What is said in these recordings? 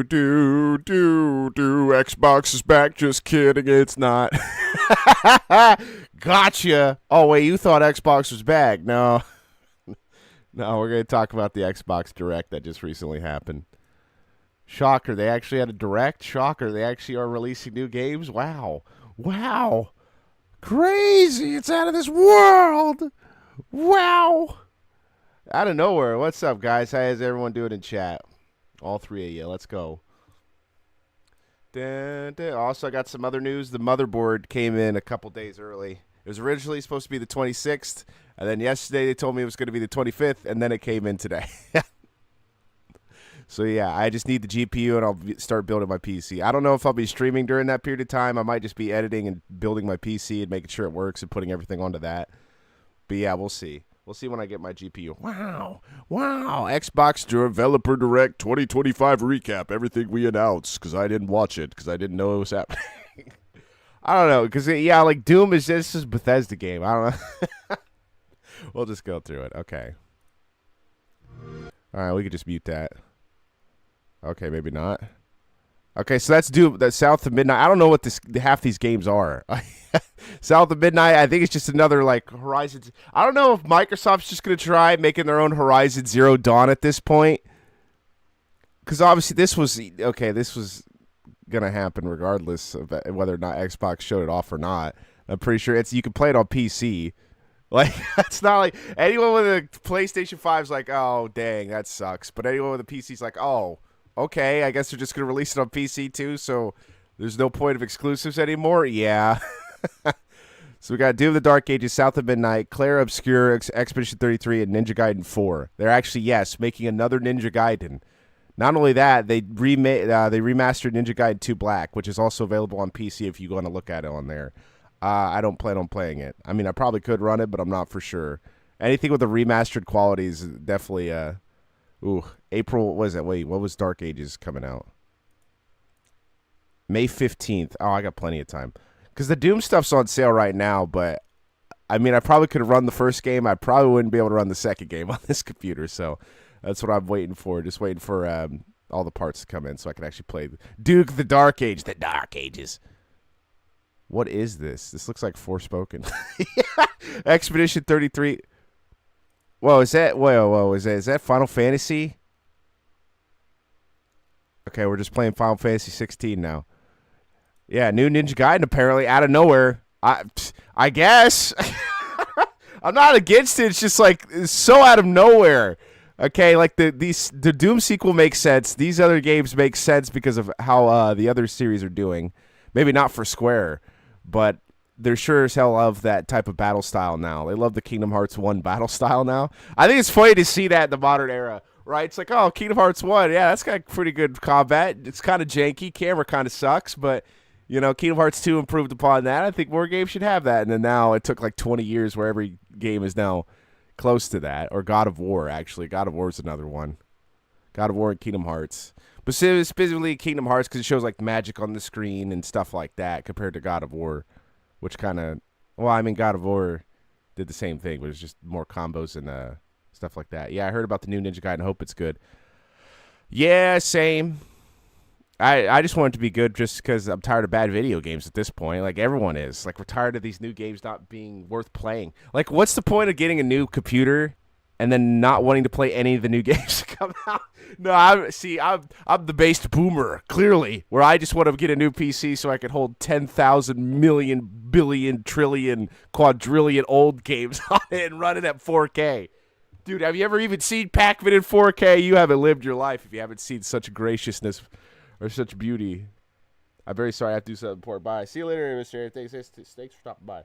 Xbox is back. Just kidding, it's not. Gotcha. Oh wait, you thought Xbox was back? No, no. We're gonna talk about the Xbox Direct that just recently happened. Shocker, they actually had a Direct. Shocker, they actually are releasing new games. Wow, wow, crazy! It's out of this world. Wow, out of nowhere. What's up, guys? How is everyone doing in chat? All three of you. Let's go. Dun, dun. Also, I got some other news. The motherboard came in a couple days early. It was originally supposed to be the 26th, and then yesterday they told me it was going to be the 25th, and then it came in today. So, yeah, I just need the GPU, and I'll start building my PC. I don't know if I'll be streaming during that period of time. I might just be editing and building my PC and making sure it works and putting everything onto that. But, yeah, we'll see. We'll see when I get my GPU. Wow. Wow. Xbox Developer Direct 2025 recap. Everything we announced because I didn't watch it because I didn't know it was happening. I don't know because, yeah, like Doom is just a Bethesda game. I don't know. We'll just go through it. Okay. All right. We could just mute that. Okay. Maybe not. Okay, so that's Doom. That's South of Midnight. I don't know what half these games are. South of Midnight, I think it's just another like Horizon. I don't know if Microsoft's just going to try making their own Horizon Zero Dawn at this point. Because obviously this was going to happen regardless of whether or not Xbox showed it off or not. I'm pretty sure you can play it on PC. Like, it's not like anyone with a PlayStation 5 is like, oh, dang, that sucks. But anyone with a PC is like, oh, okay, I guess they're just going to release it on PC too, so there's no point of exclusives anymore? Yeah. So we got Doom of the Dark Ages, South of Midnight, Claire Obscure, Expedition 33, and Ninja Gaiden 4. They're actually, yes, making another Ninja Gaiden. Not only that, they remastered Ninja Gaiden 2 Black, which is also available on PC if you want to look at it on there. I don't plan on playing it. I mean, I probably could run it, but I'm not for sure. Anything with the remastered quality is definitely... April, what was that? Wait, what was Dark Ages coming out? May 15th. Oh, I got plenty of time. Because the Doom stuff's on sale right now, but, I mean, I probably could have run the first game. I probably wouldn't be able to run the second game on this computer, so that's what I'm waiting for. Just waiting for all the parts to come in so I can actually play Duke the Dark Age. The Dark Ages. What is this? This looks like Forspoken. Expedition 33... Whoa, is that Final Fantasy? Okay, we're just playing Final Fantasy 16 now. Yeah, new Ninja Gaiden apparently out of nowhere. I guess. I'm not against it. It's just like it's so out of nowhere. Okay, like the Doom sequel makes sense. These other games make sense because of how the other series are doing. Maybe not for Square, but they're sure as hell love that type of battle style now. They love the Kingdom Hearts 1 battle style now. I think it's funny to see that in the modern era, right? It's like, oh, Kingdom Hearts 1, yeah, that's got pretty good combat. It's kind of janky. Camera kind of sucks, but, you know, Kingdom Hearts 2 improved upon that. I think more games should have that. And then now it took like 20 years where every game is now close to that. Or God of War, actually. God of War is another one. God of War and Kingdom Hearts. But specifically Kingdom Hearts because it shows like magic on the screen and stuff like that compared to God of War. Which kind of, well, I mean, God of War did the same thing, but it's just more combos and stuff like that. Yeah, I heard about the new Ninja Gaiden. Hope it's good. Yeah, same. I just want it to be good just because I'm tired of bad video games at this point. Like, everyone is. Like, we're tired of these new games not being worth playing. Like, what's the point of getting a new computer and then not wanting to play any of the new games that come out? No, I'm the based boomer, clearly, where I just want to get a new PC so I can hold 10,000 million, billion, trillion, quadrillion old games on it and run it at 4K. Dude, have you ever even seen Pac-Man in 4K? You haven't lived your life if you haven't seen such graciousness or such beauty. I'm very sorry I have to do something important. Bye. See you later, Mr. Thanks for stopping by.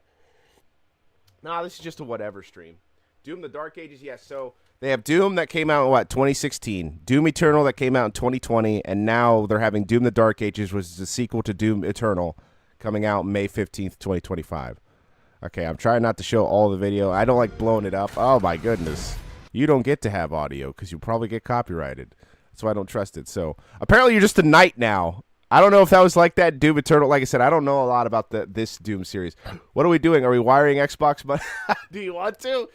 Nah, this is just a whatever stream. Doom the Dark Ages, yes. So they have Doom that came out in 2016, Doom Eternal that came out in 2020, and now they're having Doom the Dark Ages, which is a sequel to Doom Eternal, coming out May 15th, 2025. Okay, I'm trying not to show all the video. I don't like blowing it up. Oh my goodness. You don't get to have audio because you'll probably get copyrighted. That's why I don't trust it. So apparently you're just a knight now. I don't know if that was like that Doom Eternal. Like I said, I don't know a lot about this Doom series. What are we doing? Are we wiring Xbox money? Do you want to?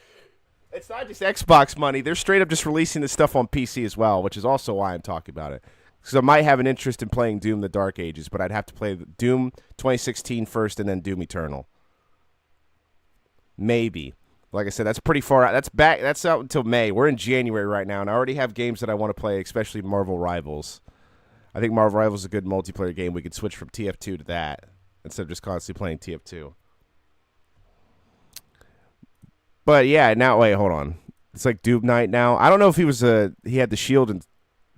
It's not just Xbox money. They're straight up just releasing this stuff on PC as well, which is also why I'm talking about it. Because I might have an interest in playing Doom: The Dark Ages, but I'd have to play Doom 2016 first and then Doom Eternal. Maybe. Like I said, that's pretty far out. That's out until May. We're in January right now, and I already have games that I want to play, especially Marvel Rivals. I think Marvel Rivals is a good multiplayer game. We could switch from TF2 to that instead of just constantly playing TF2. But yeah, now wait, hold on. It's like Doom Knight now. I don't know if he had the shield and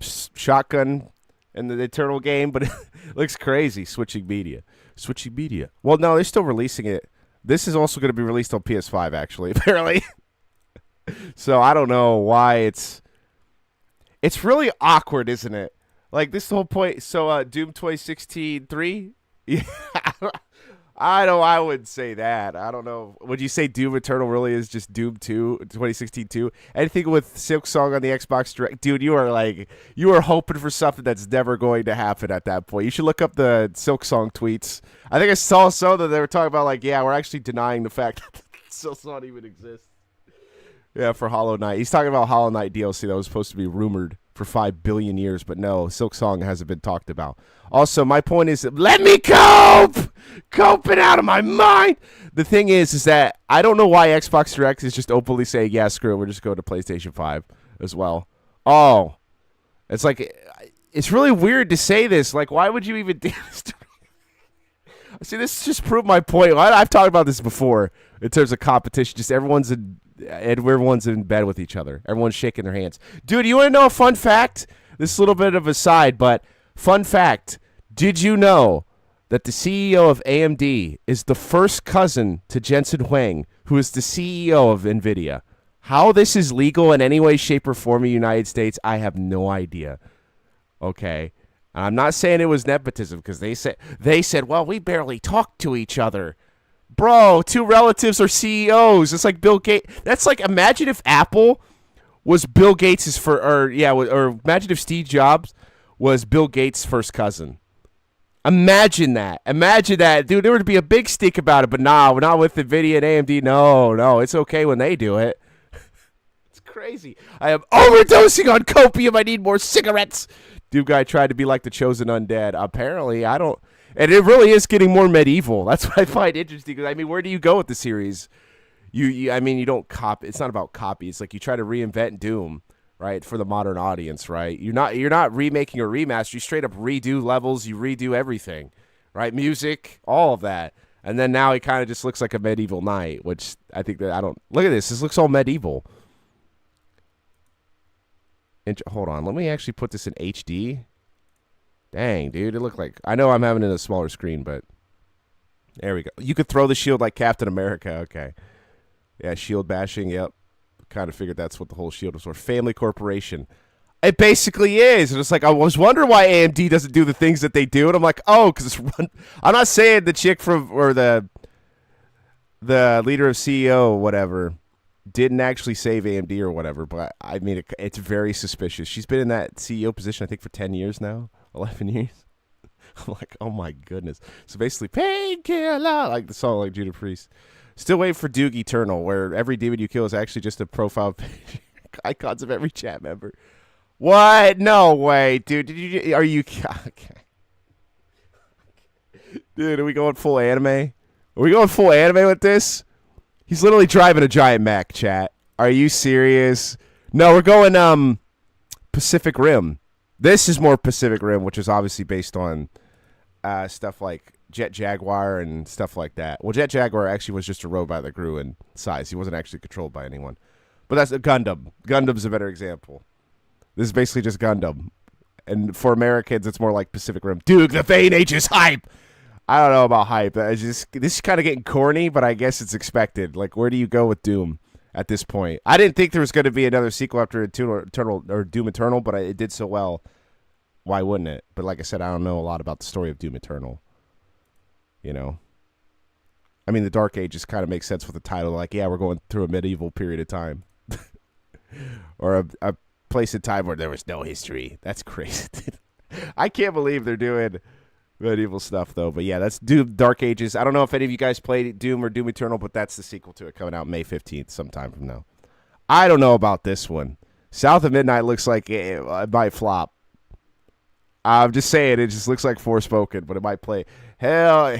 shotgun in the Eternal game, but it looks crazy. Switching media. Well, no, they're still releasing it. This is also going to be released on PS5, actually, apparently. So I don't know why it's really awkward, isn't it? Like, this whole point. So Doom 2016 3? Yeah. I wouldn't say that. I don't know. Would you say Doom Eternal really is just Doom 2, 2016 2? Anything with Silksong on the Xbox Direct? Dude, you are hoping for something that's never going to happen at that point. You should look up the Silksong tweets. I think I saw that they were talking about, like, yeah, we're actually denying the fact that Silksong even exists. Yeah, for Hollow Knight. He's talking about Hollow Knight DLC that was supposed to be rumored for 5 billion years, but no, Silksong hasn't been talked about. Also, my point is, let me coping out of my mind. The thing is that I don't know why Xbox Direct is just openly saying, yeah, screw it, we're just going to PlayStation 5 as well. Oh, it's like, it's really weird to say this. Like, why would you even do this to me? See, this just proved my point. I've talked about this before in terms of competition. Just everyone's in bed with each other. Everyone's shaking their hands. Dude, you want to know a fun fact? This is a little bit of a side, but fun fact. Did you know that the CEO of AMD is the first cousin to Jensen Huang, who is the CEO of NVIDIA? How this is legal in any way, shape, or form in the United States, I have no idea. Okay? I'm not saying it was nepotism, because they said, well, we barely talk to each other. Bro, two relatives are CEOs. It's like Bill Gates. That's like, imagine if Apple was Bill Gates' or imagine if Steve Jobs was Bill Gates' first cousin. Imagine that. Dude, there would be a big stink about it, but nah, we're not with NVIDIA and AMD. No, it's okay when they do it. It's crazy. I am overdosing on copium. I need more cigarettes. Dude guy tried to be like the chosen undead. Apparently, I don't. And it really is getting more medieval. That's what I find interesting. Because, I mean, where do you go with the series? You don't copy. It's not about copy. It's like you try to reinvent Doom, right, for the modern audience, right? You're not remaking or remaster. You straight up redo levels. You redo everything, right? Music, all of that. And then now he kind of just looks like a medieval knight, which I think that I don't. Look at this. This looks all medieval. And hold on. Let me actually put this in HD. Dang, dude, it looked like... I know I'm having it in a smaller screen, but... There we go. You could throw the shield like Captain America. Okay. Yeah, shield bashing, yep. Kind of figured that's what the whole shield was for. Family Corporation. It basically is. And it's like, I was wondering why AMD doesn't do the things that they do. And I'm like, oh, because it's run... I'm not saying the chick from... Or the leader of CEO, whatever, didn't actually save AMD or whatever, but I mean, it's very suspicious. She's been in that CEO position, I think, for 10 years now. 11 years. I'm like, oh my goodness. So basically, painkiller, like the song, like Judas Priest. Still waiting for Doom Eternal, where every demon you kill is actually just a profile page, icons of every chat member. What? No way, dude. Are you? Okay. Dude, are we going full anime? Are we going full anime with this? He's literally driving a giant mech, chat. Are you serious? No, we're going Pacific Rim. This is more Pacific Rim, which is obviously based on stuff like Jet Jaguar and stuff like that. Well, Jet Jaguar actually was just a robot that grew in size. He wasn't actually controlled by anyone. But that's a Gundam. Gundam's a better example. This is basically just Gundam. And for Americans, it's more like Pacific Rim. Dude, the Vane Age is hype! I don't know about hype. This is kind of getting corny, but I guess it's expected. Like, where do you go with Doom at this point? I didn't think there was going to be another sequel after Doom Eternal, but it did so well. Why wouldn't it? But like I said, I don't know a lot about the story of Doom Eternal. You know? I mean, the Dark Ages kind of makes sense with the title. Like, yeah, we're going through a medieval period of time. Or a place in time where there was no history. That's crazy. I can't believe they're doing medieval stuff, though. But yeah, that's Doom Dark Ages. I don't know if any of you guys played Doom or Doom Eternal, but that's the sequel to it, coming out May 15th, sometime from now. I don't know about this one. South of Midnight looks like it might flop. I'm just saying, it just looks like Forspoken, but it might play Hell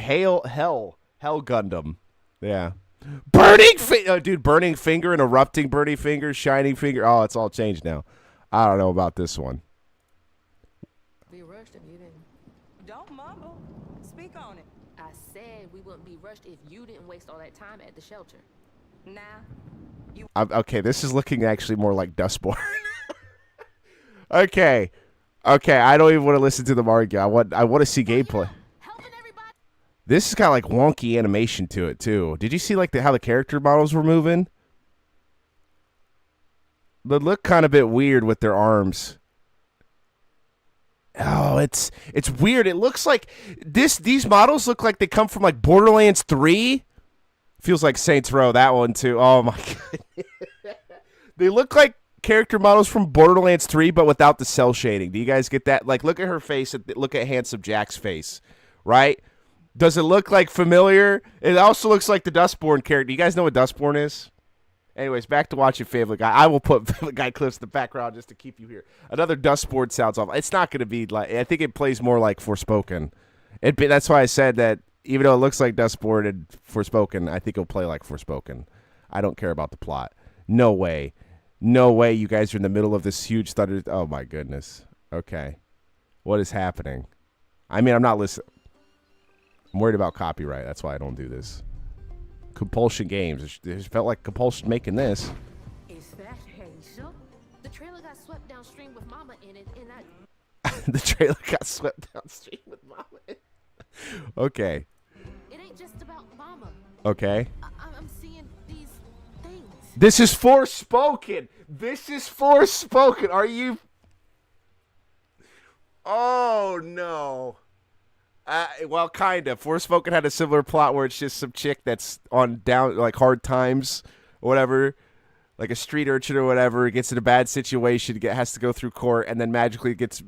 Gundam. Yeah. Burning Finger and Erupting Burning Finger, Shining Finger. Oh, it's all changed now. I don't know about this one. Be rushed if you didn't. Don't mumble. Speak on it. I said we wouldn't be rushed if you didn't waste all that time at the shelter. Now, Okay, this is looking actually more like Dustborn. Okay, I don't even want to listen to them argue. I want to see gameplay. Helping everybody. This has got like wonky animation to it too. Did you see like how the character models were moving? They look kind of a bit weird with their arms. Oh, it's weird. It looks like these models look like they come from like Borderlands 3. Feels like Saints Row, that one too. Oh my god. They look like character models from Borderlands 3, but without the cell shading. Do you guys get that? Like, look at her face. Look at Handsome Jack's face, right? Does it look like familiar? It also looks like the Dustborn character. You guys know what Dustborn is? Anyways, back to watching Family Guy. I will put Family Guy clips in the background just to keep you here. Another Dustborn sounds off. It's not going to be like. I think it plays more like Forspoken. That's why I said that. Even though it looks like Dustborn and Forspoken, I think it'll play like Forspoken. I don't care about the plot. No way. No way you guys are in the middle of this huge thunder. Oh, my goodness. Okay. What is happening? I mean, I'm not listening. I'm worried about copyright. That's why I don't do this. Compulsion Games. It felt like Compulsion making this. Is that Hazel? The trailer got swept downstream with Mama in it, and I. The trailer got swept downstream with Mama in it. Okay. It ain't just about Mama. Okay. I'm seeing these things. This is Forspoken. This is Forspoken. Are you? Oh no. Well, kind of. Forspoken had a similar plot where it's just some chick that's on down like hard times, or whatever, like a street urchin or whatever, gets in a bad situation, has to go through court, and then magically gets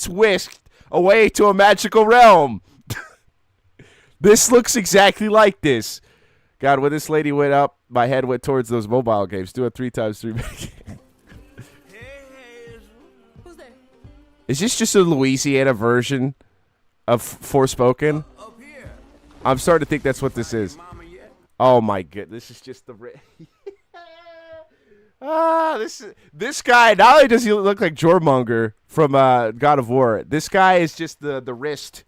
whisked away to a magical realm. This looks exactly like this. God, when this lady went up, my head went towards those mobile games. Do it 3x3. Who's there? Is this just a Louisiana version of Forspoken? Up here. I'm starting to think that's what this is. Mama yet? Oh my god, this is just the this guy. Not only does he look like Jormonger from God of War, this guy is just the wrist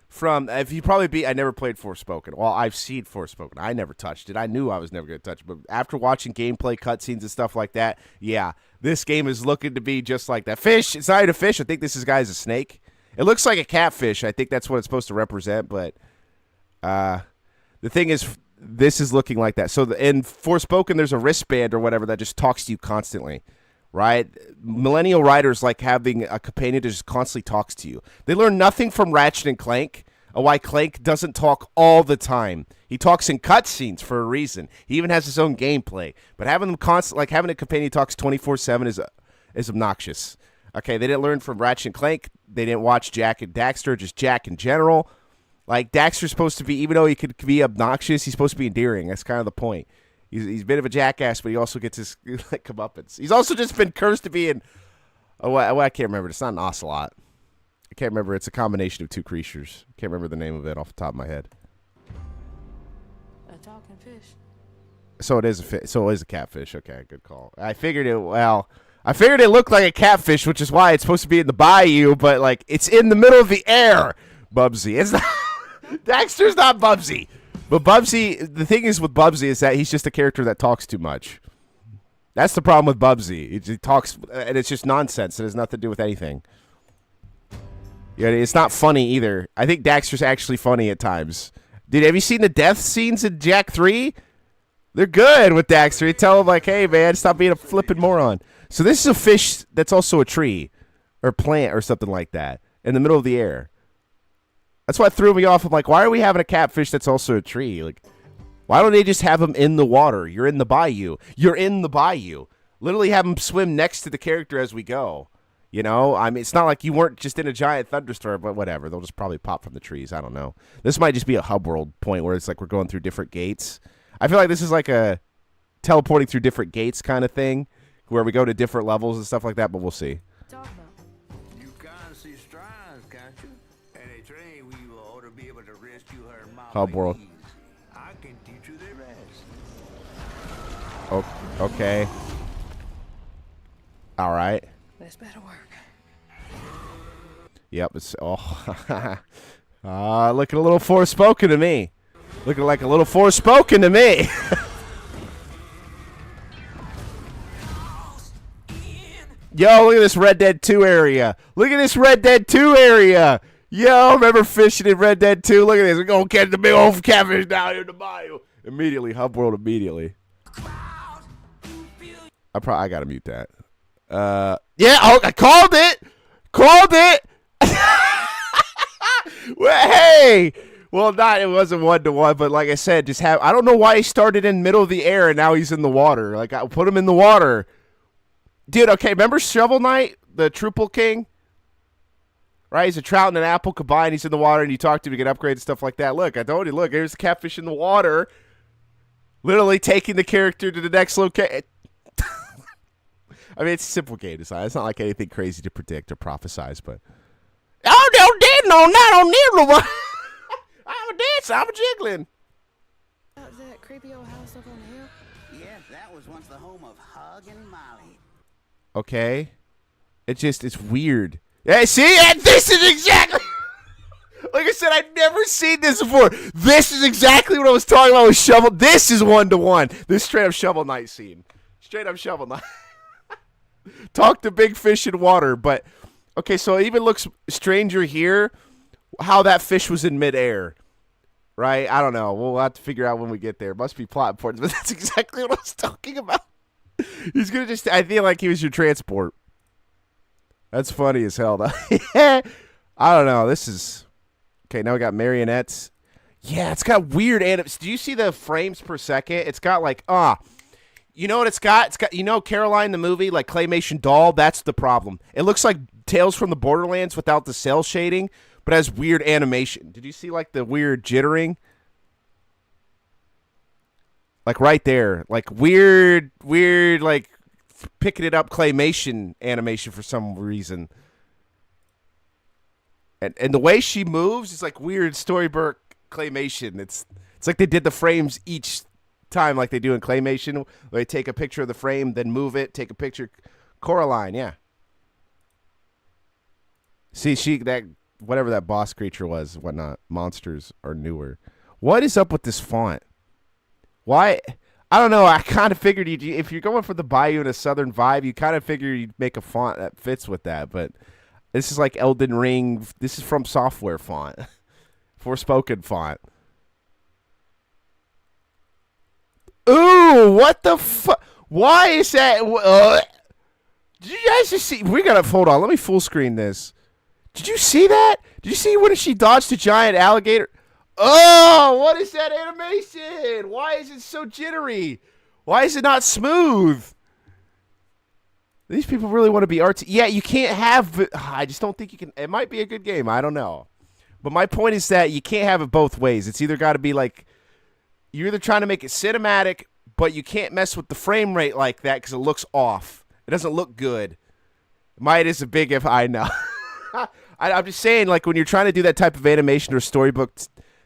from. If you probably beat, I never played Forspoken. Well, I've seen Forspoken. I never touched it. I knew I was never going to touch it, but after watching gameplay cutscenes and stuff like that, yeah, this game is looking to be just like that. Fish. It's not even a fish. I think this guy's a snake. It looks like a catfish. I think that's what it's supposed to represent, but the thing is, this is looking like that. So in Forspoken, there's a wristband or whatever that just talks to you constantly, right? Millennial writers like having a companion that just constantly talks to you. They learn nothing from Ratchet and Clank, why Clank doesn't talk all the time. He talks in cutscenes for a reason. He even has his own gameplay. But having them having a companion who talks 24/7 is obnoxious. Okay, they didn't learn from Ratchet and Clank. They didn't watch Jak and Daxter, just Jak in general. Like, Daxter's supposed to be, even though he could be obnoxious, he's supposed to be endearing. That's kind of the point. He's a bit of a jackass, but he also gets his like comeuppance. He's also just been cursed to be in. I can't remember. It's not an ocelot. I can't remember. It's a combination of two creatures. I can't remember the name of it off the top of my head. A talking fish. So it is a catfish. Okay, good call. I figured it looked like a catfish, which is why it's supposed to be in the bayou, but like it's in the middle of the air. Bubsy. It's not. Daxter's not Bubsy. But Bubsy, the thing is with Bubsy is that he's just a character that talks too much. That's the problem with Bubsy. He talks, and it's just nonsense. It has nothing to do with anything. Yeah, it's not funny either. I think Daxter's actually funny at times. Dude, have you seen the death scenes in Jak 3? They're good with Daxter. You tell him, like, hey, man, stop being a flippin' moron. So this is a fish that's also a tree or plant or something like that in the middle of the air. That's why it threw me off. I'm like, why are we having a catfish that's also a tree? Like, why don't they just have him in the water? You're in the bayou. You're in the bayou. Literally have him swim next to the character as we go. You know? I mean, it's not like you weren't just in a giant thunderstorm, but whatever. They'll just probably pop from the trees. I don't know. This might just be a hub world point where it's like we're going through different gates. I feel like this is like a teleporting through different gates kind of thing where we go to different levels and stuff like that, but we'll see. Talk about. Hub world. I can teach you the rest. Oh, okay. All right. This better work. Yep. It's looking a little forespoken to me. Looking like a little forespoken to me. Yo, look at this Red Dead 2 area. Look at this Red Dead 2 area. Yo, remember fishing in Red Dead 2? Look at this. We're going to catch the big old catfish down here in the bayou. Immediately. Hub world immediately. I got to mute that. Yeah, I called it. Called it. Well, hey. Well, it wasn't 1-to-1, but like I said, I don't know why he started in the middle of the air and now he's in the water. Like, I put him in the water. Dude, okay, remember Shovel Knight, the Triple King? Right, he's a trout and an apple combined. He's in the water, and you talk to him to get upgrades and stuff like that. Look, I told you, look, here's the catfish in the water. Literally taking the character to the next location. I mean, it's a simple game design. It's not like anything crazy to predict or prophesize, but... Oh, no, did no, not on near one. I'm a dancer, I'm a jiggling. That creepy old house up on the hill? Yes, that was once the home of Hug and Molly. Okay. It's weird. Hey, see? And this is exactly... Like I said, I've never seen this before. This is exactly what I was talking about with Shovel. This is 1-to-1. This straight up Shovel Knight scene. Straight up Shovel Knight. Talk to big fish in water, but... Okay, so it even looks stranger here how that fish was in midair. Right? I don't know. We'll have to figure out when we get there. It must be plot importance, but that's exactly what I was talking about. He's going to I feel like he was your transport. That's funny as hell, though. I don't know. This is... Okay, now we got marionettes. Yeah, it's got weird animations. Do you see the frames per second? It's got like, you know what it's got? It's got, you know, Caroline the movie, like claymation doll. That's the problem. It looks like Tales from the Borderlands without the cell shading, but has weird animation. Did you see like the weird jittering? Like right there, like weird, like picking it up claymation animation for some reason. And the way she moves is like weird Storybook claymation. It's like they did the frames each time like they do in claymation. Where they take a picture of the frame, then move it, take a picture. Coraline, yeah. See, that whatever that boss creature was, whatnot, monsters are newer. What is up with this font? Why? I don't know. I kind of figured if you're going for the Bayou and a Southern vibe, you kind of figure you'd make a font that fits with that, but... This is like Elden Ring. This is From Software font. Forspoken font. Ooh, what the fuck? Why is that? Did you guys just see? We gotta, hold on. Let me full screen this. Did you see that? Did you see when she dodged a giant alligator? Oh, what is that animation? Why is it so jittery? Why is it not smooth? These people really want to be artsy. Yeah, you can't have... I just don't think you can... It might be a good game. I don't know. But my point is that you can't have it both ways. It's either got to be like... You're either trying to make it cinematic, but you can't mess with the frame rate like that because it looks off. It doesn't look good. Might is a big if I know. I'm just saying, like, when you're trying to do that type of animation or storybook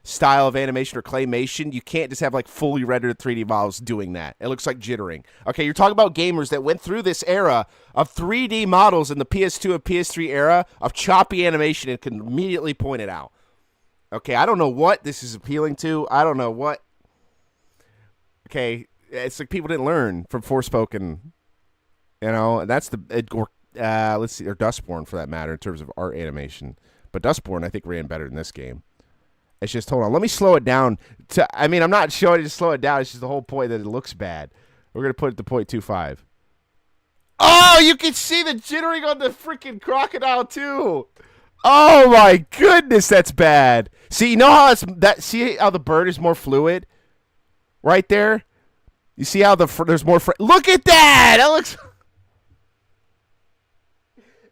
style of animation or claymation, you can't just have like fully rendered 3D models doing that. It looks like jittering. Okay, you're talking about gamers that went through this era of 3D models in the PS2 and PS3 era of choppy animation and can immediately point it out. Okay, I don't know what this is appealing to. I don't know what. Okay, it's like people didn't learn from Forspoken. You know, that's let's see, or Dustborn for that matter in terms of art animation. But Dustborn I think ran better than this game. It's just, hold on, let me slow it down. I'm not showing you to slow it down. It's just the whole point that it looks bad. We're going to put it to 0.25. Oh, you can see the jittering on the freaking crocodile, too. Oh, my goodness, that's bad. See, you know how see how the bird is more fluid? Right there? You see how there's more... Look at that! That looks...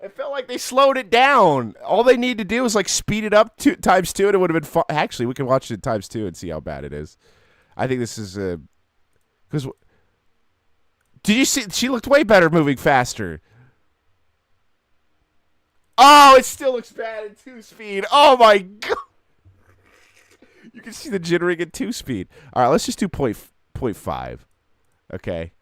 It felt like they slowed it down. All they need to do is like speed it up times 2, and it would have been fun. Actually, we can watch it times 2 and see how bad it is. I think this is because did you see? She looked way better moving faster. Oh, it still looks bad at 2 speed. Oh my god! You can see the jittering at 2 speed. All right, let's just do 0.5. Okay.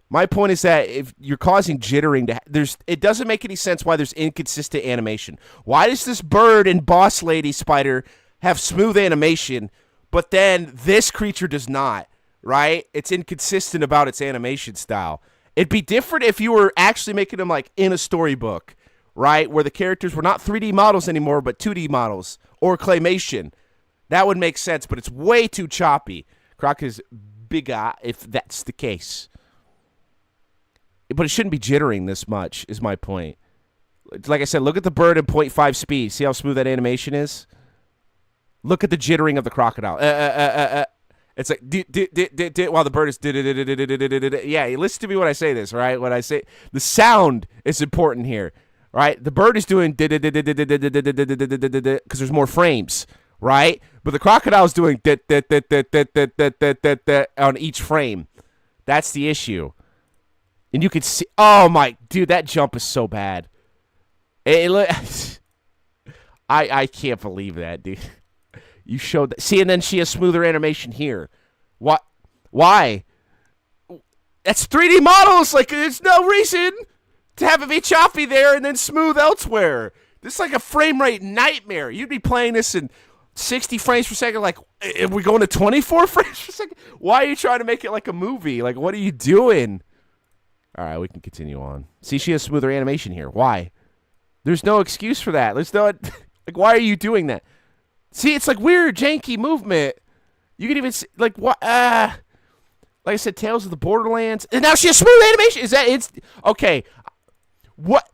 My point is that if you're causing jittering, it doesn't make any sense why there's inconsistent animation. Why does this bird and boss lady spider have smooth animation, but then this creature does not, right? It's inconsistent about its animation style. It'd be different if you were actually making them like in a storybook, right? Where the characters were not 3D models anymore, but 2D models or claymation. That would make sense, but it's way too choppy. Croc is bigger if that's the case. But it shouldn't be jittering this much, is my point. Like I said, look at the bird at 0.5 speed. See how smooth that animation is? Look at the jittering of the crocodile. It's like, while the bird is, yeah, listen to me when I say this, right? When I say, the sound is important here, right? The bird is doing, because there's more frames, right? But the crocodile is doing, on each frame. That's the issue. And you can see, oh my, dude, that jump is so bad. I can't believe that, dude. You showed that. See, and then she has smoother animation here. What? Why? That's 3D models. Like, there's no reason to have it be choppy there and then smooth elsewhere. This is like a frame rate nightmare. You'd be playing this in 60 frames per second. Like, are we going to 24 frames per second? Why are you trying to make it like a movie? Like, what are you doing? All right, we can continue on. See, she has smoother animation here. Why? There's no excuse for that. There's no, like, why are you doing that? See, it's like weird, janky movement. You can even see, like, what? Like I said, Tales of the Borderlands. And now she has smooth animation. Is that, it's, okay. What?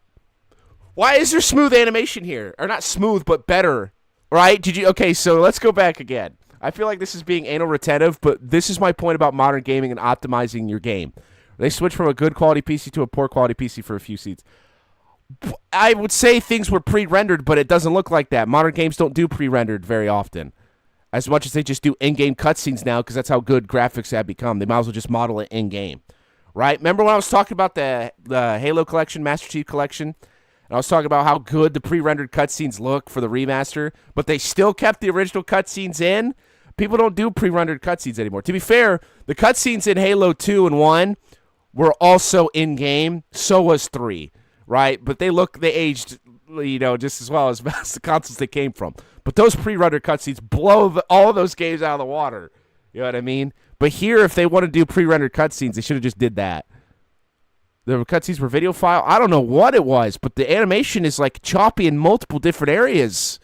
Why is there smooth animation here? Or not smooth, but better, right? Okay, so let's go back again. I feel like this is being anal retentive, but this is my point about modern gaming and optimizing your game. They switched from a good quality PC to a poor quality PC for a few seats. I would say things were pre-rendered, but it doesn't look like that. Modern games don't do pre-rendered very often, as much as they just do in-game cutscenes now, because that's how good graphics have become. They might as well just model it in-game, right? Remember when I was talking about the Halo Collection, Master Chief Collection? And I was talking about how good the pre-rendered cutscenes look for the remaster, but they still kept the original cutscenes in? People don't do pre-rendered cutscenes anymore. To be fair, the cutscenes in Halo 2 and 1 were also in-game. So was 3, right? But they aged, just as well as the consoles they came from. But those pre-rendered cutscenes blow all of those games out of the water. You know what I mean? But here, if they want to do pre-rendered cutscenes, they should have just did that. The cutscenes were video file. I don't know what it was, but the animation is like choppy in multiple different areas.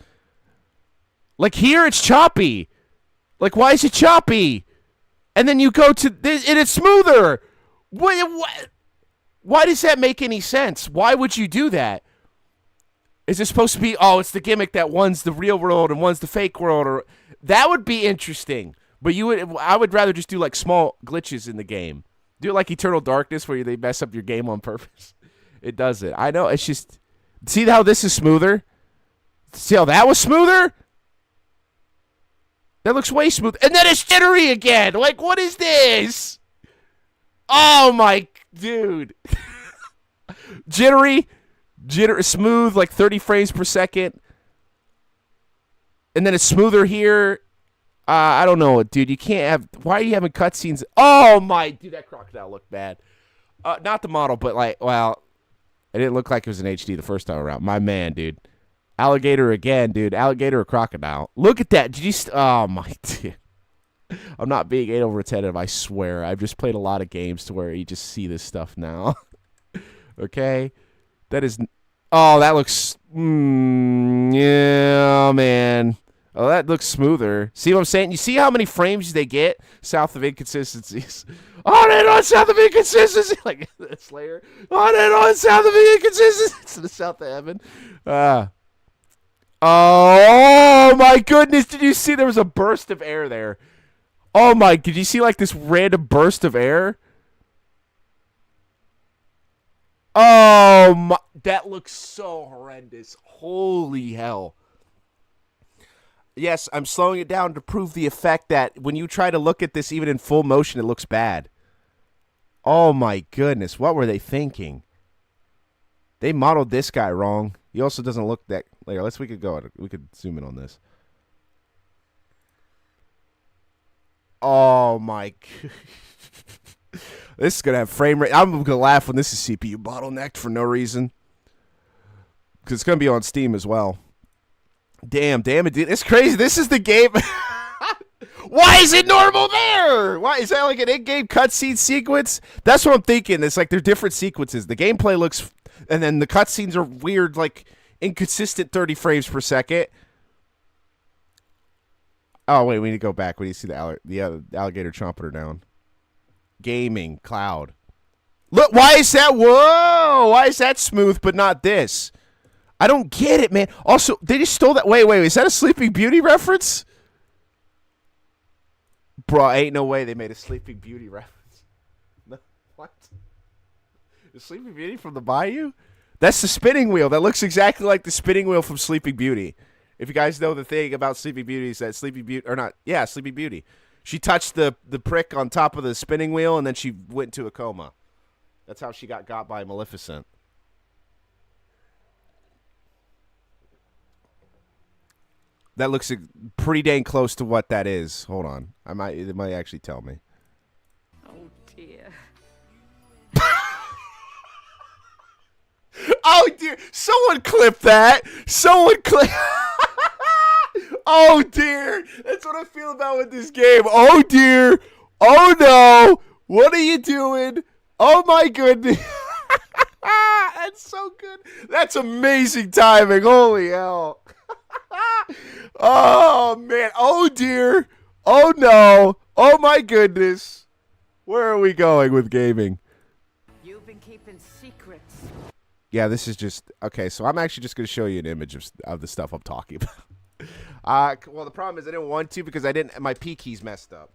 Like here, it's choppy. Like, why is it choppy? And then you go to this, and it's smoother. What? Why does that make any sense? Why would you do that? Is it supposed to be, it's the gimmick that one's the real world and one's the fake world? Or that would be interesting. But I would rather just do like small glitches in the game. Do it like Eternal Darkness where they mess up your game on purpose. It does it. I know. It's just, see how this is smoother? See how that was smoother? That looks way smooth. And then it's jittery again. Like, what is this? Oh my, dude. Jitter, smooth, like 30 frames per second. And then it's smoother here. I don't know, dude. You can't have, why are you having cutscenes? Oh my, dude, that crocodile looked bad. Not the model, but like, well, it didn't look like it was in HD the first time around. My man, dude. Alligator again, dude. Alligator or crocodile. Look at that. Did you, oh my, dude. I'm not being anal retentive, I swear. I've just played a lot of games to where you just see this stuff now. Okay? That is... Oh, that looks... yeah, man. Oh, that looks smoother. See what I'm saying? You see how many frames they get south of inconsistencies? On and on south of inconsistency! Like, Slayer. On and on south of inconsistencies! To the south of heaven. Oh, my goodness. Did you see there was a burst of air there? Oh my, did you see like this random burst of air? Oh my, that looks so horrendous. Holy hell. Yes, I'm slowing it down to prove the effect that when you try to look at this even in full motion, it looks bad. Oh my goodness, what were they thinking? They modeled this guy wrong. He also doesn't look that, we could zoom in on this. Oh my. This is gonna have frame rate. I'm gonna laugh when this is CPU bottlenecked for no reason. Because it's gonna be on Steam as well. Damn it, dude. It's crazy. This is the game. Why is it normal there? Why is that like an in-game cutscene sequence? That's what I'm thinking. It's like they're different sequences. The gameplay looks, and then the cutscenes are weird, like inconsistent 30 frames per second. Oh wait, we need to go back. We need to see the alligator chomping her down. Gaming cloud. Look, why is that? Whoa! Why is that smooth but not this? I don't get it, man. Also, they just stole that. Wait. Is that a Sleeping Beauty reference? Bro, ain't no way they made a Sleeping Beauty reference. No, what? The Sleeping Beauty from the Bayou? That's the spinning wheel. That looks exactly like the spinning wheel from Sleeping Beauty. If you guys know the thing about Sleeping Beauty is that Sleeping Beauty. She touched the prick on top of the spinning wheel, and then she went into a coma. That's how she got by Maleficent. That looks pretty dang close to what that is. Hold on. It might actually tell me. Oh, dear. Oh, dear. Someone clip that. Oh, dear. That's what I feel about with this game. Oh, dear. Oh, no. What are you doing? Oh, my goodness. That's so good. That's amazing timing. Holy hell. Oh, man. Oh, dear. Oh, no. Oh, my goodness. Where are we going with gaming? You've been keeping secrets. Yeah, this is just... Okay, so I'm actually just going to show you an image of the stuff I'm talking about. Well, the problem is I didn't want to because my P key's messed up.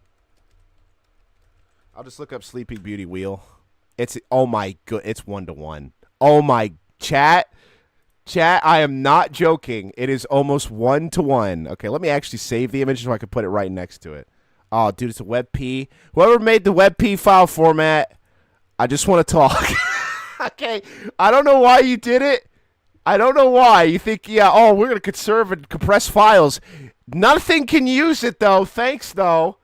I'll just look up Sleeping Beauty wheel. Oh, my good. It's 1-to-1. Oh, my... Chat, I am not joking. It is almost 1-to-1. Okay, let me actually save the image so I can put it right next to it. Oh, dude, it's a WebP. Whoever made the WebP file format, I just want to talk. Okay, I don't know why you did it. I don't know why. You think, yeah, oh, we're going to conserve and compress files. Nothing can use it, though. Thanks, though.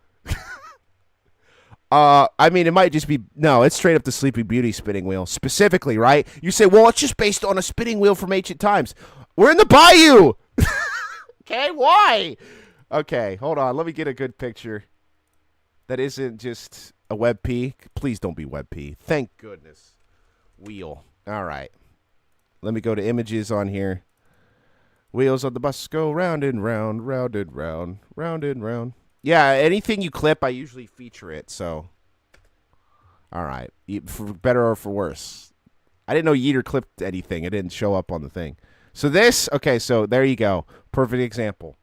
I mean, it might just be... No, it's straight up the Sleeping Beauty spinning wheel. Specifically, right? You say, well, it's just based on a spinning wheel from ancient times. We're in the bayou! Okay, why? Okay, hold on. Let me get a good picture. That isn't just a WebP. Please don't be WebP. Thank goodness. Wheel. All right. Let me go to images on here. Wheels on the bus go round and round, round and round, round and round. Yeah, anything you clip, I usually feature it, so. All right. For better or for worse. I didn't know Yeeter clipped anything. It didn't show up on the thing. So this, okay, so there you go. Perfect example.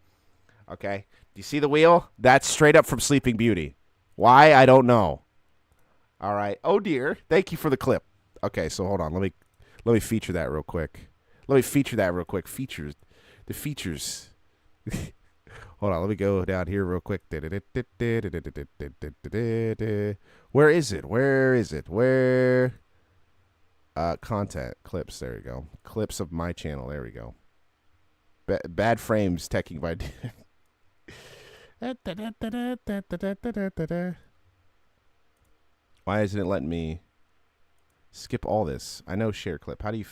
Okay. Do you see the wheel? That's straight up from Sleeping Beauty. Why? I don't know. All right. Oh, dear. Thank you for the clip. Okay, so hold on. Let me feature that real quick. Features. The features. Hold on, let me go down here real quick. Where is it? Where? Content. Clips. There we go. Clips of my channel. There we go. Bad frames teching by... Why isn't it letting me skip all this? I know share clip. How do you...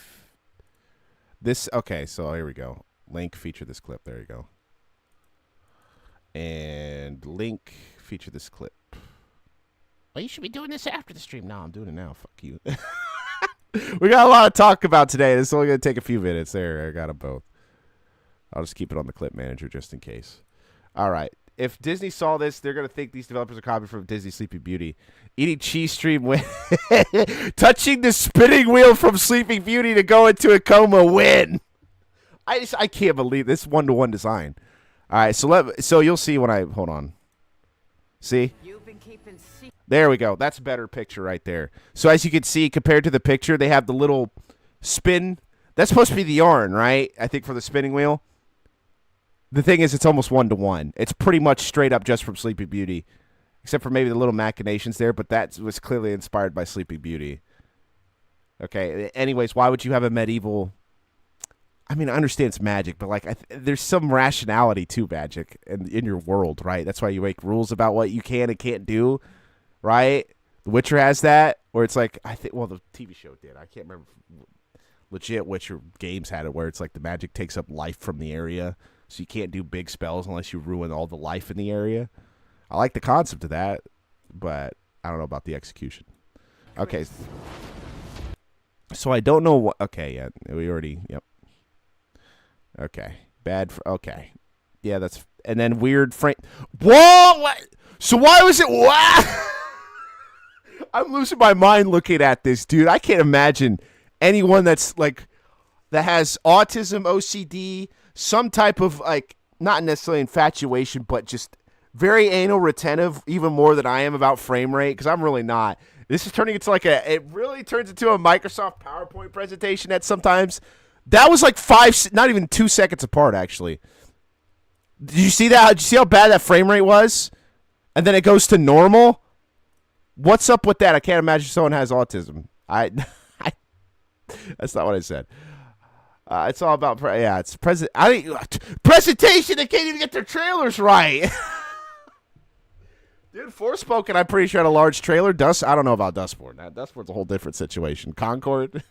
This... Okay, so here we go. Link, feature this clip. There you go. And link, feature this clip. Well, you should be doing this after the stream. No, I'm doing it now. Fuck you. We got a lot to talk about today. This is only going to take a few minutes. There, I got them both. I'll just keep it on the clip manager just in case. All right. If Disney saw this, they're going to think these developers are copied from Disney Sleeping Beauty. Eating cheese stream win. Touching the spinning wheel from Sleeping Beauty to go into a coma win. I can't believe this 1-to-1 design. All right, so you'll see when I hold on. See? You've been keeping secrets. There we go. That's a better picture right there. So as you can see, compared to the picture, they have the little spin. That's supposed to be the yarn, right? I think for the spinning wheel. The thing is, it's almost 1-to-1. It's pretty much straight up just from Sleeping Beauty, except for maybe the little machinations there. But that was clearly inspired by Sleeping Beauty. Okay. Anyways, why would you have a medieval I mean, I understand it's magic, but like, there's some rationality to magic in your world, right? That's why you make rules about what you can and can't do, right? The Witcher has that, where it's like, I think, well, the TV show did. I can't remember. Legit Witcher games had it where it's like the magic takes up life from the area, so you can't do big spells unless you ruin all the life in the area. I like the concept of that, but I don't know about the execution. Okay. So I don't know what. Okay, yeah, we already. Yep. Okay, bad. Okay, yeah, that's and then weird frame. Whoa! What? So why was it? What? I'm losing my mind looking at this, dude. I can't imagine anyone that's like that has autism, OCD, some type of like not necessarily infatuation, but just very anal retentive, even more than I am about frame rate because I'm really not. This is turning into like it really turns into a Microsoft PowerPoint presentation at sometimes. That was like not even 2 seconds apart, actually. Did you see that? Did you see how bad that frame rate was? And then it goes to normal? What's up with that? I can't imagine someone has autism. That's not what I said. It's all about, it's presentation. They can't even get their trailers right. Dude, Forspoken, I'm pretty sure had a large trailer. I don't know about Dustborn. Dustborn's a whole different situation. Concord.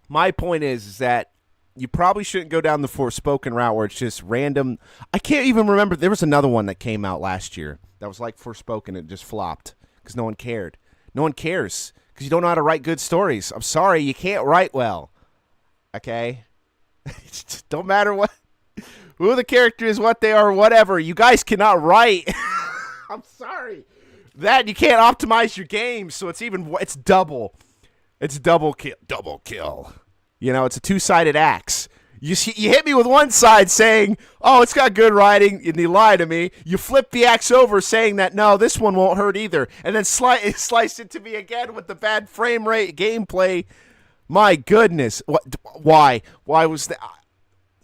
My point is that you probably shouldn't go down the Forspoken route where it's just random. I can't even remember. There was another one that came out last year that was like Forspoken. It just flopped because no one cared. No one cares because you don't know how to write good stories. I'm sorry, you can't write well. Okay? It don't matter who the character is, what they are, whatever. You guys cannot write. I'm sorry. That you can't optimize your game, so it's double. It's double kill. You know, it's a two-sided axe. You hit me with one side saying, oh, it's got good writing, and you lie to me. You flip the axe over saying that, no, this one won't hurt either. And then slice it to me again with the bad frame rate gameplay. My goodness. Why? Why was that?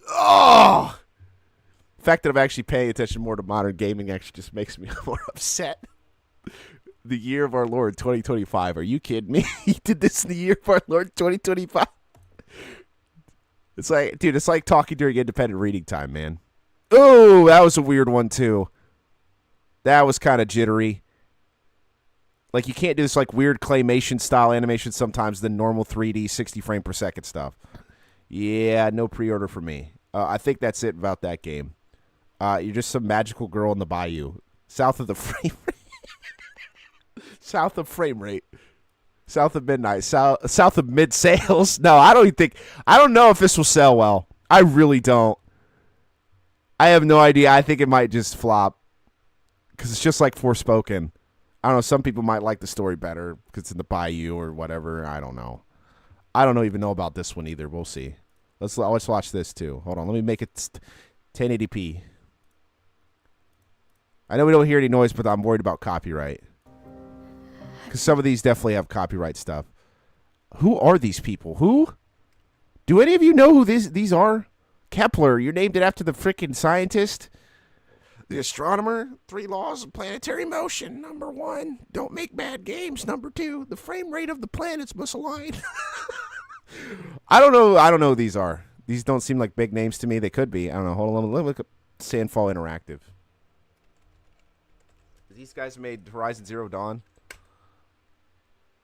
Oh! The fact that I'm actually paying attention more to modern gaming actually just makes me more upset. The year of our Lord, 2025. Are you kidding me? He did this in the year of our Lord, 2025. It's like, dude, it's like talking during independent reading time, man. Oh, that was a weird one, too. That was kind of jittery. Like, you can't do this, like, weird claymation-style animation sometimes than normal 3D 60 frame per second stuff. Yeah, no pre-order for me. I think that's it about that game. You're just some magical girl in the bayou. South of the frame rate. South of frame rate. South of midnight. South of mid sales. No, I don't know if this will sell well. I really don't. I have no idea. I think it might just flop. Because it's just like Forspoken. I don't know. Some people might like the story better because it's in the bayou or whatever. I don't know. I don't even know about this one either. We'll see. Let's watch this too. Hold on. Let me make it 1080p. I know we don't hear any noise, but I'm worried about copyright. Because some of these definitely have copyright stuff. Who are these people? Who? Do any of you know who these are? Kepler. You named it after the freaking scientist. The astronomer. 3 laws of planetary motion. Number 1, don't make bad games. Number 2, the frame rate of the planets must align. I don't know who these are. These don't seem like big names to me. They could be. I don't know. Hold on. Let me look up Sandfall Interactive. These guys made Horizon Zero Dawn.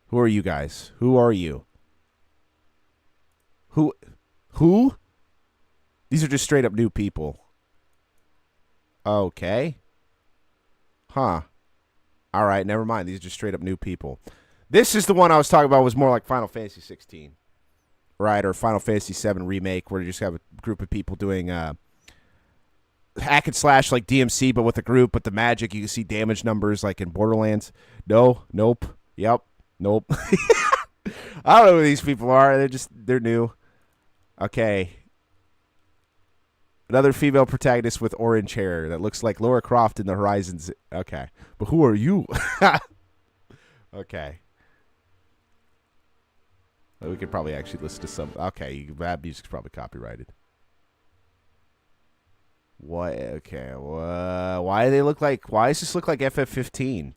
Who are you guys? Who are you? Who? These are just straight up new people. Okay. Huh. All right, never mind. These are just straight up new people. This is the one I was talking about was more like Final Fantasy 16. Right, or Final Fantasy 7 Remake, where you just have a group of people doing hack and slash like DMC, but with a group, but the magic, you can see damage numbers like in Borderlands. No, nope, yep, nope. I don't know who these people are. They're new. Okay. Another female protagonist with orange hair that looks like Lara Croft in the Horizons. Okay. But who are you? Okay. Well, we could probably actually listen to some. Okay, that music's probably copyrighted. What? Okay. Why do they look like? Why does this look like FF15?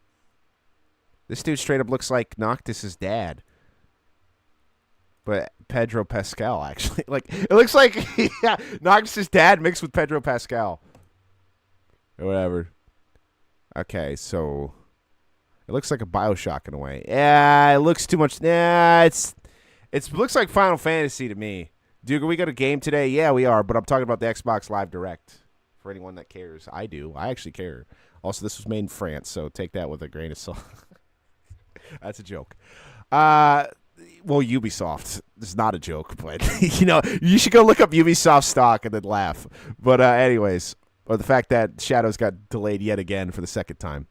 This dude straight up looks like Noctis's dad. But Pedro Pascal, actually. Like, it looks like yeah, Noctis' dad mixed with Pedro Pascal. Or whatever. Okay, so it looks like a BioShock in a way. Yeah, it looks too much. Yeah, it looks like Final Fantasy to me. Dude, are we got a game today? Yeah, we are, but I'm talking about the Xbox Live Direct. For anyone that cares. I do. I actually care. Also, this was made in France, so take that with a grain of salt. That's a joke. Well, Ubisoft. It's not a joke, but you should go look up Ubisoft stock and then laugh. But anyways, or the fact that Shadows got delayed yet again for the second time.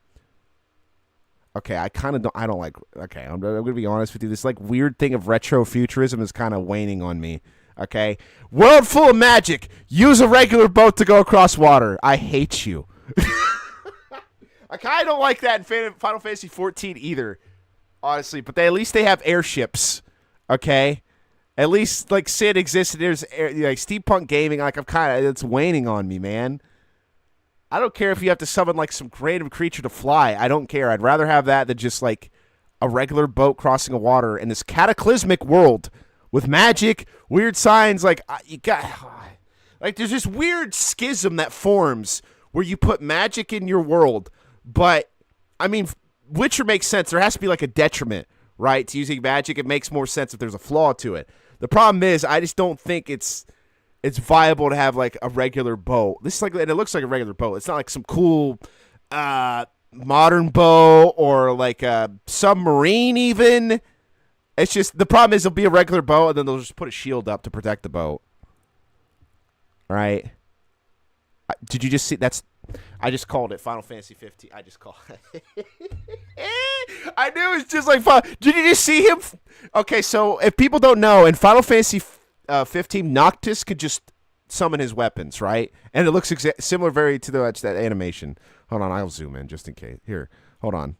Okay, I don't like. Okay, I'm gonna be honest with you. This like weird thing of retro futurism is kind of waning on me. Okay, world full of magic. Use a regular boat to go across water. I hate you. I kind of don't like that in Final Fantasy 14 either. Honestly, but at least they have airships, okay? At least like Sid exists. There's like steampunk gaming. Like it's waning on me, man. I don't care if you have to summon like some random creature to fly. I don't care. I'd rather have that than just like a regular boat crossing a water in this cataclysmic world with magic, weird signs. Like there's this weird schism that forms where you put magic in your world, but I mean. Witcher makes sense. There has to be like a detriment, right, to using magic. It makes more sense if there's a flaw to it. The problem is, I just don't think it's viable to have like a regular boat. This is like, and it looks like a regular boat. It's not like some cool modern boat or like a submarine even. It's just the problem is it'll be a regular boat, and then they'll just put a shield up to protect the boat. Right? Did you just see? I just called it Final Fantasy 15. I just called it. I knew it was just like fun. Did you just see him? Okay, so if people don't know, in Final Fantasy 15, Noctis could just summon his weapons, right? And it looks similar very to that animation. Hold on, I'll zoom in just in case. Here, hold on.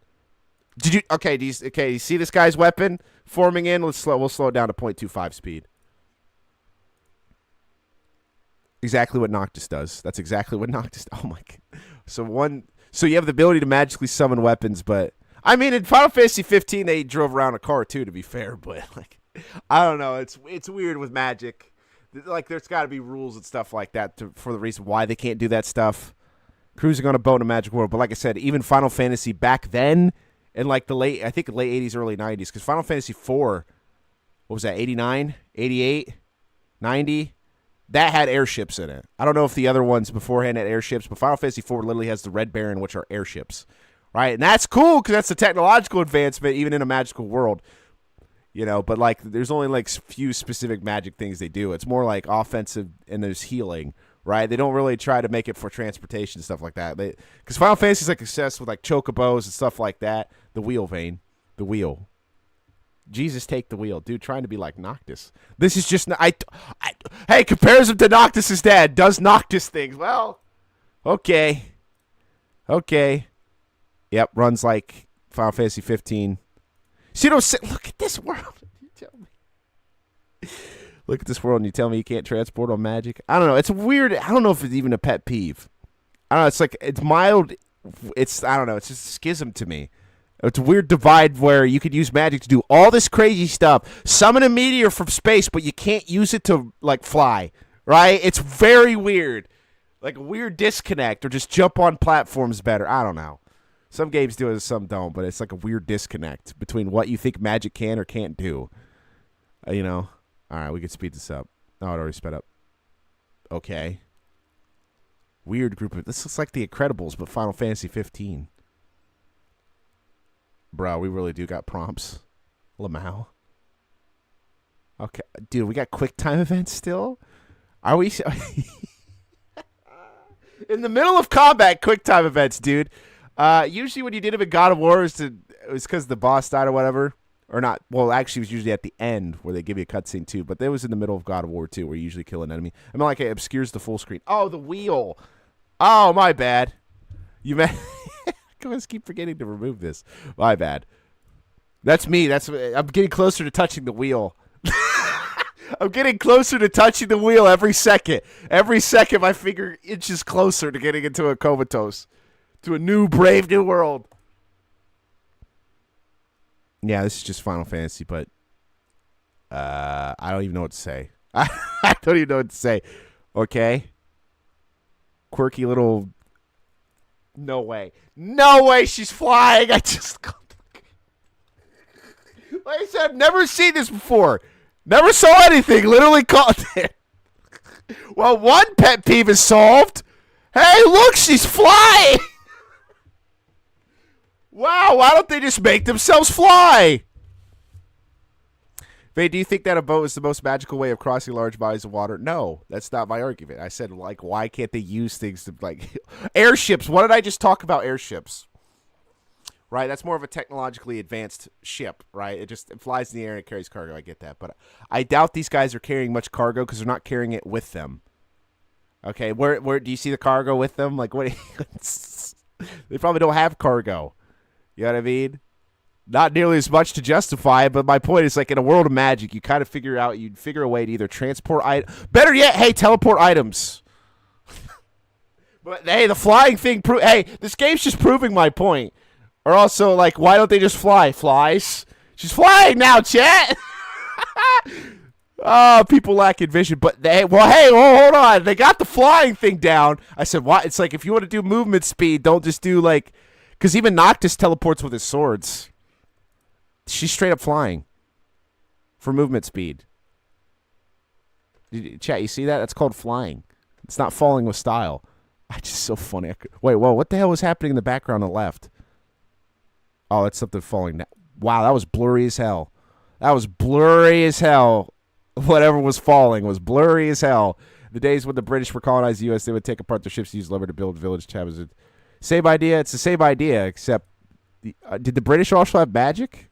Did you? Okay, do you see this guy's weapon forming in? We'll slow it down to 0.25 speed. Exactly what Noctis does. That's exactly what Noctis. Oh my god. So you have the ability to magically summon weapons, but I mean in Final Fantasy 15 they drove around a car too, to be fair, but like I don't know, it's weird with magic. Like there's got to be rules and stuff like that for the reason why they can't do that stuff. Cruising on a boat in a magic world, but like I said, even Final Fantasy back then in like the late 80s, early 90s, because Final Fantasy 4, what was that, 89, 88, 90? That had airships in it. I don't know if the other ones beforehand had airships, but Final Fantasy IV literally has the Red Baron, which are airships, right? And that's cool because that's a technological advancement, even in a magical world, But like, there's only like few specific magic things they do. It's more like offensive, and there's healing, right? They don't really try to make it for transportation and stuff like that. Because Final Fantasy is like obsessed with like chocobos and stuff like that. The wheel vein, the wheel. Jesus, take the wheel, dude. Trying to be like Noctis. This is just hey, compares him to Noctis' dad. Does Noctis things? Well, okay. Yep, runs like Final Fantasy 15. See, look at this world. You tell me. Look at this world, and you tell me you can't transport on magic. I don't know. It's weird. I don't know if it's even a pet peeve. I don't know. It's like it's mild. I don't know. It's just a schism to me. It's a weird divide where you could use magic to do all this crazy stuff. Summon a meteor from space, but you can't use it to, like, fly, right? It's very weird. Like a weird disconnect, or just jump on platforms better. I don't know. Some games do it, some don't, but it's like a weird disconnect between what you think magic can or can't do. All right, we can speed this up. Oh, it already sped up. Okay. Weird group of... This looks like The Incredibles, but Final Fantasy 15. Bro, we really do got prompts. Lamau. Okay. Dude, we got quick time events still? Are we... In the middle of combat, quick time events, dude. Usually when you did them in God of War, it was because the boss died or whatever. Or not. Well, actually, it was usually at the end where they give you a cutscene too. But that was in the middle of God of War 2 where you usually kill an enemy. I mean, like, it obscures the full screen. Oh, the wheel. Oh, my bad. I just keep forgetting to remove this. My bad. That's me. I'm getting closer to touching the wheel. I'm getting closer to touching the wheel every second. Every second, my finger inches closer to getting into a comatose. To a new, brave new world. Yeah, this is just Final Fantasy, but I don't even know what to say. I don't even know what to say. Okay. Quirky little. No way. No way she's flying. I just. Like I said, I've never seen this before. Never saw anything. Literally caught it. Well, one pet peeve is solved. Hey, look, she's flying. Wow, why don't they just make themselves fly? Vay, do you think that a boat is the most magical way of crossing large bodies of water? No, that's not my argument. I said, like, why can't they use things to, like, airships? What did I just talk about airships? Right, that's more of a technologically advanced ship, right? It flies in the air and it carries cargo. I get that. But I doubt these guys are carrying much cargo because they're not carrying it with them. Okay, where do you see the cargo with them? Like, what? They probably don't have cargo. You know what I mean? Not nearly as much to justify it, but my point is, like, in a world of magic, you kind of you'd figure a way to either transport better yet, hey, teleport items. But hey, the flying thing, hey, this game's just proving my point. Or also, like, why don't they just fly? Flies? She's flying now, chat. Oh, people lacking vision. But hold on. They got the flying thing down. I said, why? It's like, if you want to do movement speed, don't just do, like, because even Noctis teleports with his swords. She's straight up flying for movement speed. Chat, you see that? That's called flying. It's not falling with style. I just so funny. Wait, whoa, what the hell was happening in the background on the left? Oh, that's something falling down. Wow, that was blurry as hell. That was blurry as hell. Whatever was falling was blurry as hell. The days when the British were colonized the U.S., they would take apart their ships to use lumber to build village towns. Same idea. It's the same idea, except did the British also have magic?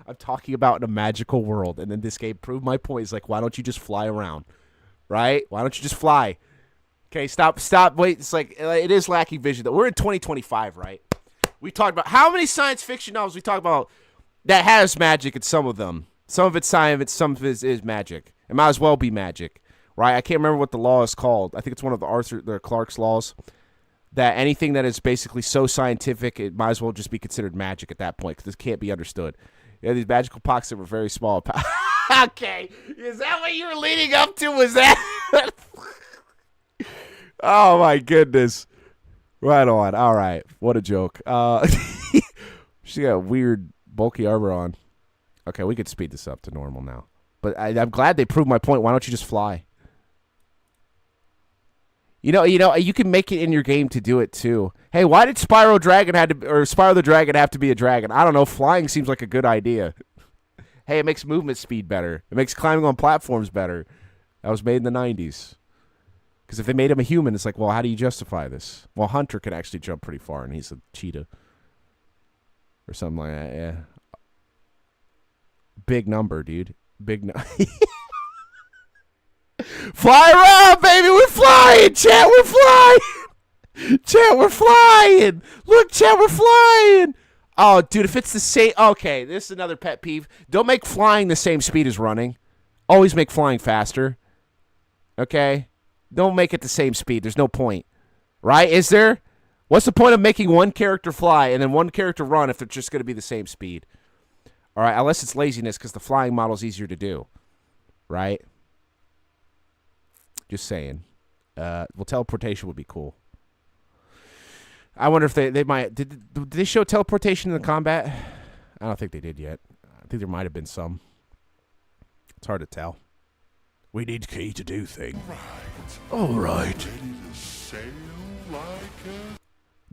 I'm talking about in a magical world, and then this game proved my point. It's like, why don't you just fly around, right? Why don't you just fly? Okay, stop, wait. It's like, it is lacking vision. We're in 2025, right? We talked about how many science fiction novels we talk about that has magic in some of them. Some of it's science, some of it is magic. It might as well be magic, right? I can't remember what the law is called. I think it's one of the Clarke's laws. That anything that is basically so scientific, it might as well just be considered magic at that point because this can't be understood. Yeah, these magical pockets that were very small. Okay, is that what you were leading up to? Was that? Oh my goodness! Right on. All right, what a joke. She got weird bulky armor on. Okay, we could speed this up to normal now. But I'm glad they proved my point. Why don't you just fly? You know, you can make it in your game to do it too. Hey, why did Spyro the Dragon have to be a dragon? I don't know. Flying seems like a good idea. Hey, it makes movement speed better. It makes climbing on platforms better. That was made in the 90s. Because if they made him a human, it's like, well, how do you justify this? Well, Hunter can actually jump pretty far, and he's a cheetah. Or something like that, yeah. Big number, dude. Big number. Fly around, baby! We're flying! Chat, we're flying! Chat, we're flying! Look, chat, we're flying! Oh, dude, if it's the same... Okay, this is another pet peeve. Don't make flying the same speed as running. Always make flying faster. Okay? Don't make it the same speed. There's no point. Right? Is there? What's the point of making one character fly and then one character run if they're just going to be the same speed? All right, unless it's laziness because the flying model is easier to do. Right? Just saying. Well, teleportation would be cool. I wonder if they might... Did they show teleportation in the combat? I don't think they did yet. I think there might have been some. It's hard to tell. We need key to do things. All right.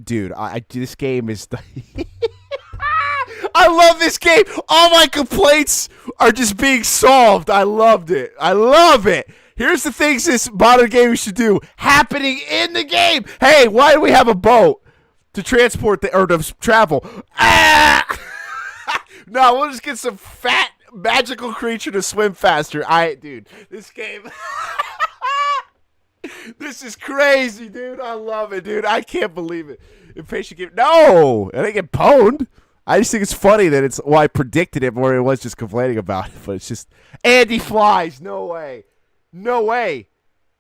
Dude, this game is... I love this game. All my complaints are just being solved. I loved it. I love it. Here's the things this modern game should do. Happening in the game. Hey, why do we have a boat to transport or to travel? Ah! No, we'll just get some fat magical creature to swim faster. Dude, this game. This is crazy, dude. I love it, dude. I can't believe it. Impatient game. No, I didn't get pwned. I just think it's funny that it's. Well, I predicted it more than it was just complaining about it. But it's just Andy flies. No way. No way.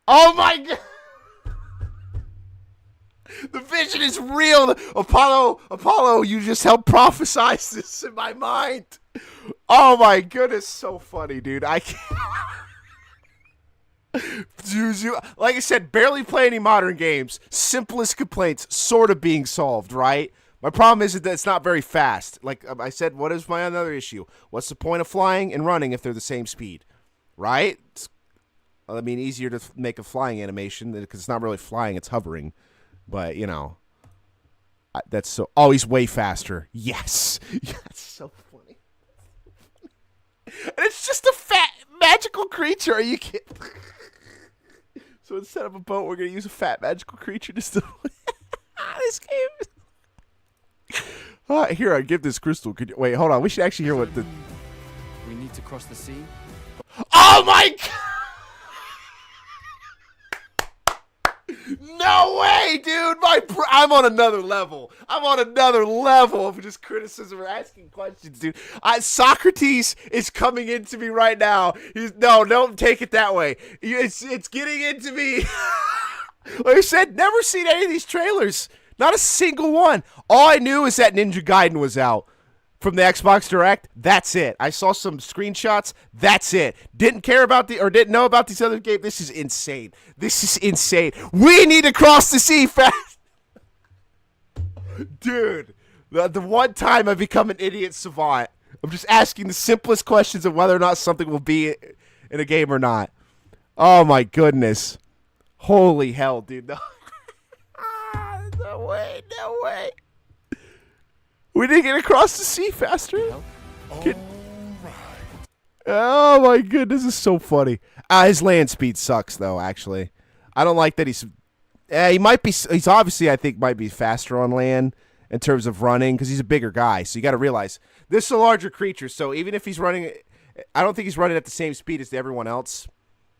Oh my god. The vision is real. Apollo, you just helped prophesize this in my mind. Oh my goodness, so funny, dude. I can't. Like I said, barely play any modern games. Simplest complaints sort of being solved, right? My problem is that it's not very fast. Like I said, what is my other issue? What's the point of flying and running if they're the same speed, right? I mean, easier to make a flying animation because it's not really flying, it's hovering. But, you know, that's so... Oh, he's way faster. Yes. That's so funny. And it's just a fat magical creature. Are you kidding? So instead of a boat, we're going to use a fat magical creature to still... This game is... here, I give this crystal. Wait, hold on. We should actually hear what the... We need to cross the sea. Oh, my God! No way, dude! I'm on another level. I'm on another level of just criticism or asking questions, dude. Socrates is coming into me right now. No, don't take it that way. It's getting into me. Like I said, never seen any of these trailers. Not a single one. All I knew is that Ninja Gaiden was out from the Xbox Direct. That's it. I saw some screenshots. That's it. Didn't know about these other games. This is insane. This is insane. We need to cross the sea fast. Dude, the one time I become an idiot savant, I'm just asking the simplest questions of whether or not something will be in a game or not. Oh my goodness. Holy hell, dude. No, no way. No way. We didn't get across the sea faster. Oh my goodness, this is so funny. His land speed sucks though. Actually, I don't like that he's. He might be. He's obviously, I think, might be faster on land in terms of running because he's a bigger guy. So you got to realize this is a larger creature. So even if he's running, I don't think he's running at the same speed as everyone else.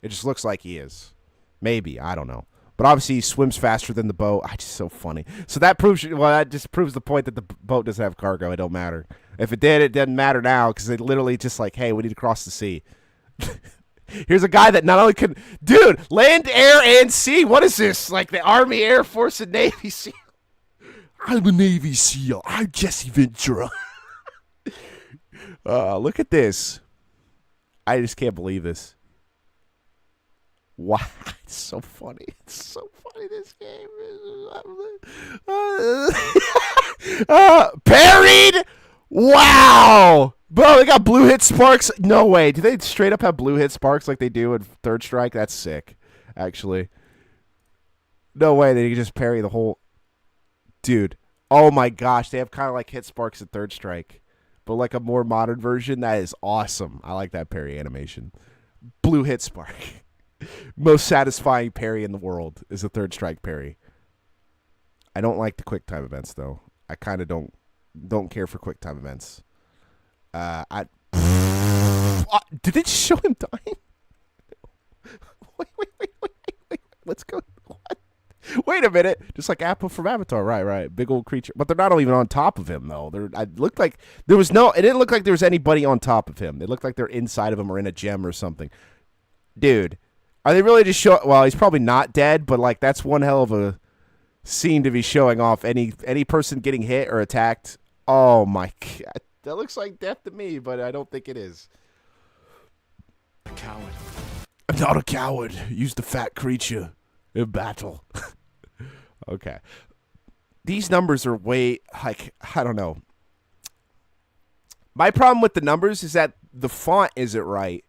It just looks like he is. Maybe, I don't know. But obviously he swims faster than the boat. Just so funny. So that just proves the point that the boat doesn't have cargo. It don't matter. If it did, it doesn't matter now because they literally just like, hey, we need to cross the sea. Here's a guy that not only can, dude, land, air, and sea. What is this? Like the Army, Air Force, and Navy SEAL? I'm a Navy SEAL. I'm Jesse Ventura. Look at this. I just can't believe this. Wow, it's so funny. It's so funny, this game. Parried! Wow! Bro, they got blue hit sparks. No way. Do they straight up have blue hit sparks like they do in Third Strike? That's sick, actually. No way they can just parry the whole... Dude. Oh my gosh, they have kind of like hit sparks in Third Strike. But like a more modern version, that is awesome. I like that parry animation. Blue hit spark. Most satisfying parry in the world is a Third Strike parry. I don't like the quick time events though. I kind of don't care for quick time events. Did it show him dying? Wait. Let's go. What? Wait a minute. Just like Apple from Avatar, right. Big old creature, but they're not even on top of him though. It looked like there was no. It didn't look like there was anybody on top of him. It looked like they're inside of him or in a gem or something. Dude. Are they really just show? Well, he's probably not dead, but like that's one hell of a scene to be showing off any person getting hit or attacked. Oh my God, that looks like death to me, but I don't think it is. A coward. I'm not a coward. Use the fat creature in battle. Okay, these numbers are way like I don't know. My problem with the numbers is that the font isn't right.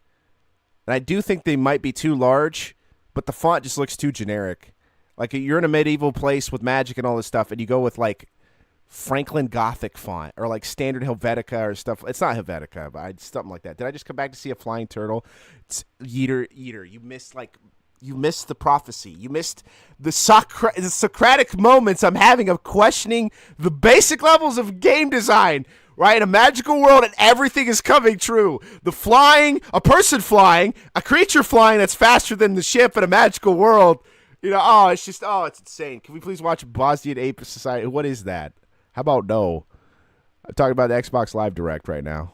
And I do think they might be too large, but the font just looks too generic. Like you're in a medieval place with magic and all this stuff, and you go with like Franklin Gothic font or like standard Helvetica or stuff. It's not Helvetica, but something like that. Did I just come back to see a flying turtle? It's Yeeter. You missed the prophecy. You missed the Socratic moments I'm having of questioning the basic levels of game design. Right, a magical world and everything is coming true. The flying, a person flying, a creature flying that's faster than the ship in a magical world. You know, it's insane. Can we please watch Bosnian Ape Society? What is that? How about no? I'm talking about the Xbox Live Direct right now.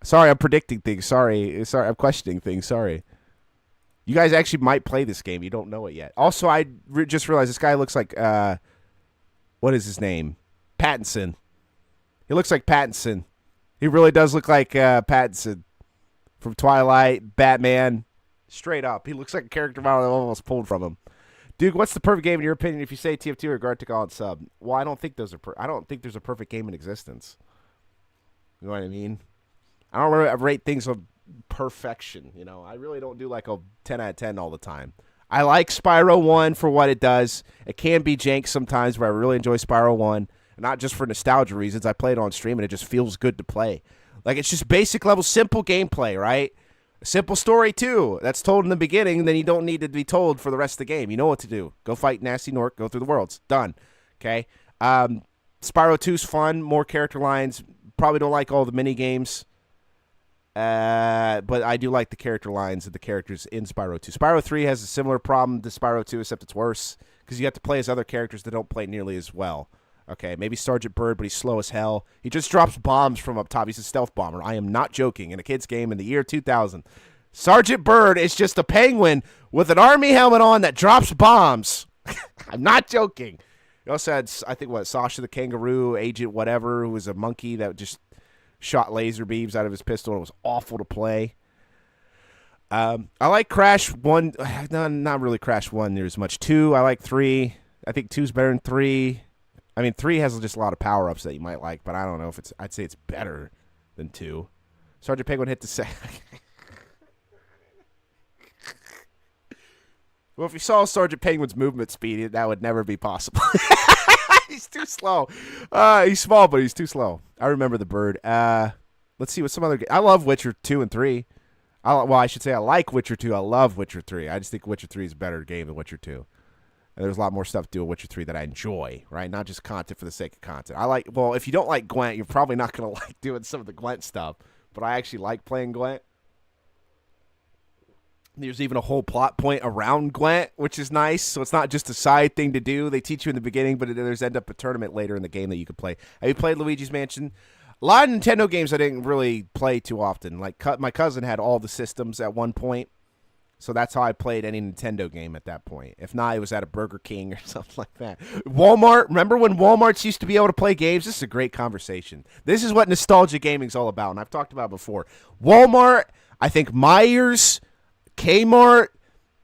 Sorry, I'm predicting things. Sorry, I'm questioning things. Sorry. You guys actually might play this game. You don't know it yet. Also, I just realized this guy looks like what is his name? Pattinson. He looks like Pattinson. He really does look like Pattinson from Twilight, Batman. Straight up. He looks like a character model almost pulled from him. Dude, what's the perfect game in your opinion if you say TF2 or Gartic on sub? Well, I don't think those are I don't think there's a perfect game in existence. You know what I mean? I don't really rate things of perfection, you know. I really don't do like a 10 out of 10 all the time. I like Spyro 1 for what it does. It can be jank sometimes, but I really enjoy Spyro 1. Not just for nostalgia reasons. I play it on stream, and it just feels good to play. Like, it's just basic level, simple gameplay, right? A simple story, too. That's told in the beginning, and then you don't need to be told for the rest of the game. You know what to do. Go fight Nasty Nork. Go through the worlds. Done. Okay? Spyro 2's fun. More character lines. Probably don't like all the mini-games. But I do like the character lines of the characters in Spyro 2. Spyro 3 has a similar problem to Spyro 2, except it's worse. Because you have to play as other characters that don't play nearly as well. Okay, maybe Sergeant Bird, but he's slow as hell. He just drops bombs from up top. He's a stealth bomber. I am not joking. In a kid's game in the year 2000, Sergeant Bird is just a penguin with an army helmet on that drops bombs. I'm not joking. He also had, I think, Sasha the Kangaroo, Agent whatever, who was a monkey that just shot laser beams out of his pistol. It was awful to play. I like Crash 1. No, not really Crash 1 near as much. 2, I like 3. I think 2's better than 3. I mean, 3 has just a lot of power-ups that you might like, but I don't know if it's... I'd say it's better than 2. Sergeant Penguin hit the set. Well, if you saw Sergeant Penguin's movement speed, that would never be possible. He's too slow. He's small, but he's too slow. I remember the bird. Let's see what some other... I love Witcher 2 and 3. I should say I like Witcher 2. I love Witcher 3. I just think Witcher 3 is a better game than Witcher 2. And there's a lot more stuff to do in Witcher 3 that I enjoy, right? Not just content for the sake of content. Well, if you don't like Gwent, you're probably not going to like doing some of the Gwent stuff. But I actually like playing Gwent. There's even a whole plot point around Gwent, which is nice. So it's not just a side thing to do. They teach you in the beginning, but there's end up a tournament later in the game that you can play. Have you played Luigi's Mansion? A lot of Nintendo games I didn't really play too often. Like my cousin had all the systems at one point. So that's how I played any Nintendo game at that point. If not, it was at a Burger King or something like that. Walmart. Remember when Walmarts used to be able to play games? This is a great conversation. This is what nostalgia gaming's all about, and I've talked about it before. Walmart, I think Myers, Kmart,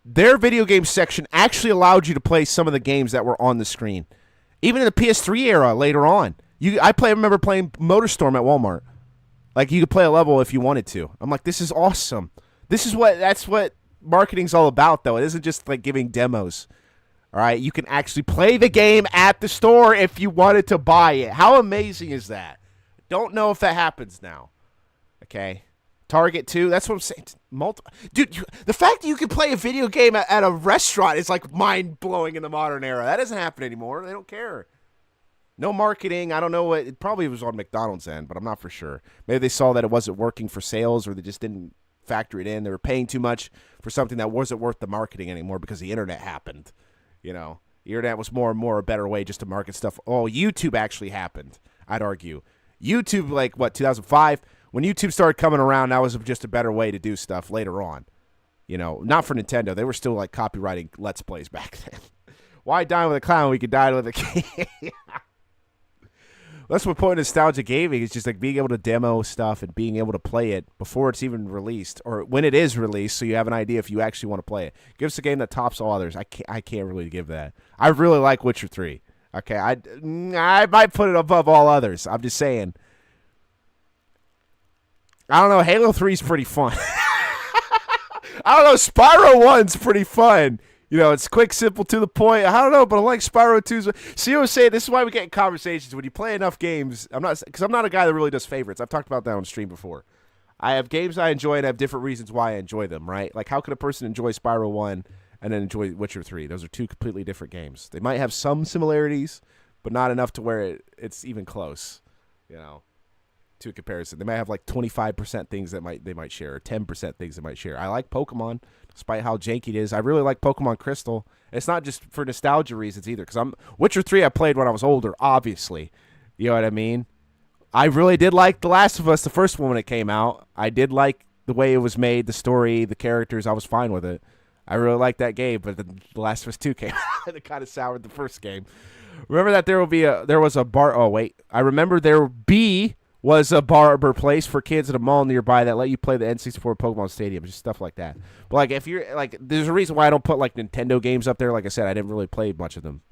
their video game section actually allowed you to play some of the games that were on the screen. Even in the PS3 era later on. I remember playing MotorStorm at Walmart. Like, you could play a level if you wanted to. I'm like, this is awesome. That's what marketing's all about, though. It isn't just like giving demos. All right, you can actually play the game at the store if you wanted to buy it. How amazing is that? Don't know if that happens now. Okay, Target too. That's what I'm saying. Dude, the fact that you can play a video game at a restaurant is like mind blowing in the modern era. That doesn't happen anymore. They don't care. No marketing. I don't know what. It probably was on McDonald's end, but I'm not for sure. Maybe they saw that it wasn't working for sales, or they just didn't factor it in. They were paying too much for something that wasn't worth the marketing anymore because the internet happened. You know, the internet was more and more a better way just to market stuff. Oh, YouTube actually happened, I'd argue. YouTube, like, 2005? When YouTube started coming around, that was just a better way to do stuff later on. You know, not for Nintendo. They were still, like, copywriting Let's Plays back then. Why die with a clown? We could die with a king. That's what point of nostalgia gaming is, just like being able to demo stuff and being able to play it before it's even released, or when it is released, so you have an idea if you actually want to play it. Give us a game that tops all others. I can't really give that. I really like Witcher 3. Okay, I might put it above all others. I'm just saying. I don't know. Halo 3 is pretty fun. I don't know. Spyro 1's pretty fun. You know, it's quick, simple, to the point. I don't know, but I like Spyro 2's. See what I'm saying? This is why we get in conversations. When you play enough games, because I'm not a guy that really does favorites. I've talked about that on stream before. I have games I enjoy and I have different reasons why I enjoy them, right? Like, how could a person enjoy Spyro 1 and then enjoy Witcher 3? Those are two completely different games. They might have some similarities, but not enough to where it's even close, you know, to a comparison. They might have like 25% things that they might share, or 10% things they might share. I like Pokemon, despite how janky it is. I really like Pokemon Crystal. It's not just for nostalgia reasons either, because Witcher 3 I played when I was older, obviously. You know what I mean? I really did like The Last of Us, the first one when it came out. I did like the way it was made, the story, the characters. I was fine with it. I really liked that game, but The Last of Us 2 came out and it kind of soured the first game. Remember that there was a bar. Oh wait, I remember there was a barber place for kids at a mall nearby that let you play the N64 Pokemon Stadium, just stuff like that. But like, if you're like, there's a reason why I don't put like Nintendo games up there. Like I said, I didn't really play much of them.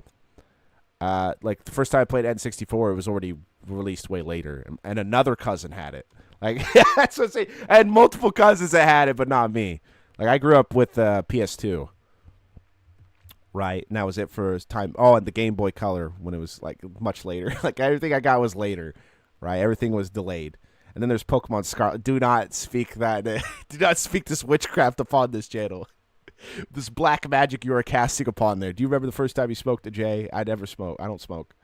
Like the first time I played N64, it was already released way later, and another cousin had it. Like that's what I'm saying. I had multiple cousins that had it, but not me. Like I grew up with PS2. Right, and that was it for his time. Oh, and the Game Boy Color when it was like much later. Like everything I got was later. Right, everything was delayed. And then there's Pokemon Scarlet. Do not speak that. Do not speak this witchcraft upon this channel. This black magic you are casting upon there. Do you remember the first time you smoked a J? I never smoke. I don't smoke.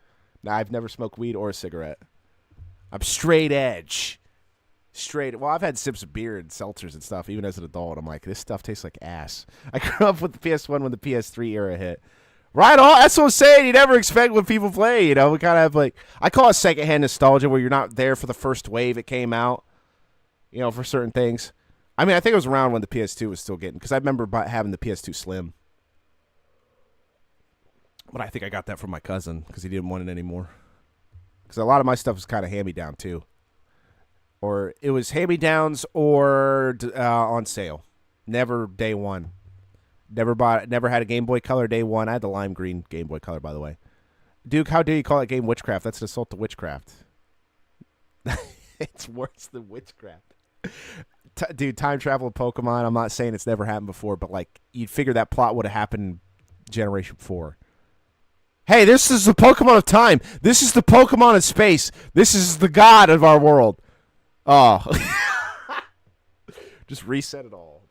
No, I've never smoked weed or a cigarette. I'm straight edge. Straight. Well, I've had sips of beer and seltzers and stuff, even as an adult. I'm like, this stuff tastes like ass. I grew up with the PS1 when the PS3 era hit. Right on. That's what I'm saying. You never expect when people play. You know, we kind of have like, I call it secondhand nostalgia, where you're not there for the first wave it came out. You know, for certain things. I mean, I think it was around when the PS2 was still getting, because I remember having the PS2 Slim. But I think I got that from my cousin because he didn't want it anymore. Because a lot of my stuff was kind of hand-me-down too. Or it was hand-me-downs or on sale. Never day one. Never had a Game Boy Color day one. I had the lime green Game Boy Color, by the way. Duke, how dare you call it game witchcraft? That's an assault to witchcraft. It's worse than witchcraft. Dude, time travel of Pokemon, I'm not saying it's never happened before, but like you'd figure that plot would have happened in Generation 4. Hey, this is the Pokemon of time. This is the Pokemon of space. This is the god of our world. Oh. Just reset it all.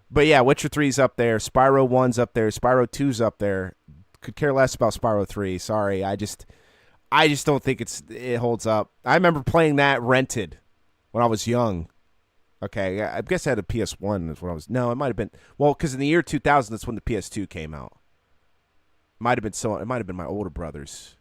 But yeah, Witcher 3's up there. Spyro 1's up there. Spyro 2's up there. Could care less about Spyro 3. Sorry. I just don't think it holds up. I remember playing that rented when I was young. Okay, I guess I had a PS1 when I was... No, it might have been... Well, because in the year 2000, that's when the PS2 came out. It might have been my older brother's.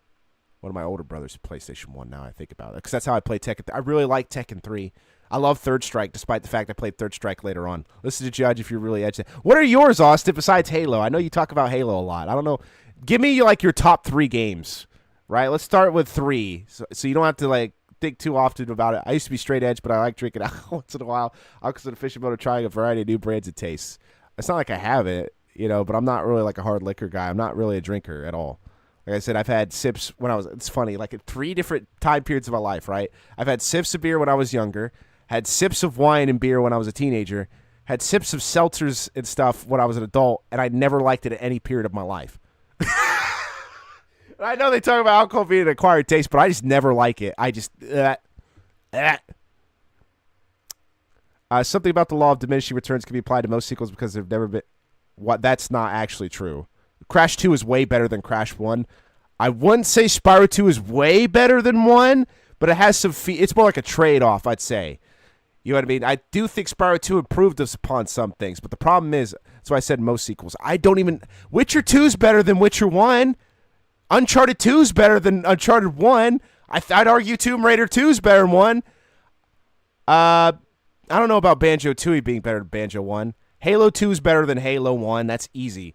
One of my older brother's PlayStation 1 now I think about it. Because that's how I played Tekken. I really like Tekken 3. I love Third Strike, despite the fact I played Third Strike later on. Listen to Judge if you're really edgy. What are yours, Austin, besides Halo? I know you talk about Halo a lot. I don't know. Give me like your top 3 games, right? Let's start with 3, so you don't have to like think too often about it. I used to be straight edge, but I like drinking out once in a while. I'll consider fishing boat or trying a variety of new brands and tastes. It's not like I have it, you know, but I'm not really like a hard liquor guy. I'm not really a drinker at all. Like I said, I've had sips when I was, it's funny, like at 3 different time periods of my life, right? I've had sips of beer when I was younger, had sips of wine and beer when I was a teenager, had sips of seltzers and stuff when I was an adult, and I never liked it at any period of my life. I know they talk about alcohol being an acquired taste, but I just never like it. I just, something about the law of diminishing returns can be applied to most sequels because they've never been, that's not actually true. Crash 2 is way better than Crash 1. I wouldn't say Spyro 2 is way better than 1, but it has some it's more like a trade-off, I'd say. You know what I mean? I do think Spyro 2 improved us upon some things, but the problem is, that's why I said most sequels. Witcher 2 is better than Witcher 1. Uncharted 2 is better than Uncharted 1. I'd argue Tomb Raider 2 is better than 1. I don't know about Banjo-Tooie being better than Banjo 1. Halo 2 is better than Halo 1. That's easy.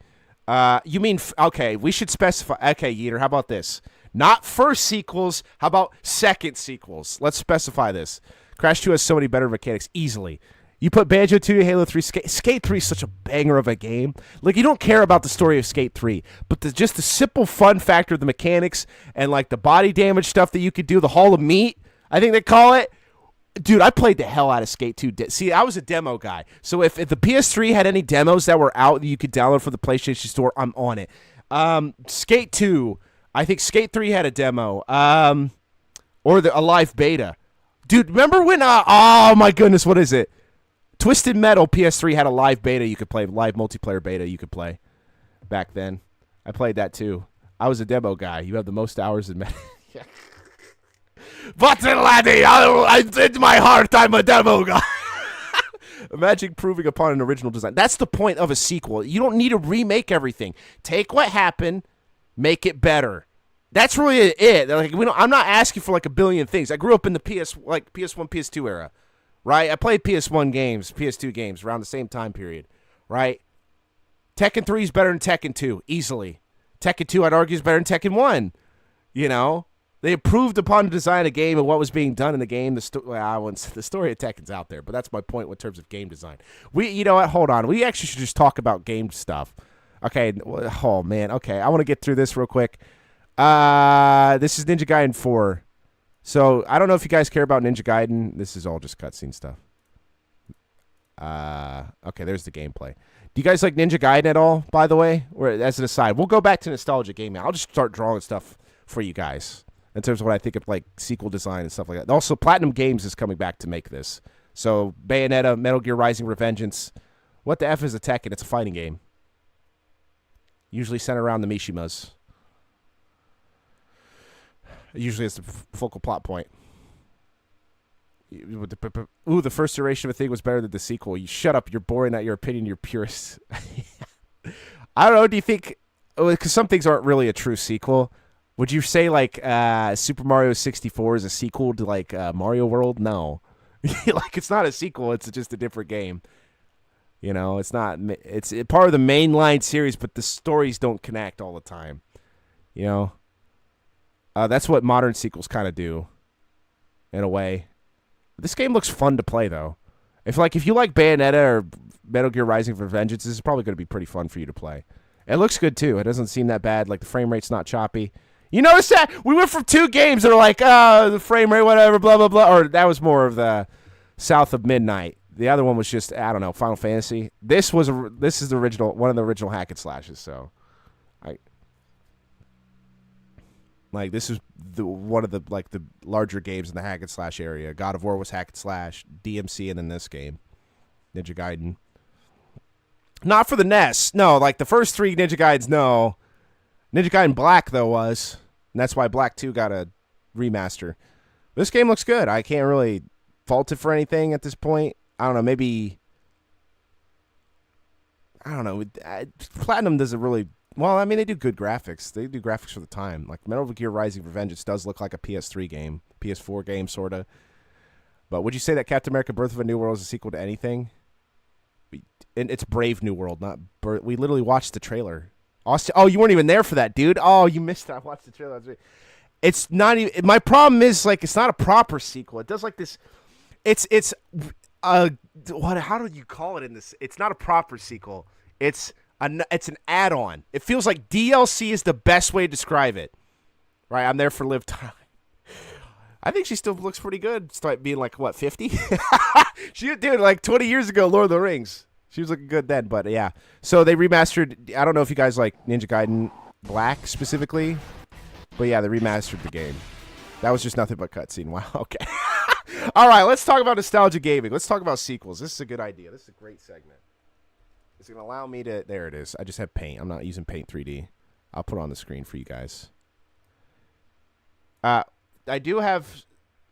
You mean, okay, we should specify. Okay, Yeater, how about this? Not first sequels. How about second sequels? Let's specify this. Crash 2 has so many better mechanics, easily. You put Banjo-Tooie, Halo 3, Skate 3 is such a banger of a game. Like, you don't care about the story of Skate 3, but just the simple fun factor of the mechanics and, like, the body damage stuff that you could do, the Hall of Meat, I think they call it. Dude, I played the hell out of Skate 2. See, I was a demo guy. So if the PS3 had any demos that were out that you could download for the PlayStation Store, I'm on it. Skate 2, I think Skate 3 had a demo. Or a live beta. Dude, remember when, oh my goodness, what is it? Twisted Metal PS3 had a live beta you could play, live multiplayer beta you could play back then. I played that too. I was a demo guy. You have the most hours in yeah. But laddie, I did my heart, I'm a demo guy. Imagine proving upon an original design. That's the point of a sequel. You don't need to remake everything. Take what happened, make it better. That's really it. Like, I'm not asking for like a billion things. I grew up in the PS1, PS2 era, right? I played PS1 games, PS2 games around the same time period, right? Tekken 3 is better than Tekken 2, easily. Tekken 2, I'd argue, is better than Tekken 1. You know? They improved upon the design of the game and what was being done in the game. The story of Tekken's out there, but that's my point in terms of game design. You know what? Hold on. We actually should just talk about game stuff. Okay. Oh, man. Okay. I want to get through this real quick. This is Ninja Gaiden 4. So, I don't know if you guys care about Ninja Gaiden. This is all just cutscene stuff. Okay, there's the gameplay. Do you guys like Ninja Gaiden at all, by the way? Or as an aside, we'll go back to nostalgia gaming. I'll just start drawing stuff for you guys in terms of what I think of like sequel design and stuff like that. Also, Platinum Games is coming back to make this. So, Bayonetta, Metal Gear Rising Revengeance. What the F is a Tekken? It's a fighting game. Usually centered around the Mishimas. Usually it's the focal plot point. Ooh, the first iteration of a thing was better than the sequel. You shut up. You're boring. Not your opinion. You're purist. I don't know. Do you think... Because some things aren't really a true sequel. Would you say, like, Super Mario 64 is a sequel to, like, Mario World? No. Like, it's not a sequel. It's just a different game. You know, it's not... It's part of the mainline series, but the stories don't connect all the time. You know? That's what modern sequels kind of do. In a way. This game looks fun to play, though. If you like Bayonetta or Metal Gear Rising Revengeance, this is probably going to be pretty fun for you to play. It looks good, too. It doesn't seem that bad. Like, the frame rate's not choppy. You notice that? We went from 2 games that are like, the frame rate, whatever, blah, blah, blah. Or that was more of the South of Midnight. The other one was just, I don't know, Final Fantasy. This is the original, one of the original hack and slashes, so... Like, this is one of the larger games in the hack and slash area. God of War was hack and slash, DMC, and then this game, Ninja Gaiden. Not for the NES. No, like the first 3 Ninja Gaidens, no. Ninja Gaiden Black, though, was. And that's why Black 2 got a remaster. This game looks good. I can't really fault it for anything at this point. I don't know, maybe... I don't know. Platinum doesn't really... Well, I mean, they do good graphics. They do graphics for the time. Like, Metal Gear Rising Revengeance does look like a PS3 game. PS4 game, sort of. But would you say that Captain America Birth of a New World is a sequel to anything? And it's Brave New World, not... We literally watched the trailer. Austin, oh, you weren't even there for that, dude. Oh, you missed it. I watched the trailer. It's not even... My problem is, like, it's not a proper sequel. It does, like, this... It's how do you call it in this? It's not a proper sequel. It's an add-on. It feels like DLC is the best way to describe it. Right? I'm there for Liv Tyler. I think she still looks pretty good. Start being like, what, 50? She did like 20 years ago, Lord of the Rings. She was looking good then, but yeah. So they remastered. I don't know if you guys like Ninja Gaiden Black specifically, but yeah, they remastered the game. That was just nothing but cutscene. Wow. Okay. All right, let's talk about nostalgia gaming. Let's talk about sequels. This is a good idea. This is a great segment. It's going to allow me to... There it is. I just have Paint. I'm not using Paint 3D. I'll put it on the screen for you guys. I do have...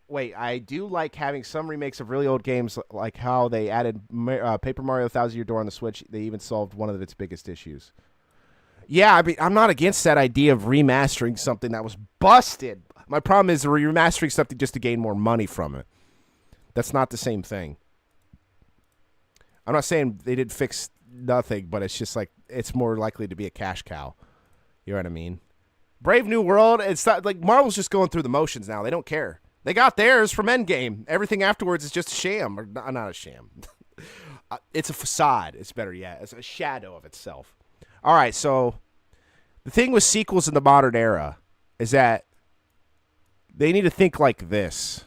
Wait, I do like having some remakes of really old games, like how they added Paper Mario Thousand Year Door on the Switch. They even solved one of its biggest issues. Yeah, I mean, I'm not against that idea of remastering something that was busted. My problem is remastering something just to gain more money from it. That's not the same thing. I'm not saying they did fix nothing, but it's just like it's more likely to be a cash cow. You know what I mean? Brave New World, it's not like Marvel's just going through the motions now. They don't care. They got theirs from Endgame. Everything afterwards is just a sham. Or not a sham. It's a facade. It's better yet. It's a shadow of itself. All right, so the thing with sequels in the modern era is that they need to think like this,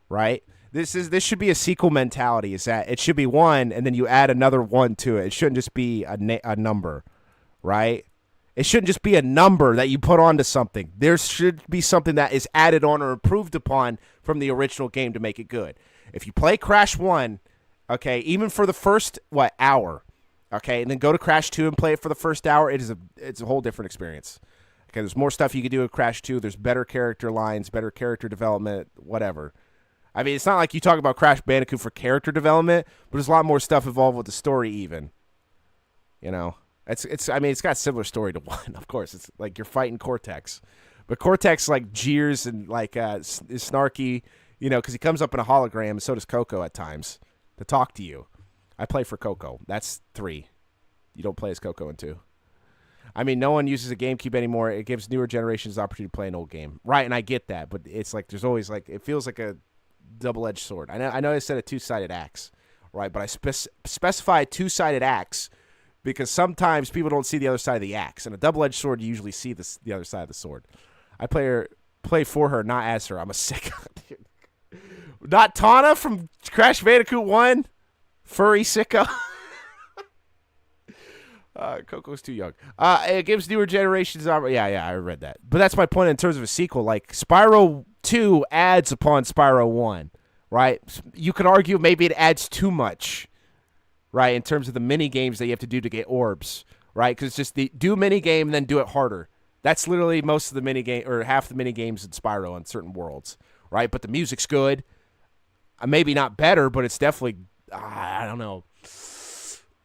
right? This should be a sequel mentality. Is that it should be one, and then you add another one to it. It shouldn't just be a number, right? It shouldn't just be a number that you put onto something. There should be something that is added on or improved upon from the original game to make it good. If you play Crash 1, okay, even for the first, hour, okay, and then go to Crash 2 and play it for the first hour, it's a whole different experience. Okay, there's more stuff you can do with Crash 2. There's better character lines, better character development, whatever. I mean, it's not like you talk about Crash Bandicoot for character development, but there's a lot more stuff involved with the story even. You know? I mean, it's got a similar story to 1, of course. It's like you're fighting Cortex. But Cortex, like, jeers and, like, is snarky, you know, because he comes up in a hologram, and so does Coco at times, to talk to you. I play for Coco. That's 3. You don't play as Coco in 2. I mean, no one uses a GameCube anymore. It gives newer generations the opportunity to play an old game. Right, and I get that, but it's like there's always like it feels like a double-edged sword. I know I said a two-sided axe, right? But I specify two-sided axe because sometimes people don't see the other side of the axe. And a double-edged sword, you usually see the other side of the sword. I play for her, not as her. I'm a sicko. Not Tana from Crash Bandicoot 1? Furry sicko. Coco's too young. It gives newer generations. Yeah, I read that. But that's my point in terms of a sequel. Like, Spyro 2 adds upon Spyro 1, right? You could argue maybe it adds too much, right, in terms of the mini games that you have to do to get orbs, right? Because it's just do mini game and then do it harder. That's literally most of the mini game or half the mini games in Spyro on certain worlds, right? But the music's good. Maybe not better, but it's definitely, I don't know.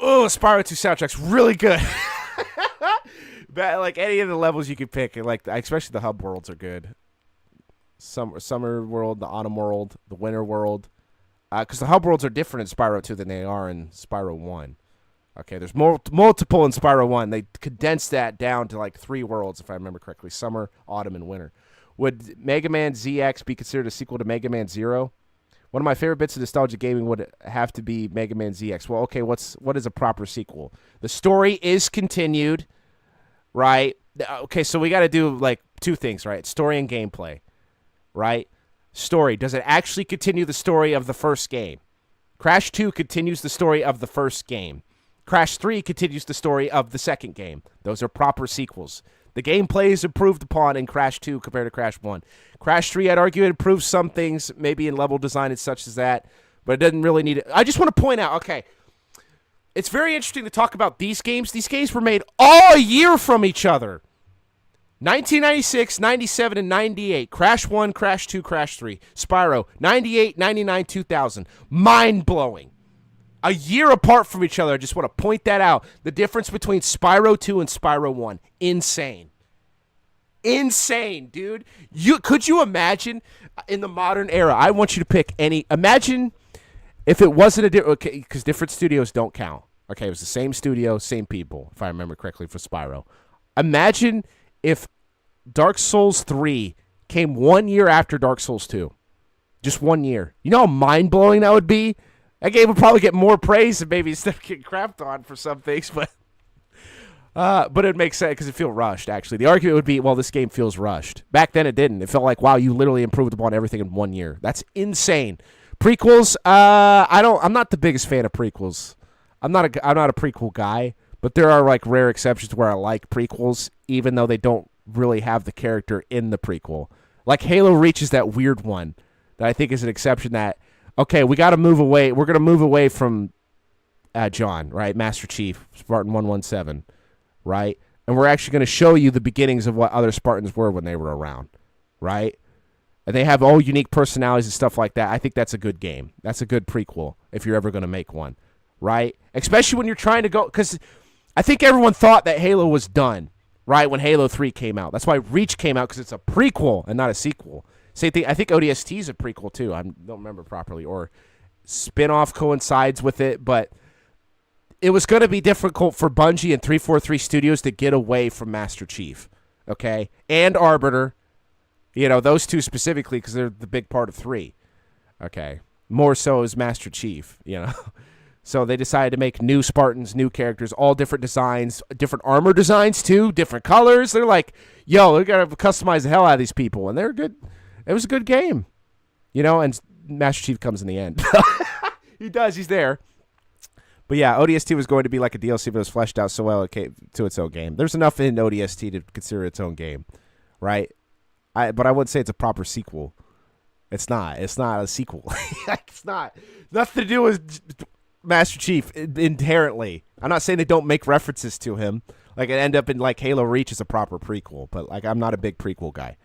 Oh, Spyro 2 soundtrack's really good. But, like, any of the levels you could pick, like, especially the hub worlds are good. Summer world, the autumn world, the winter world. Because the hub worlds are different in Spyro 2 than they are in Spyro 1. Okay, there's multiple in Spyro 1. They condensed that down to, like, 3 worlds, if I remember correctly. Summer, autumn, and winter. Would Mega Man ZX be considered a sequel to Mega Man Zero? One of my favorite bits of nostalgia gaming would have to be Mega Man ZX. Well, okay, what is a proper sequel? The story is continued, right? Okay, so we got to do, like, 2 things, right? Story and gameplay, right? Story. Does it actually continue the story of the first game? Crash 2 continues the story of the first game. Crash 3 continues the story of the second game. Those are proper sequels. The gameplay is improved upon in Crash 2 compared to Crash 1. Crash 3, I'd argue, it improves some things, maybe in level design and such as that, but it doesn't really need it. I just want to point out, okay, it's very interesting to talk about these games. These games were made all a year from each other. 1996, 97, and 98. Crash 1, Crash 2, Crash 3. Spyro, 98, 99, 2000. Mind-blowing. A year apart from each other. I just want to point that out. The difference between Spyro 2 and Spyro 1. Insane. Insane, dude. Could you imagine in the modern era? I want you to pick any. Imagine if it wasn't a different. Okay, because different studios don't count. Okay, it was the same studio, same people, if I remember correctly, for Spyro. Imagine if Dark Souls 3 came 1 year after Dark Souls 2. Just 1 year. You know how mind-blowing that would be? That game would probably get more praise and maybe instead of getting crapped on for some things, but it makes sense because it feels rushed, actually. The argument would be, well, this game feels rushed. Back then it didn't. It felt like, wow, you literally improved upon everything in 1 year. That's insane. Prequels, I'm not the biggest fan of prequels. I'm not a prequel guy, but there are like rare exceptions where I like prequels, even though they don't really have the character in the prequel. Like Halo Reach is that weird one that I think is an exception that, okay, we got to move away. We're going to move away from John, right? Master Chief, Spartan 117, right? And we're actually going to show you the beginnings of what other Spartans were when they were around, right? And they have all unique personalities and stuff like that. I think that's a good game. That's a good prequel if you're ever going to make one, right? Especially when you're trying to go, because I think everyone thought that Halo was done, right, when Halo 3 came out. That's why Reach came out, because it's a prequel and not a sequel. Same thing. I think ODST is a prequel too. I don't remember properly, or spin-off coincides with it, but it was going to be difficult for Bungie and 343 Studios to get away from Master Chief, okay, and Arbiter. You know, those two specifically because they're the big part of 3. Okay, more so as Master Chief. You know, so they decided to make new Spartans, new characters, all different designs, different armor designs too, different colors. They're like, yo, we gotta customize the hell out of these people, and they're good. It was a good game, you know, and Master Chief comes in the end. He does. He's there. But, yeah, ODST was going to be like a DLC, but it was fleshed out so well it came to its own game. There's enough in ODST to consider its own game, right? But I wouldn't say it's a proper sequel. It's not. It's not a sequel. It's not. Nothing to do with Master Chief inherently. I'm not saying they don't make references to him. Like, it end up in, like, Halo Reach is a proper prequel. But, like, I'm not a big prequel guy.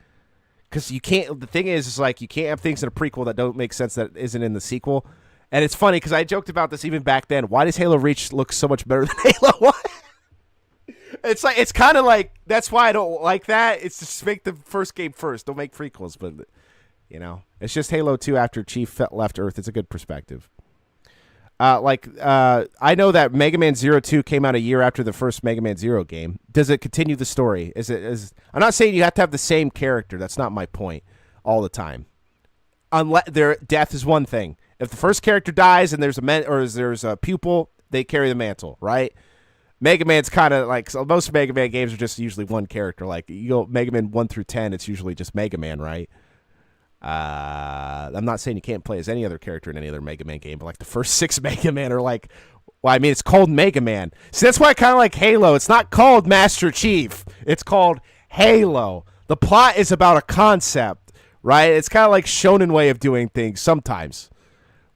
Because you can't, the thing is like, you can't have things in a prequel that don't make sense that isn't in the sequel. And it's funny, because I joked about this even back then. Why does Halo Reach look so much better than Halo 1? It's like, it's kind of like, that's why I don't like that. It's just make the first game first. Don't make prequels. But, you know, it's just Halo 2 after Chief left Earth. It's a good perspective. I know that Mega Man Zero 2 came out a year after the first Mega Man Zero game. Does it continue the story? I'm not saying you have to have the same character. That's not my point all the time. Unless death is one thing. If the first character dies and there's a pupil, they carry the mantle, right? Mega Man's kind of like, so most Mega Man games are just usually one character. Like you go Mega Man 1 through 10, it's usually just Mega Man, right? I'm not saying you can't play as any other character in any other Mega Man game, but like the first 6 Mega Man are like, well, I mean, it's called Mega Man. See, that's why I kind of like Halo. It's not called Master Chief. It's called Halo. The plot is about a concept. Right? It's kind of like Shonen way of doing things sometimes.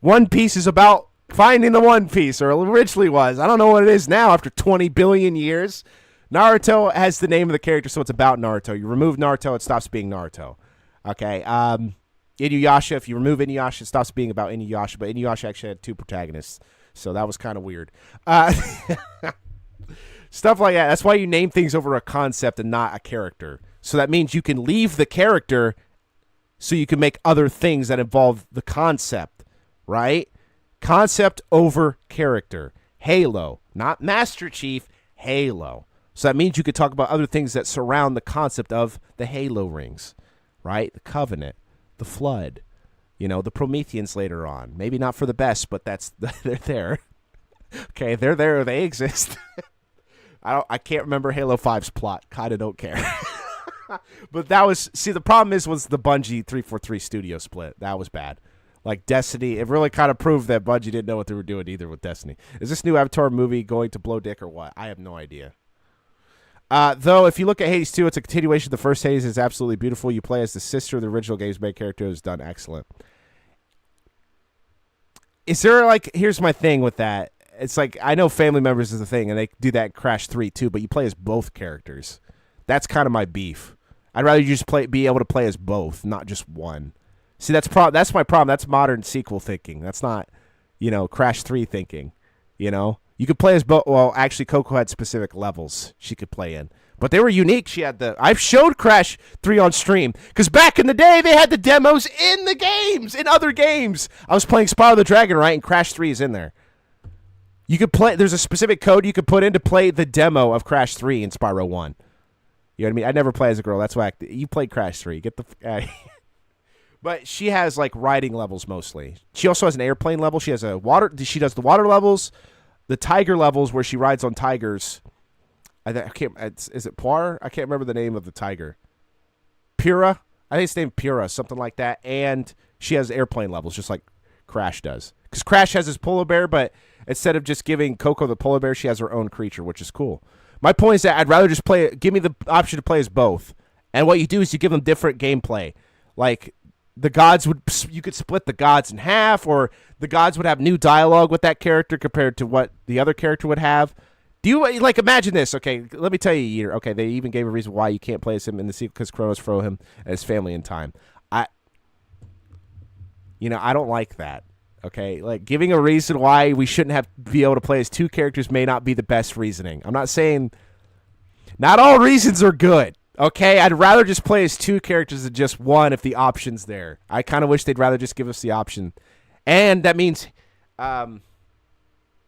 One Piece is about finding the One Piece, or originally was. I don't know what it is now after 20 billion years. Naruto has the name of the character, so it's about Naruto. You remove Naruto, it stops being Naruto. Okay. Inuyasha, if you remove Inuyasha, it stops being about Inuyasha, but Inuyasha actually had 2 protagonists, so that was kind of weird. Stuff like that. That's why you name things over a concept and not a character. So that means you can leave the character so you can make other things that involve the concept, right? Concept over character. Halo, not Master Chief, Halo. So that means you could talk about other things that surround the concept of the Halo rings, right? The Covenant, the Flood, the Prometheans later on. Maybe not for the best, but they're there. Okay, they're there. They exist. I can't remember Halo 5's plot. Kind of don't care. But the problem was the Bungie 343 studio split. That was bad. Like Destiny, it really kind of proved that Bungie didn't know what they were doing either with Destiny. Is this new Avatar movie going to blow dick or what? I have no idea. Though, if you look at Hades 2, it's a continuation of the first Hades. It's absolutely beautiful. You play as the sister of the original game's main character. It was done excellent. Is there, here's my thing with that. It's like, I know family members is a thing, and they do that in Crash 3 too, but you play as both characters. That's kind of my beef. I'd rather you just be able to play as both, not just one. See, that's my problem. That's modern sequel thinking. That's not, Crash 3 thinking. You could play as both. Well, actually, Coco had specific levels she could play in, but they were unique. I've showed Crash 3 on stream because back in the day they had the demos in the games, in other games. I was playing Spyro the Dragon, right, and Crash 3 is in there. You could play. There's a specific code you could put in to play the demo of Crash 3 in Spyro 1. You know what I mean? I never play as a girl. That's why you played Crash 3. Get the. But she has riding levels mostly. She also has an airplane level. She has She does the water levels, the tiger levels where she rides on tigers. I can't. Is it Poir? I can't remember the name of the tiger. Pura. I think it's named Pura, something like that. And she has airplane levels, just like Crash does. Because Crash has his polar bear, but instead of just giving Coco the polar bear, she has her own creature, which is cool. My point is that I'd rather just give me the option to play as both. And what you do is you give them different gameplay. Like, the gods you could split the gods in half, or the gods would have new dialogue with that character compared to what the other character would have. Do you, imagine this, okay, let me tell you, okay, they even gave a reason why you can't play as him in the sequel, because Kronos throw him and his family in time. I don't like that. Okay, giving a reason why we shouldn't be able to play as 2 characters may not be the best reasoning. I'm not saying not all reasons are good. Okay, I'd rather just play as 2 characters than just one if the option's there. I kind of wish they'd rather just give us the option, and that means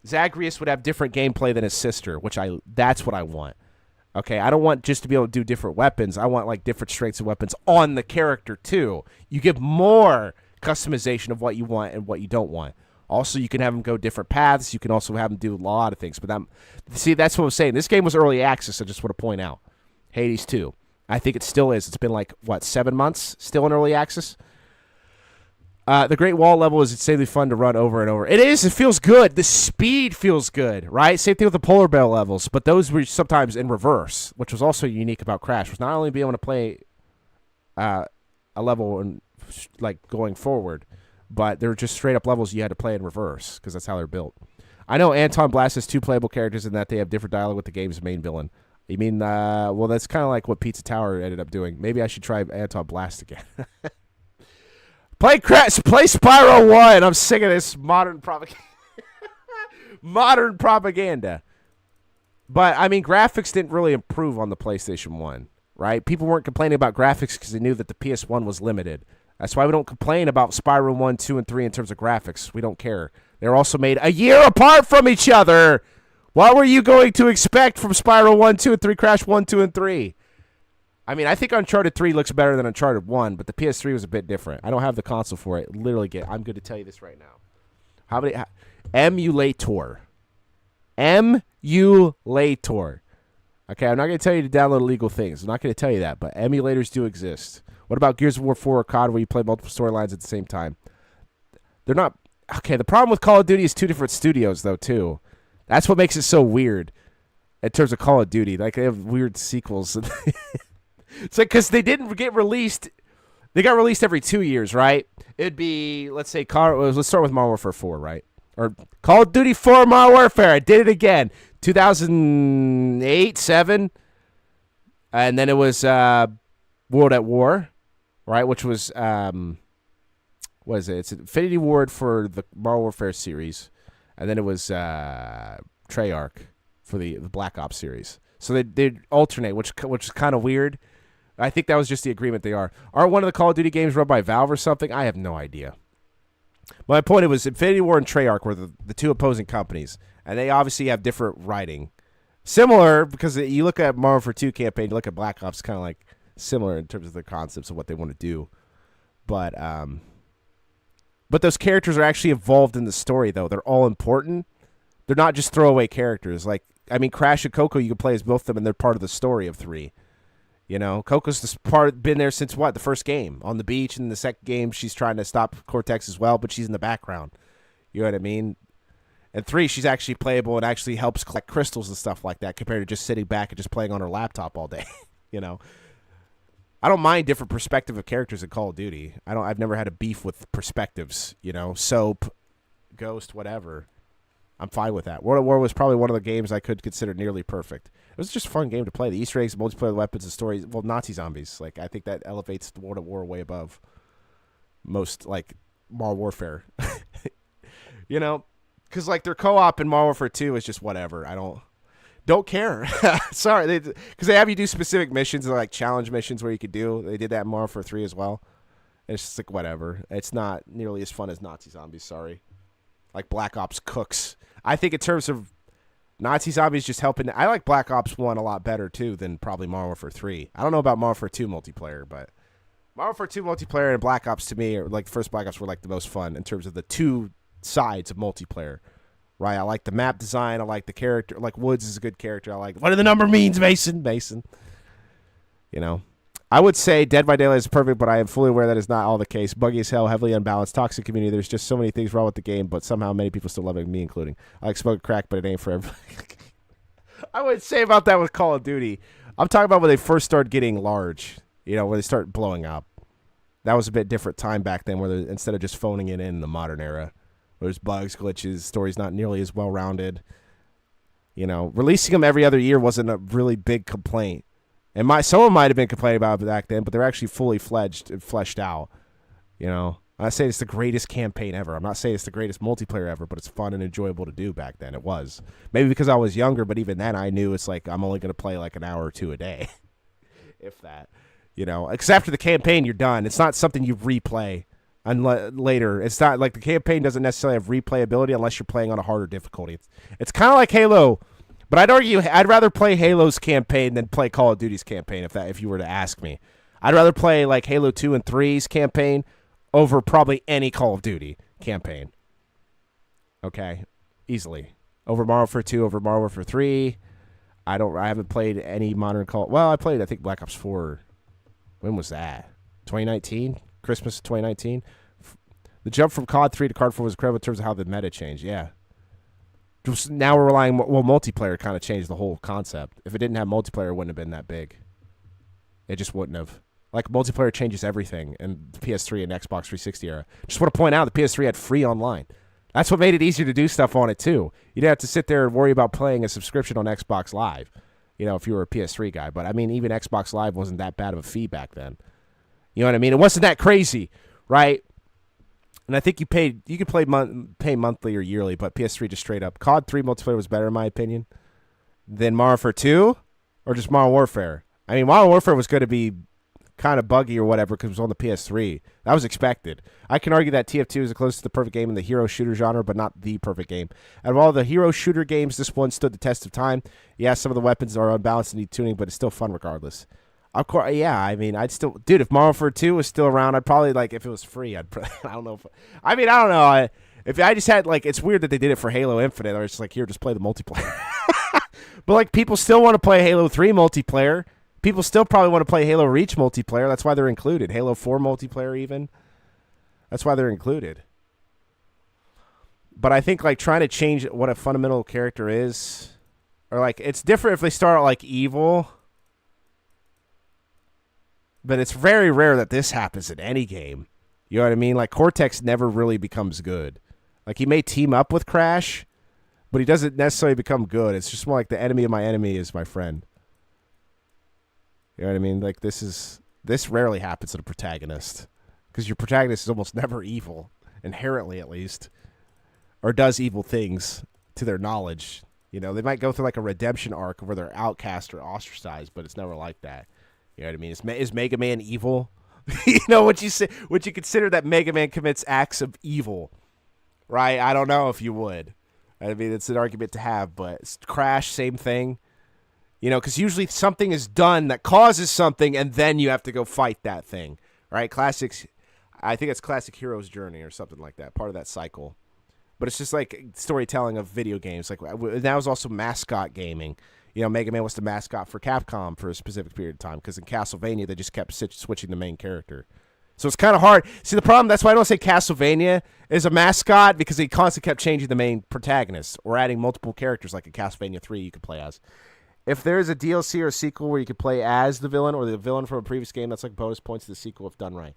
Zagreus would have different gameplay than his sister, that's what I want. Okay, I don't want just to be able to do different weapons. I want different strengths of weapons on the character too. You give more customization of what you want and what you don't want. Also, you can have them go different paths. You can also have them do a lot of things. But that's what I'm saying. This game was early access. I just want to point out. Hades 2. I think it still is. It's been 7 months still in early access? The Great Wall level is insanely fun to run over and over. It is. It feels good. The speed feels good, right? Same thing with the Polar Bear levels, but those were sometimes in reverse, which was also unique about Crash. Was not only being able to play a level and going forward, but they're just straight up levels you had to play in reverse because that's how they're built. I know Anton Blast has 2 playable characters in that they have different dialogue with the game's main villain. You mean, well, that's kind of like what Pizza Tower ended up doing. Maybe I should try Anton Blast again. Play Spyro 1. I'm sick of this modern propaganda. But, I mean, graphics didn't really improve on the PlayStation 1, right? People weren't complaining about graphics because they knew that the PS1 was limited. That's why we don't complain about Spyro 1, 2, and 3 in terms of graphics. We don't care. They're also made a year apart from each other. What were you going to expect from Spyro 1, 2, and 3, Crash 1, 2, and 3? I mean, I think Uncharted 3 looks better than Uncharted 1, but the PS3 was a bit different. I don't have the console for it. Literally, I'm going to tell you this right now. Emulator. Emulator. Okay, I'm not going to tell you to download illegal things. I'm not going to tell you that, but emulators do exist. What about Gears of War 4 or COD where you play multiple storylines at the same time? They're not... Okay, the problem with Call of Duty is two different studios, though, too. That's what makes it so weird in terms of Call of Duty. Like, they have weird sequels. It's like, because they didn't get released... They got released every 2 years, right? It'd be, let's say, let's start with Modern Warfare 4, right? Or Call of Duty 4 Modern Warfare. I did it again. 2008, 7. And then it was World at War, right? Which was, what is it? It's Infinity Ward for the Modern Warfare series. And then it was Treyarch for the Black Ops series. So they'd alternate, which is kind of weird. I think that was just the agreement they are. Aren't one of the Call of Duty games run by Valve or something? I have no idea. My point, it was Infinity Ward and Treyarch were the two opposing companies, and they obviously have different writing. Similar, because you look at Modern Warfare 2 campaign, you look at Black Ops, kind of like similar in terms of the concepts of what they want to do. But those characters are actually involved in the story, though. They're all important. They're not just throwaway characters. Like, I mean, Crash and Coco, you can play as both of them, and they're part of the story of 3. You know, Coco's been there since what? The first game on the beach, and the second game she's trying to stop Cortex as well, but she's in the background. You know what I mean? And 3, she's actually playable and actually helps collect crystals and stuff like that, compared to just sitting back and just playing on her laptop all day. You know, I don't mind different perspective of characters in Call of Duty. I've never had a beef with perspectives. You know, Soap, Ghost, whatever. I'm fine with that. World at War was probably one of the games I could consider nearly perfect. It was just a fun game to play. The Easter eggs, multiplayer weapons, and stories. Well, Nazi zombies. Like, I think that elevates the World at War way above most, like, Modern Warfare. You know? Because, like, their co-op in Modern Warfare 2 is just whatever. I don't care. Sorry. Because they have you do specific missions, like challenge missions where you could do. They did that in Modern Warfare 3 as well. It's just like, whatever. It's not nearly as fun as Nazi zombies. Sorry. Like Black Ops Cooks. I think in terms of Nazi zombies just helping. I like Black Ops 1 a lot better, too, than probably Modern Warfare 3. I don't know about Modern Warfare 2 multiplayer, but Modern Warfare 2 multiplayer and Black Ops, to me, or like the first Black Ops, were like the most fun in terms of the two sides of multiplayer. Right? I like the map design. I like the character. Like, Woods is a good character. I like, what do the number means, Mason? You know? I would say Dead by Daylight is perfect, but I am fully aware that is not all the case. Buggy as hell, heavily unbalanced, toxic community. There's just so many things wrong with the game, but somehow many people still love it, me including. I like smoke crack, but it ain't for everybody. I would say about that with Call of Duty. I'm talking about when they first started getting large, you know, when they start blowing up. That was a bit different time back then, where instead of just phoning it in the modern era, where there's bugs, glitches, stories not nearly as well-rounded. You know, releasing them every other year wasn't a really big complaint. And someone might have been complaining about it back then, but they're actually fully fledged and fleshed out. You know, I'm not saying it's the greatest campaign ever. I'm not saying it's the greatest multiplayer ever, but it's fun and enjoyable to do back then. It was. Maybe because I was younger, but even then I knew it's like I'm only going to play like an hour or two a day. If that. You know, because after the campaign, you're done. It's not something you replay later. It's not like the campaign doesn't necessarily have replayability unless you're playing on a harder difficulty. It's kind of like Halo. But I'd argue I'd rather play Halo's campaign than play Call of Duty's campaign if you were to ask me. I'd rather play like Halo 2 and 3's campaign over probably any Call of Duty campaign. Okay? Easily. Over Modern Warfare 2, over Modern Warfare 3. I haven't played any modern Call. Well, I played, I think, Black Ops 4. When was that? 2019? Christmas 2019? The jump from COD 3 to COD 4 was incredible in terms of how the meta changed. Yeah. Just now we're relying, well, multiplayer kind of changed the whole concept. If it didn't have multiplayer, it wouldn't have been that big. It just wouldn't have. Like, multiplayer changes everything in the PS3 and Xbox 360 era. Just want to point out, the PS3 had free online. That's what made it easier to do stuff on it, too. You didn't have to sit there and worry about playing a subscription on Xbox Live, you know, if you were a PS3 guy. But, I mean, even Xbox Live wasn't that bad of a fee back then. You know what I mean? It wasn't that crazy, right? And I think you could pay monthly or yearly, but PS3 just straight up. COD 3 multiplayer was better, in my opinion, than Modern Warfare 2, or just Modern Warfare. I mean, Modern Warfare was going to be kind of buggy or whatever because it was on the PS3. That was expected. I can argue that TF2 is the closest to the perfect game in the hero shooter genre, but not the perfect game. Out of all the hero shooter games, this one stood the test of time. Yeah, some of the weapons are unbalanced and need tuning, but it's still fun regardless. Of course, yeah. I mean, I'd still, dude. If Modern Warfare 2 was still around, I'd probably like if it was free. I don't know. I don't know. If I just had like, it's weird that they did it for Halo Infinite, or it's like here, just play the multiplayer. But like, people still want to play Halo 3 multiplayer. People still probably want to play Halo Reach multiplayer. That's why they're included. Halo 4 multiplayer even. That's why they're included. But I think like trying to change what a fundamental character is, or like it's different if they start out like evil. But it's very rare that this happens in any game. You know what I mean? Like Cortex never really becomes good. Like he may team up with Crash, but he doesn't necessarily become good. It's just more like the enemy of my enemy is my friend. You know what I mean? Like this rarely happens to the protagonist, because your protagonist is almost never evil, inherently at least, or does evil things to their knowledge. You know, they might go through like a redemption arc where they're outcast or ostracized, but it's never like that. You know what I mean? Is Mega Man evil? You know, would you consider that Mega Man commits acts of evil? Right? I don't know if you would. I mean, it's an argument to have, but Crash, same thing. You know, because usually something is done that causes something, and then you have to go fight that thing, right? Classics, I think it's Classic Hero's Journey or something like that, part of that cycle. But it's just like storytelling of video games. Like that was also mascot gaming. You know, Mega Man was the mascot for Capcom for a specific period of time, because in Castlevania they just kept switching the main character. So it's kind of hard. See, the problem, that's why I don't say Castlevania is a mascot, because they constantly kept changing the main protagonist or adding multiple characters, like in Castlevania 3 you could play as. If there is a DLC or a sequel where you could play as the villain or the villain from a previous game, that's like bonus points to the sequel if done right.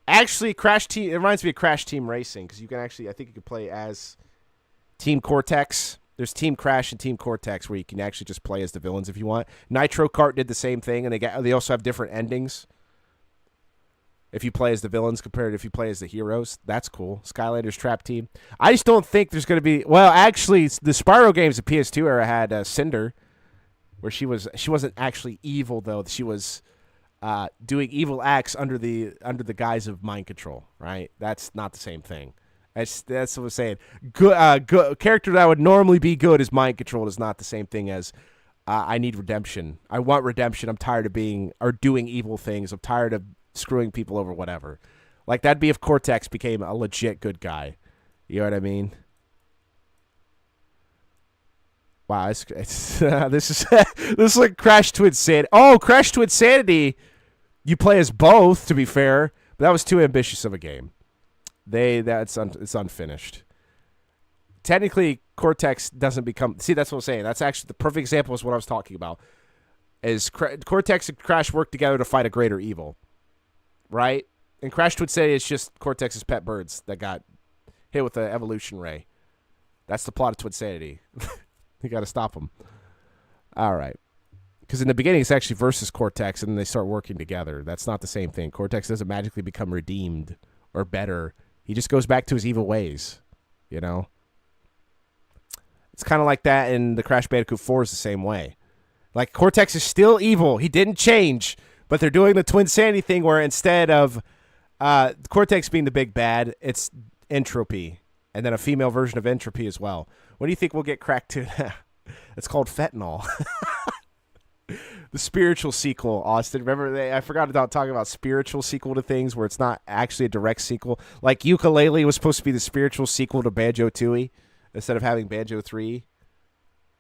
Actually, Crash Team, it reminds me of Crash Team Racing, because you can actually, I think you could play as Team Cortex. There's Team Crash and Team Cortex where you can actually just play as the villains if you want. Nitro Kart did the same thing, and they also have different endings if you play as the villains compared to if you play as the heroes. That's cool. Skylanders Trap Team. I just don't think there's going to be... Well, actually, the Spyro games, the PS2 era, had Cinder, where she wasn't actually evil, though. She was doing evil acts under the guise of mind control, right? That's not the same thing. That's what I'm saying. Good character that would normally be good is mind controlled is not the same thing as I need redemption. I want redemption. I'm tired of doing evil things. I'm tired of screwing people over, whatever. Like that'd be if Cortex became a legit good guy. You know what I mean? Wow, this is like Crash to Insanity. Oh, Crash to Insanity. You play as both, to be fair, but that was too ambitious of a game. It's unfinished. Technically, Cortex doesn't become... See, that's what I'm saying. That's actually the perfect example is what I was talking about. Is Cortex and Crash work together to fight a greater evil, right? And Crash to Insanity is just Cortex's pet birds that got hit with the evolution ray. That's the plot of Twinsanity. You got to stop them. All right. Because in the beginning, it's actually versus Cortex, and then they start working together. That's not the same thing. Cortex doesn't magically become redeemed or better. He just goes back to his evil ways, you know? It's kind of like that in the Crash Bandicoot 4 is the same way. Like, Cortex is still evil. He didn't change, but they're doing the Twinsanity thing where instead of Cortex being the big bad, it's Entropy, and then a female version of Entropy as well. What do you think we'll get cracked to? It's called Fentanyl. The spiritual sequel, Austin. Remember, I forgot about talking about spiritual sequel to things where it's not actually a direct sequel. Like Yooka-Laylee was supposed to be the spiritual sequel to Banjo-Tooie instead of having Banjo-3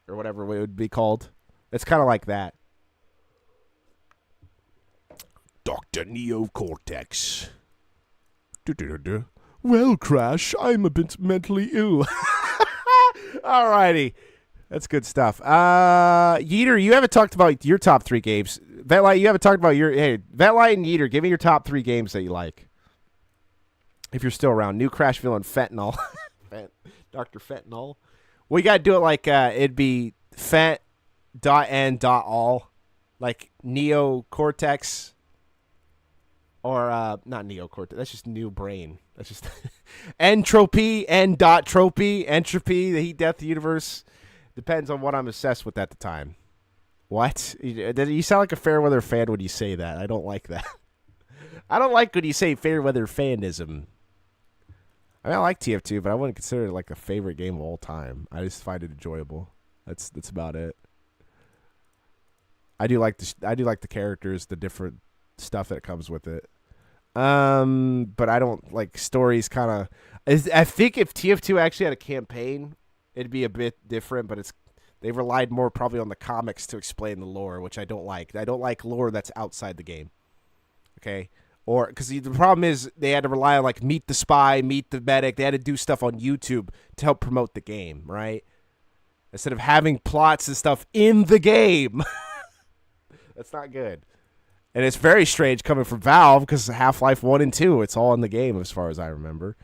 or whatever it would be called. It's kind of like that. Dr. Neo Cortex. Well, Crash, I'm a bit mentally ill. Alrighty. That's good stuff. Yeeter, you haven't talked about your top 3 games. Vetlight, you haven't talked about your... Hey, Vetlight and Yeeter, give me your top 3 games that you like. If you're still around. New Crash villain, Fentanyl. Dr. Fentanyl. Well, you got to do it like it'd be Fent.N.All. Like Neo Cortex. Or, not Neo Cortex. That's just New Brain. That's just... Entropy, N.Tropy. Entropy, the Heat Death Universe. Depends on what I'm obsessed with at the time. What? You sound like a Fairweather fan when you say that. I don't like that. I don't like when you say Fairweather fanism. I mean, I like TF2, but I wouldn't consider it like a favorite game of all time. I just find it enjoyable. That's about it. I do like the characters, the different stuff that comes with it. But I don't like stories. I think if TF2 actually had a campaign, it'd be a bit different. But they relied more probably on the comics to explain the lore, which I don't like. I don't like lore that's outside the game. Okay. Or because the problem is they had to rely on like Meet the Spy, Meet the Medic. They had to do stuff on YouTube to help promote the game, right? Instead of having plots and stuff in the game. That's not good. And it's very strange coming from Valve because Half-Life 1 and 2, it's all in the game as far as I remember.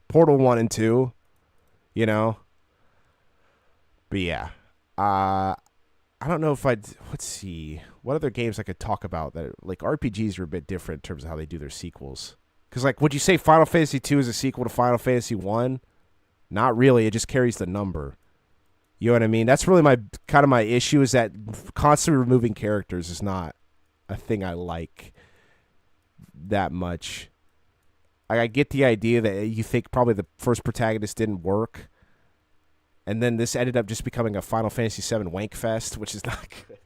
Portal 1 and 2, you know. But yeah. I don't know if let's see. What other games I could talk about that like RPGs are a bit different in terms of how they do their sequels. Because like, would you say Final Fantasy 2 is a sequel to Final Fantasy 1? Not really. It just carries the number. You know what I mean? That's really my issue is that constantly removing characters is not a thing I like that much. I get the idea that you think probably the first protagonist didn't work. And then this ended up just becoming a Final Fantasy VII wank fest, which is not good.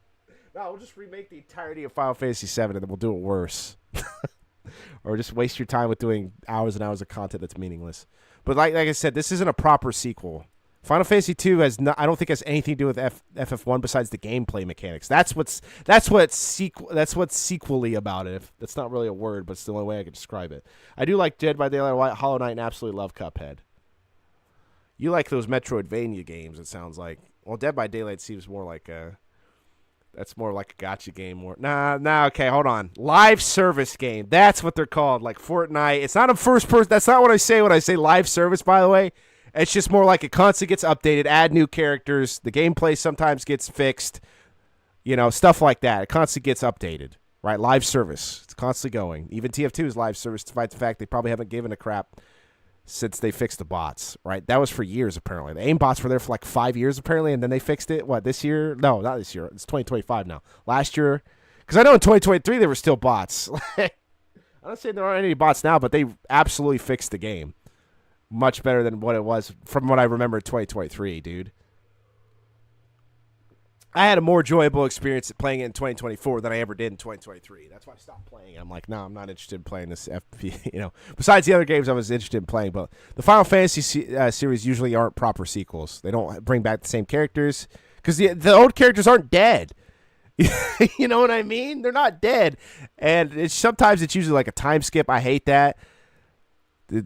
No, we'll just remake the entirety of Final Fantasy VII and then we'll do it worse. Or just waste your time with doing hours and hours of content that's meaningless. But like I said, this isn't a proper sequel. Final Fantasy II I don't think has anything to do with FF1 besides the gameplay mechanics. That's what's sequely about it. That's not really a word, but it's the only way I can describe it. I do like Dead by Daylight, Hollow Knight, and absolutely love Cuphead. You like those Metroidvania games, it sounds like. Well, Dead by Daylight seems more like that's more like a gacha game. Okay, hold on. Live service game. That's what they're called, like Fortnite. It's not a first person. That's not what I say when I say live service, by the way. It's just more like it constantly gets updated, add new characters. The gameplay sometimes gets fixed. You know, stuff like that. It constantly gets updated, right? Live service. It's constantly going. Even TF2 is live service, despite the fact they probably haven't given a crap since they fixed the bots, right? That was for years, apparently. The aim bots were there for like 5 years, apparently, and then they fixed it. What, this year? No, not this year. It's 2025 now. Last year, because I know in 2023 there were still bots. I'm not saying there aren't any bots now, but they absolutely fixed the game. Much better than what it was from what I remember in 2023, dude. I had a more enjoyable experience playing it in 2024 than I ever did in 2023. That's why I stopped playing. I'm like, no, I'm not interested in playing this FP. You know, besides the other games I was interested in playing, but the Final Fantasy series usually aren't proper sequels. They don't bring back the same characters because the old characters aren't dead. You know what I mean? They're not dead, and sometimes it's usually like a time skip. I hate that.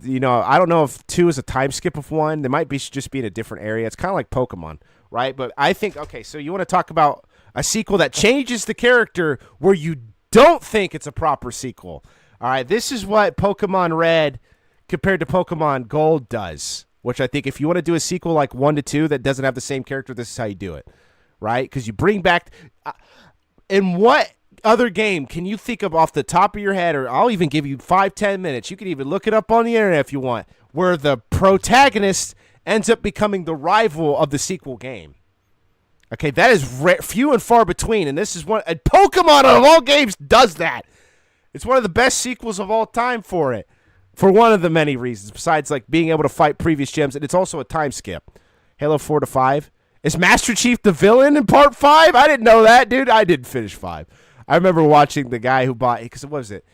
You know, I don't know if 2 is a time skip of 1. They might be just be in a different area. It's kind of like Pokemon, right? But I think, okay, so you want to talk about a sequel that changes the character where you don't think it's a proper sequel. All right, this is what Pokemon Red compared to Pokemon Gold does, which I think if you want to do a sequel like 1 to 2 that doesn't have the same character, this is how you do it, right? Because you bring back in what other game can you think of off the top of your head, or I'll even give you 5-10 minutes, you can even look it up on the internet if you want, where the protagonist ends up becoming the rival of the sequel game? Okay, that is few and far between, and this is one. And Pokemon of all games does that. It's one of the best sequels of all time for it, for one of the many reasons, besides like being able to fight previous gems, and it's also a time skip. Halo 4 to 5. Is Master Chief the villain in Part 5? I didn't know that, dude. I didn't finish 5. I remember watching the guy who bought, because what was it?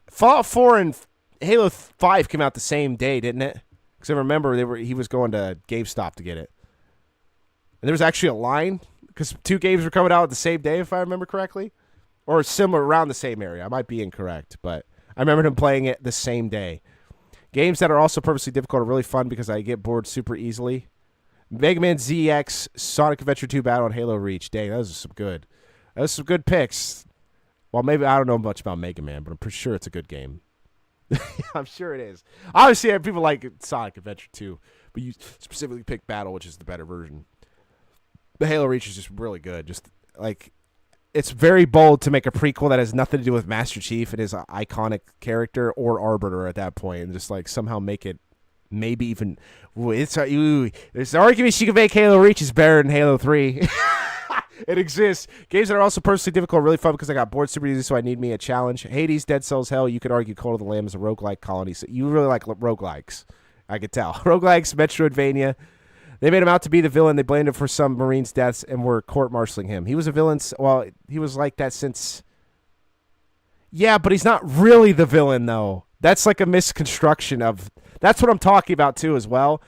Fallout 4 and Halo 5 came out the same day, didn't it? Because I remember he was going to GameStop to get it. And there was actually a line, because 2 games were coming out the same day, if I remember correctly. Or similar, around the same area. I might be incorrect, but I remember him playing it the same day. Games that are also purposely difficult are really fun because I get bored super easily. Mega Man ZX, Sonic Adventure 2 Battle, and Halo Reach. Dang, those are some good picks. Well, maybe I don't know much about Mega Man, but I'm pretty sure it's a good game. I'm sure it is. Obviously, people like Sonic Adventure 2, but you specifically picked Battle, which is the better version. The Halo Reach is just really good. Just like, it's very bold to make a prequel that has nothing to do with Master Chief and his iconic character or Arbiter at that point, and just like somehow make it maybe even. There's arguments you can make Halo Reach is better than Halo 3. It exists. Games that are also personally difficult are really fun because I got bored super easy, so I need me a challenge. Hades, Dead Cells, Hell, you could argue Cult of the Lamb is a roguelike colony. So you really like roguelikes. I could tell. Roguelikes, Metroidvania. They made him out to be the villain. They blamed him for some Marine's deaths and were court-martialing him. He was a villain. Well, he was like that since... Yeah, but he's not really the villain, though. That's like a misconstruction of... That's what I'm talking about, too, as well.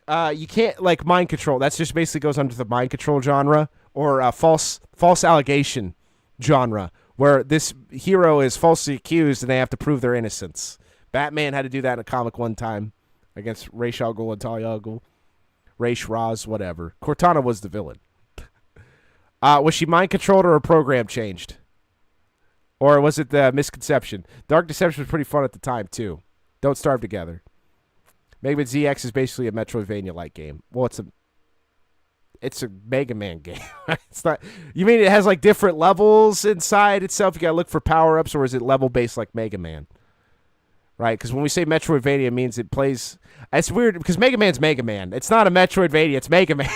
You can't, like, mind control. That's just basically goes under the mind control genre or false allegation genre, where this hero is falsely accused and they have to prove their innocence. Batman had to do that in a comic one time against Ra's al Ghul and Talia al Ghul. Ra's, Raz, whatever. Cortana was the villain. Was she mind controlled or her program changed? Or was it the misconception? Dark Deception was pretty fun at the time, too. Don't Starve Together. Mega Man ZX is basically a Metroidvania-like game. Well, it's a Mega Man game. It's not. You mean it has like different levels inside itself? You gotta look for power-ups, or is it level-based like Mega Man? Right? Because when we say Metroidvania, it means it plays. It's weird because Mega Man's Mega Man. It's not a Metroidvania. It's Mega Man.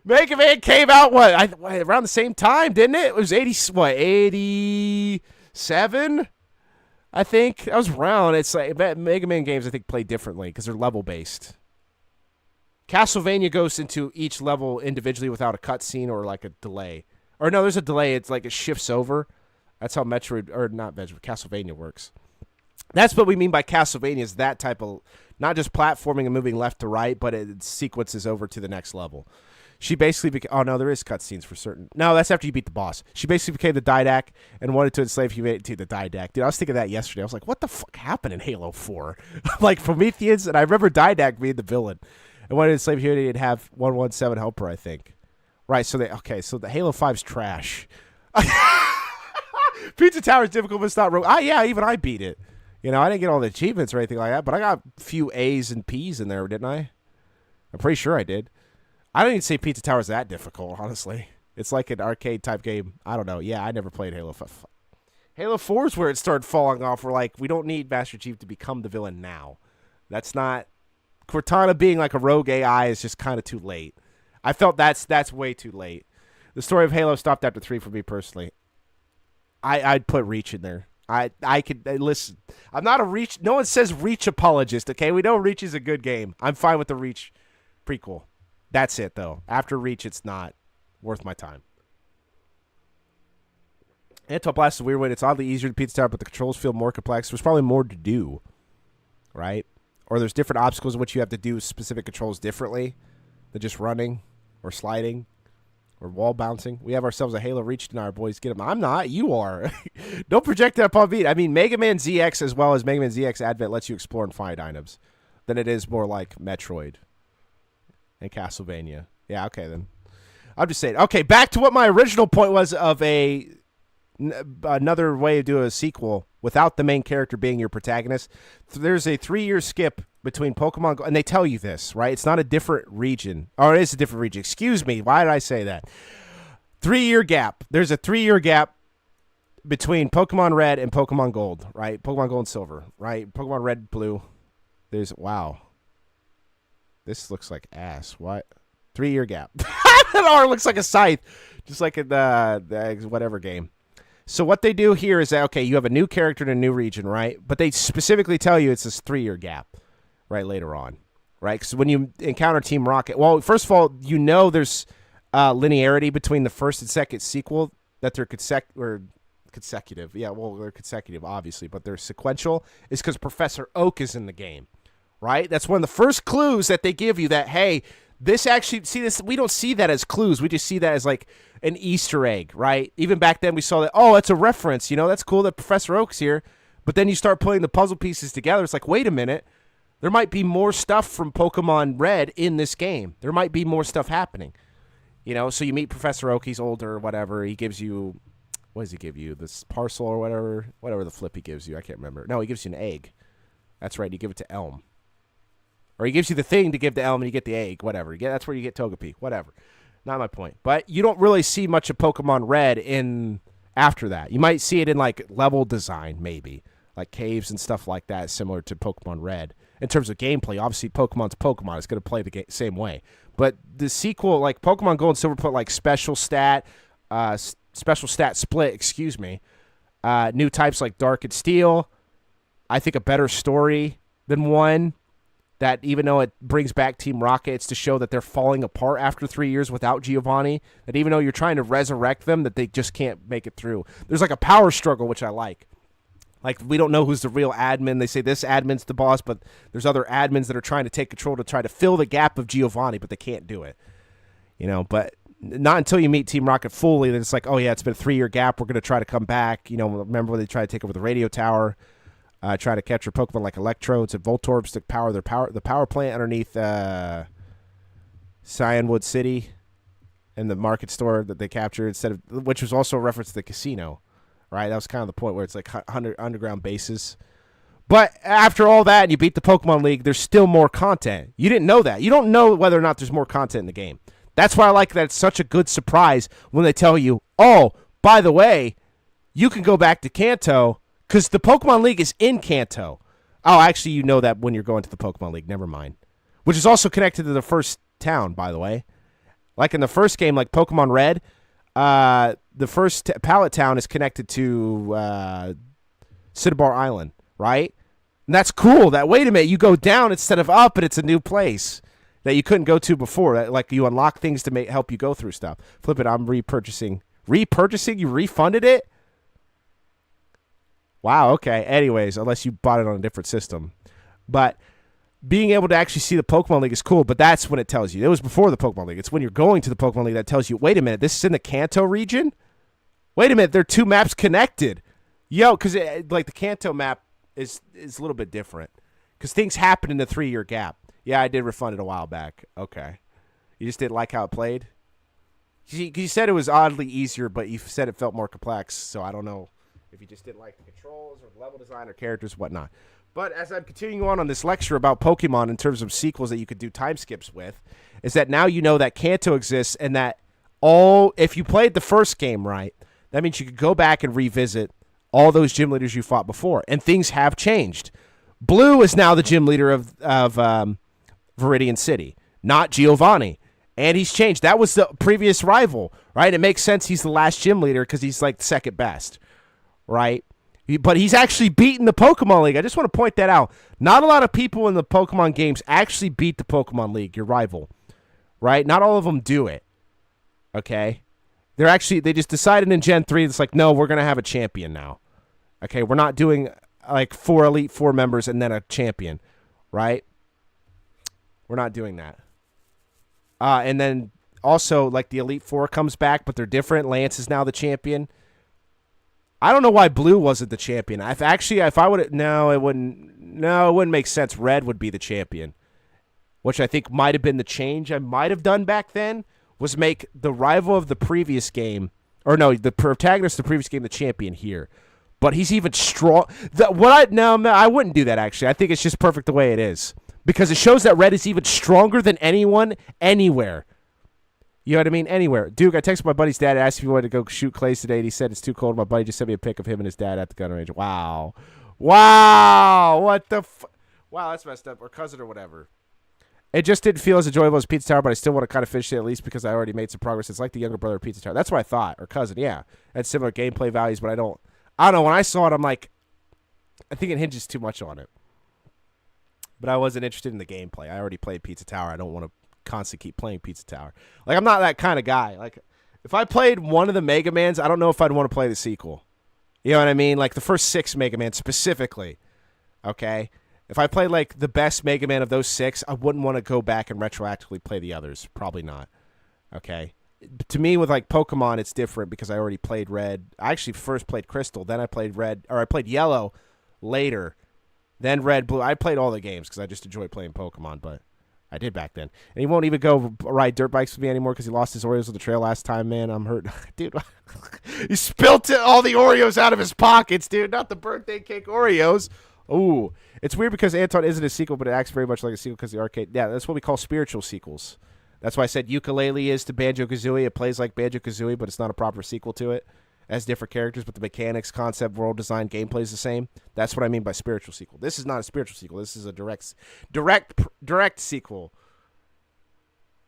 Mega Man came out around the same time, didn't it? It was 87. I think that was around. It's like Mega Man games, I think, play differently because they're level based. Castlevania goes into each level individually without a cutscene or like a delay. Or no, there's a delay. It's like it shifts over. That's how Castlevania works. That's what we mean by Castlevania, is that type of, not just platforming and moving left to right, but it sequences over to the next level. She basically oh no, there is cutscenes for certain. No, that's after you beat the boss. She basically became the Didac and wanted to enslave humanity to the Didac. Dude, I was thinking that yesterday. I was like, what the fuck happened in Halo 4? Like Prometheus, and I remember Didac being the villain. And wanted to enslave humanity and have 117 help her, I think. Right, so the Halo 5's trash. Pizza Tower is difficult, but it's not real. Yeah, even I beat it. You know, I didn't get all the achievements or anything like that, but I got a few A's and P's in there, didn't I? I'm pretty sure I did. I don't even say Pizza Tower is that difficult, honestly. It's like an arcade-type game. I don't know. Yeah, I never played Halo 5. Halo 4 is where it started falling off. We're like, we don't need Master Chief to become the villain now. That's not... Cortana being like a rogue AI is just kind of too late. I felt that's way too late. The story of Halo stopped after 3 for me personally. I'd put Reach in there. I could listen. I'm not a Reach. No one says Reach apologist. Okay, we know Reach is a good game. I'm fine with the Reach prequel. That's it though. After Reach, it's not worth my time. Anti Blast is a weird way. It's oddly easier to Pizza Tower, but the controls feel more complex. There's probably more to do, right? Or there's different obstacles in which you have to do specific controls differently than just running or sliding or wall bouncing. We have ourselves a Halo Reach tonight, boys. Get them. I'm not. You are. Don't project that upon me. I mean, Mega Man ZX as well as Mega Man ZX Advent lets you explore and find items. Then it is more like Metroid and Castlevania. Yeah, okay then. I'm just saying. Okay, back to what my original point was of another way to do a sequel without the main character being your protagonist. There's a 3-year skip between Pokemon Go, and they tell you this, right? It's not a different region. Or it is a different region. Excuse me. Why did I say that? 3-year gap. There's a 3-year gap between Pokemon Red and Pokemon Gold, right? Pokemon Gold and Silver, right? Pokemon Red, Blue. Wow. This looks like ass. What? 3-year gap. That R looks like a scythe, just like in the whatever game. So what they do here is that, okay, you have a new character in a new region, right? But they specifically tell you it's this 3-year gap, right, later on, right? Because when you encounter Team Rocket, well, first of all, you know there's linearity between the first and second sequel, that they're consecutive. Yeah, well, they're consecutive, obviously, but they're sequential. It's because Professor Oak is in the game, right? That's one of the first clues that they give you that, hey, this actually, see this, we don't see that as clues. We just see that as like an Easter egg, right? Even back then we saw that, oh, it's a reference, you know, that's cool that Professor Oak's here. But then you start putting the puzzle pieces together. It's like, wait a minute, there might be more stuff from Pokemon Red in this game. There might be more stuff happening, you know? So you meet Professor Oak, he's older or whatever. He gives you, what does he give you? This parcel or whatever the flip he gives you. I can't remember. No, he gives you an egg. That's right, you give it to Elm. Or he gives you the thing to give to Elm and you get the egg, whatever. That's where you get Togepi, whatever. Not my point. But you don't really see much of Pokemon Red in after that. You might see it in like level design, maybe. Like caves and stuff like that, similar to Pokemon Red. in terms of gameplay. Obviously, Pokemon's Pokemon. It's going to play the same way. But the sequel, like Pokemon Gold and Silver, put like special stat split. Excuse me. New types like Dark and Steel. I think a better story than 1. That even though it brings back Team Rocket, it's to show that they're falling apart after 3 years without Giovanni. That even though you're trying to resurrect them, that they just can't make it through. There's like a power struggle, which I like. Like, we don't know who's the real admin. They say this admin's the boss, but there's other admins that are trying to take control to try to fill the gap of Giovanni, but they can't do it. You know, but not until you meet Team Rocket fully, then it's like, oh yeah, it's been a 3-year gap. We're going to try to come back. You know, remember when they tried to take over the radio tower? Try to capture Pokemon like Electrodes and Voltorbs to power the power plant underneath Cyanwood City and the market store that they captured instead of, which was also a reference to the casino, right? That was kind of the point where it's like underground bases. But after all that, and you beat the Pokemon League, there's still more content. You didn't know that. You don't know whether or not there's more content in the game. That's why I like that it's such a good surprise when they tell you, oh, by the way, you can go back to Kanto. Because the Pokemon League is in Kanto. Oh, actually, you know that when you're going to the Pokemon League. Never mind. Which is also connected to the first town, by the way. Like in the first game, like Pokemon Red, the first Pallet Town is connected to Cinnabar Island, right? And that's cool. That, wait a minute, you go down instead of up, and it's a new place that you couldn't go to before. That, like, you unlock things to help you go through stuff. Flip it, I'm repurchasing. Repurchasing? You refunded it? Wow, okay. Anyways, unless you bought it on a different system. But being able to actually see the Pokemon League is cool, but that's when it tells you. It was before the Pokemon League. It's when you're going to the Pokemon League that tells you, wait a minute, this is in the Kanto region? Wait a minute, they're 2 maps connected. Yo, because like the Kanto map is a little bit different. Because things happen in the 3-year gap. Yeah, I did refund it a while back. Okay. You just didn't like how it played? You said it was oddly easier, but you said it felt more complex, so I don't know. If you just didn't like the controls or level design or characters, whatnot. But as I'm continuing on this lecture about Pokemon in terms of sequels that you could do time skips with, is that now you know that Kanto exists and that if you played the first game right, that means you could go back and revisit all those gym leaders you fought before. And things have changed. Blue is now the gym leader of Viridian City, not Giovanni. And he's changed. That was the previous rival, right? It makes sense he's the last gym leader because he's like the second best. Right? But he's actually beaten the Pokemon League. I just want to point that out. Not a lot of people in the Pokemon games actually beat the Pokemon League, your rival. Right? Not all of them do it. Okay? They just decided in Gen 3, it's like, no, we're going to have a champion now. Okay? We're not doing like 4 Elite 4 members and then a champion. Right? We're not doing that. And then also, like, the Elite 4 comes back, but they're different. Lance is now the champion. I don't know why Blue wasn't the champion. If I would, it wouldn't make sense. Red would be the champion, which I think might have been the change I might have done back then, was make the rival of the previous game, or no, the protagonist of the previous game, the champion here. But he's even strong. I wouldn't do that, actually. I think it's just perfect the way it is, because it shows that Red is even stronger than anyone, anywhere. You know what I mean? Anywhere. Duke, I texted my buddy's dad, asked if he wanted to go shoot clays today, and he said it's too cold. My buddy just sent me a pic of him and his dad at the gun range. Wow. What the wow, that's messed up. Or cousin or whatever. It just didn't feel as enjoyable as Pizza Tower, but I still want to kind of finish it at least because I already made some progress. It's like the younger brother of Pizza Tower. That's what I thought. Or cousin, yeah. It had similar gameplay values, but I don't know. When I saw it, I'm like, I think it hinges too much on it. But I wasn't interested in the gameplay. I already played Pizza Tower. I don't want to constantly keep playing Pizza Tower. Like, I'm not that kind of guy. Like, if I played one of the Mega Mans, I don't know if I'd want to play the sequel. You know what I mean? Like the first 6 Mega Man specifically. Okay? If I played like the best Mega Man of those 6, I wouldn't want to go back and retroactively play the others. Probably not. Okay? To me, with like Pokemon, it's different because I already played Red. I actually first played Crystal, then I played Red, or I played Yellow later, then Red, Blue. I played all the games because I just enjoy playing Pokemon, but I did back then. And he won't even go ride dirt bikes with me anymore because he lost his Oreos on the trail last time, man. I'm hurt. Dude, he spilt all the Oreos out of his pockets, dude. Not the birthday cake Oreos. Ooh. It's weird because Anton isn't a sequel, but it acts very much like a sequel because the arcade. Yeah, that's what we call spiritual sequels. That's why I said Yooka-Laylee is to Banjo-Kazooie. It plays like Banjo-Kazooie, but it's not a proper sequel to it. as different characters, but the mechanics, concept, world design, gameplay is the same. That's what I mean by spiritual sequel. This is not a spiritual sequel. This is a direct sequel.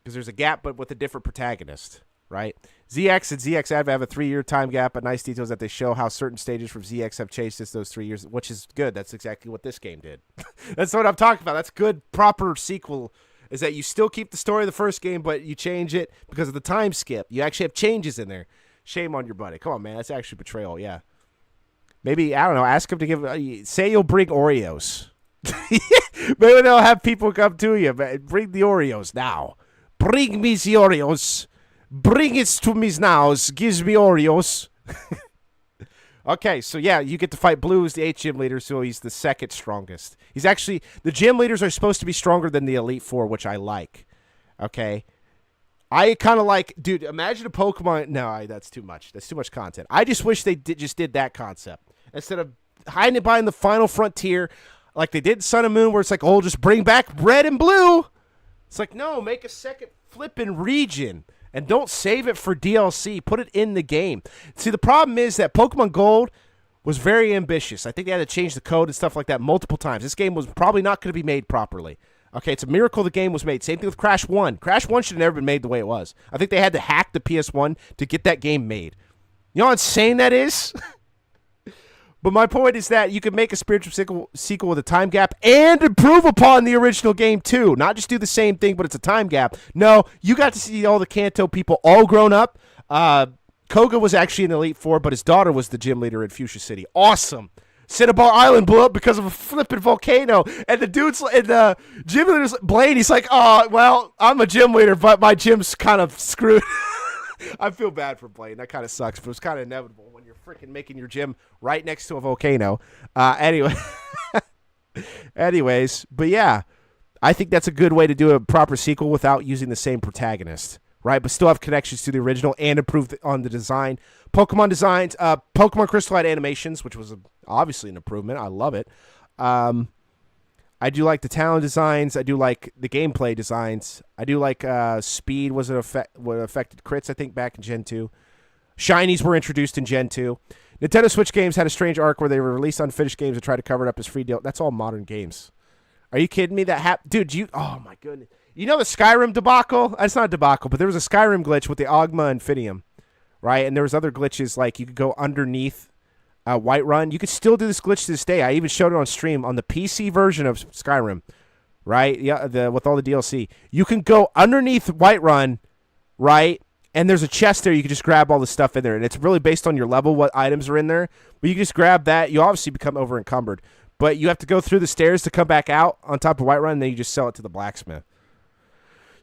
Because there's a gap, but with a different protagonist, right? ZX and ZX Adv have a 3-year time gap, but nice details that they show how certain stages from ZX have changed since those 3 years, which is good. That's exactly what this game did. That's what I'm talking about. That's good, proper sequel, is that you still keep the story of the first game, but you change it because of the time skip. You actually have changes in there. Shame on your buddy. Come on, man. That's actually betrayal, yeah. Maybe, I don't know, ask him to give, say you'll bring Oreos. Maybe they'll have people come to you, but bring the Oreos now. Bring me the Oreos. Bring it to me now. Gives me Oreos. Okay, so yeah, you get to fight Blue as the 8 gym leader, so he's the second strongest. He's actually, the gym leaders are supposed to be stronger than the Elite Four, which I like. Okay? I kind of like, dude, imagine a Pokemon. No, that's too much. That's too much content. I just wish they just did that concept. Instead of hiding it behind the final frontier, like they did in Sun and Moon, where it's like, oh, just bring back Red and Blue. It's like, no, make a second flipping region and don't save it for DLC. Put it in the game. See, the problem is that Pokemon Gold was very ambitious. I think they had to change the code and stuff like that multiple times. This game was probably not going to be made properly. Okay, it's a miracle the game was made. Same thing with Crash 1. Crash 1 should have never been made the way it was. I think they had to hack the PS1 to get that game made. You know how insane that is? But my point is that you can make a spiritual sequel with a time gap and improve upon the original game too. Not just do the same thing, but it's a time gap. No, you got to see all the Kanto people all grown up. Koga was actually in the Elite Four, but his daughter was the gym leader in Fuchsia City. Awesome. Cinnabar Island blew up because of a flipping volcano. And the dude's, and the gym leader's, Blaine, he's like, oh, well, I'm a gym leader, but my gym's kind of screwed. I feel bad for Blaine. That kind of sucks, but it's kind of inevitable when you're freaking making your gym right next to a volcano. Anyway, anyways, but yeah, I think that's a good way to do a proper sequel without using the same protagonist, right? But still have connections to the original and improve on the design. Pokemon designs, Pokemon Crystal had animations, which was obviously an improvement. I love it. I do like the talent designs. I do like the gameplay designs. I do like speed what affected crits, I think, back in Gen 2. Shinies were introduced in Gen 2. Nintendo Switch games had a strange arc where they were released unfinished games and tried to cover it up as free deal. That's all modern games. Are you kidding me? Dude, oh my goodness. You know the Skyrim debacle? It's not a debacle, but there was a Skyrim glitch with the Ogma Infinium, right? And there was other glitches, like you could go underneath Whiterun. You could still do this glitch to this day. I even showed it on stream on the PC version of Skyrim, right? Yeah, with all the DLC. You can go underneath Whiterun, right? And there's a chest there. You can just grab all the stuff in there. And it's really based on your level, what items are in there. But you can just grab that. You obviously become over encumbered. But you have to go through the stairs to come back out on top of Whiterun, and then you just sell it to the blacksmith.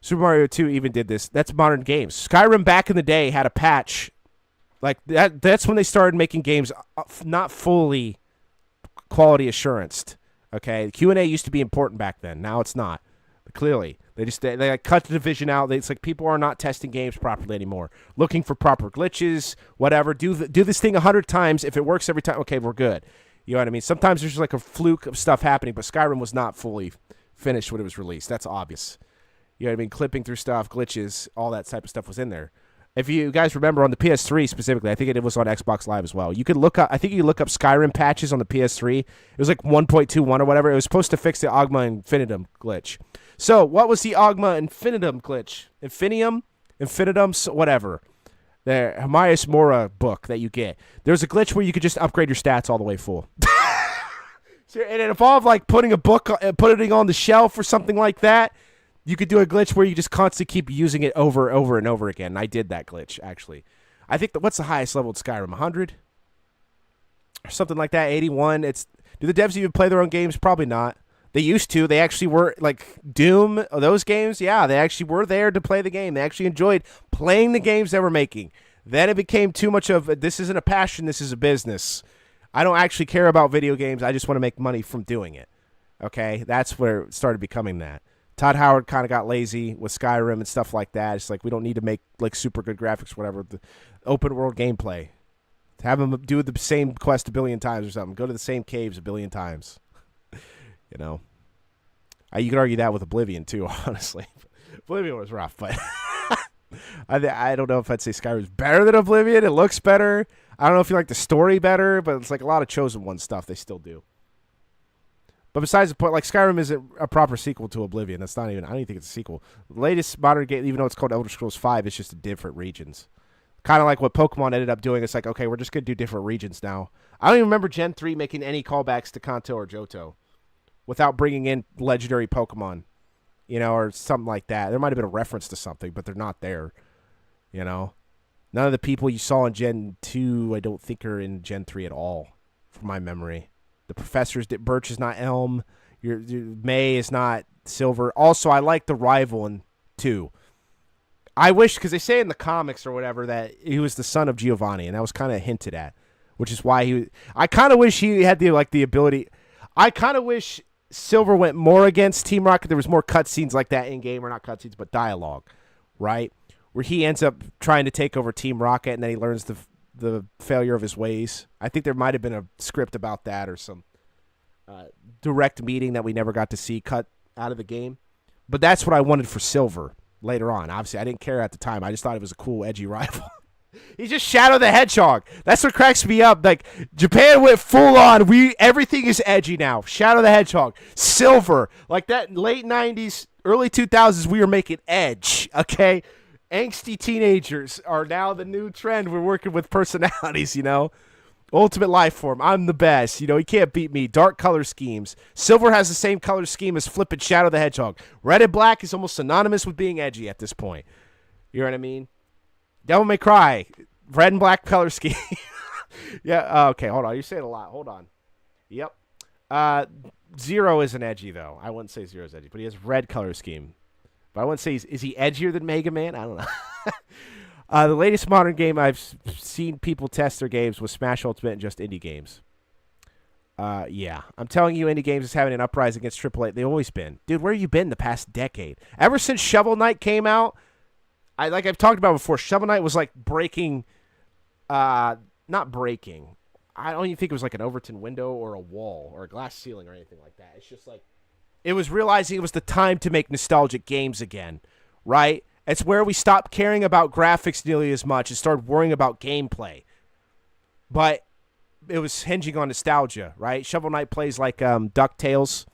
Super Mario 2 even did this. That's modern games. Skyrim back in the day had a patch. Like that's when they started making games not fully quality assurance. Okay, Q&A used to be important back then. Now it's not. But clearly, they like cut the division out. It's like people are not testing games properly anymore. Looking for proper glitches, whatever. Do this thing 100 times. If it works every time, okay, we're good. You know what I mean? Sometimes there's like a fluke of stuff happening, but Skyrim was not fully finished when it was released. That's obvious. You know what I mean? Clipping through stuff, glitches, all that type of stuff was in there. If you guys remember on the PS3 specifically, I think it was on Xbox Live as well. You could look up, I think you could look up Skyrim patches on the PS3. It was like 1.21 or whatever. It was supposed to fix the Ogma Infinitum glitch. So what was the Ogma Infinitum glitch? Infinitum, whatever. The Hermias Mora book that you get. There's a glitch where you could just upgrade your stats all the way full. And it involved like putting a book, putting it on the shelf or something like that. You could do a glitch where you just constantly keep using it over and over again. And I did that glitch, actually. I think what's the highest level in Skyrim? 100? Or something like that, 81? Do the devs even play their own games? Probably not. They used to. They actually were, like, Doom, those games, yeah, they actually were there to play the game. They actually enjoyed playing the games they were making. Then it became too much of, this isn't a passion, this is a business. I don't actually care about video games. I just want to make money from doing it. Okay? That's where it started becoming that. Todd Howard kind of got lazy with Skyrim and stuff like that. It's like we don't need to make like super good graphics, whatever. The open world gameplay. Have them do the same quest a billion times or something. Go to the same caves a billion times. You know, you could argue that with Oblivion too. Honestly, Oblivion was rough, but I don't know if I'd say Skyrim's better than Oblivion. It looks better. I don't know if you like the story better, but it's like a lot of Chosen One stuff they still do. But besides the point, like Skyrim isn't a proper sequel to Oblivion. That's not even. I don't even think it's a sequel. The latest modern game, even though it's called Elder Scrolls V, it's just different regions. Kind of like what Pokemon ended up doing. It's like, okay, we're just gonna do different regions now. I don't even remember Gen 3 making any callbacks to Kanto or Johto without bringing in legendary Pokemon, or something like that. There might have been a reference to something, but they're not there. None of the people you saw in Gen 2, I don't think, are in Gen 3 at all, from my memory. The professors, Birch is not Elm. Your May is not Silver. Also, I like the rival in 2. I wish, because they say in the comics or whatever that he was the son of Giovanni, and that was kind of hinted at, which is why I kind of wish he had the ability. I kind of wish Silver went more against Team Rocket. There was more cutscenes like that in game, or not cutscenes, but dialogue, right? Where he ends up trying to take over Team Rocket, and then he learns the failure of his ways. I think there might have been a script about that, or some direct meeting that we never got to see cut out of the game. But that's what I wanted for Silver later on. Obviously, I didn't care at the time. I just thought it was a cool, edgy rival. He's just Shadow the Hedgehog. That's what cracks me up. Like, Japan went full on. Everything is edgy now. Shadow the Hedgehog. Silver. Like that late 90s, early 2000s, we were making edge, okay? Angsty teenagers are now the new trend. We're working with personalities, Ultimate life form. I'm the best. He can't beat me. Dark color schemes. Silver has the same color scheme as flippin' Shadow the Hedgehog. Red and black is almost synonymous with being edgy at this point. You know what I mean? Devil May Cry. Red and black color scheme. Yeah. Okay, hold on. You're saying a lot. Hold on. Yep. Zero isn't edgy, though. I wouldn't say Zero's edgy, but he has red color scheme. But I wouldn't say is he edgier than Mega Man? I don't know. The latest modern game I've seen people test their games was Smash Ultimate and just indie games. Yeah. I'm telling you, indie games is having an uprising against AAA. They've always been. Dude, where have you been the past decade? Ever since Shovel Knight came out, I've talked about before, Shovel Knight was like breaking, not breaking. I don't even think it was like an Overton window or a wall or a glass ceiling or anything like that. It's just like, it was realizing it was the time to make nostalgic games again, right? It's where we stopped caring about graphics nearly as much and started worrying about gameplay. But it was hinging on nostalgia, right? Shovel Knight plays like DuckTales,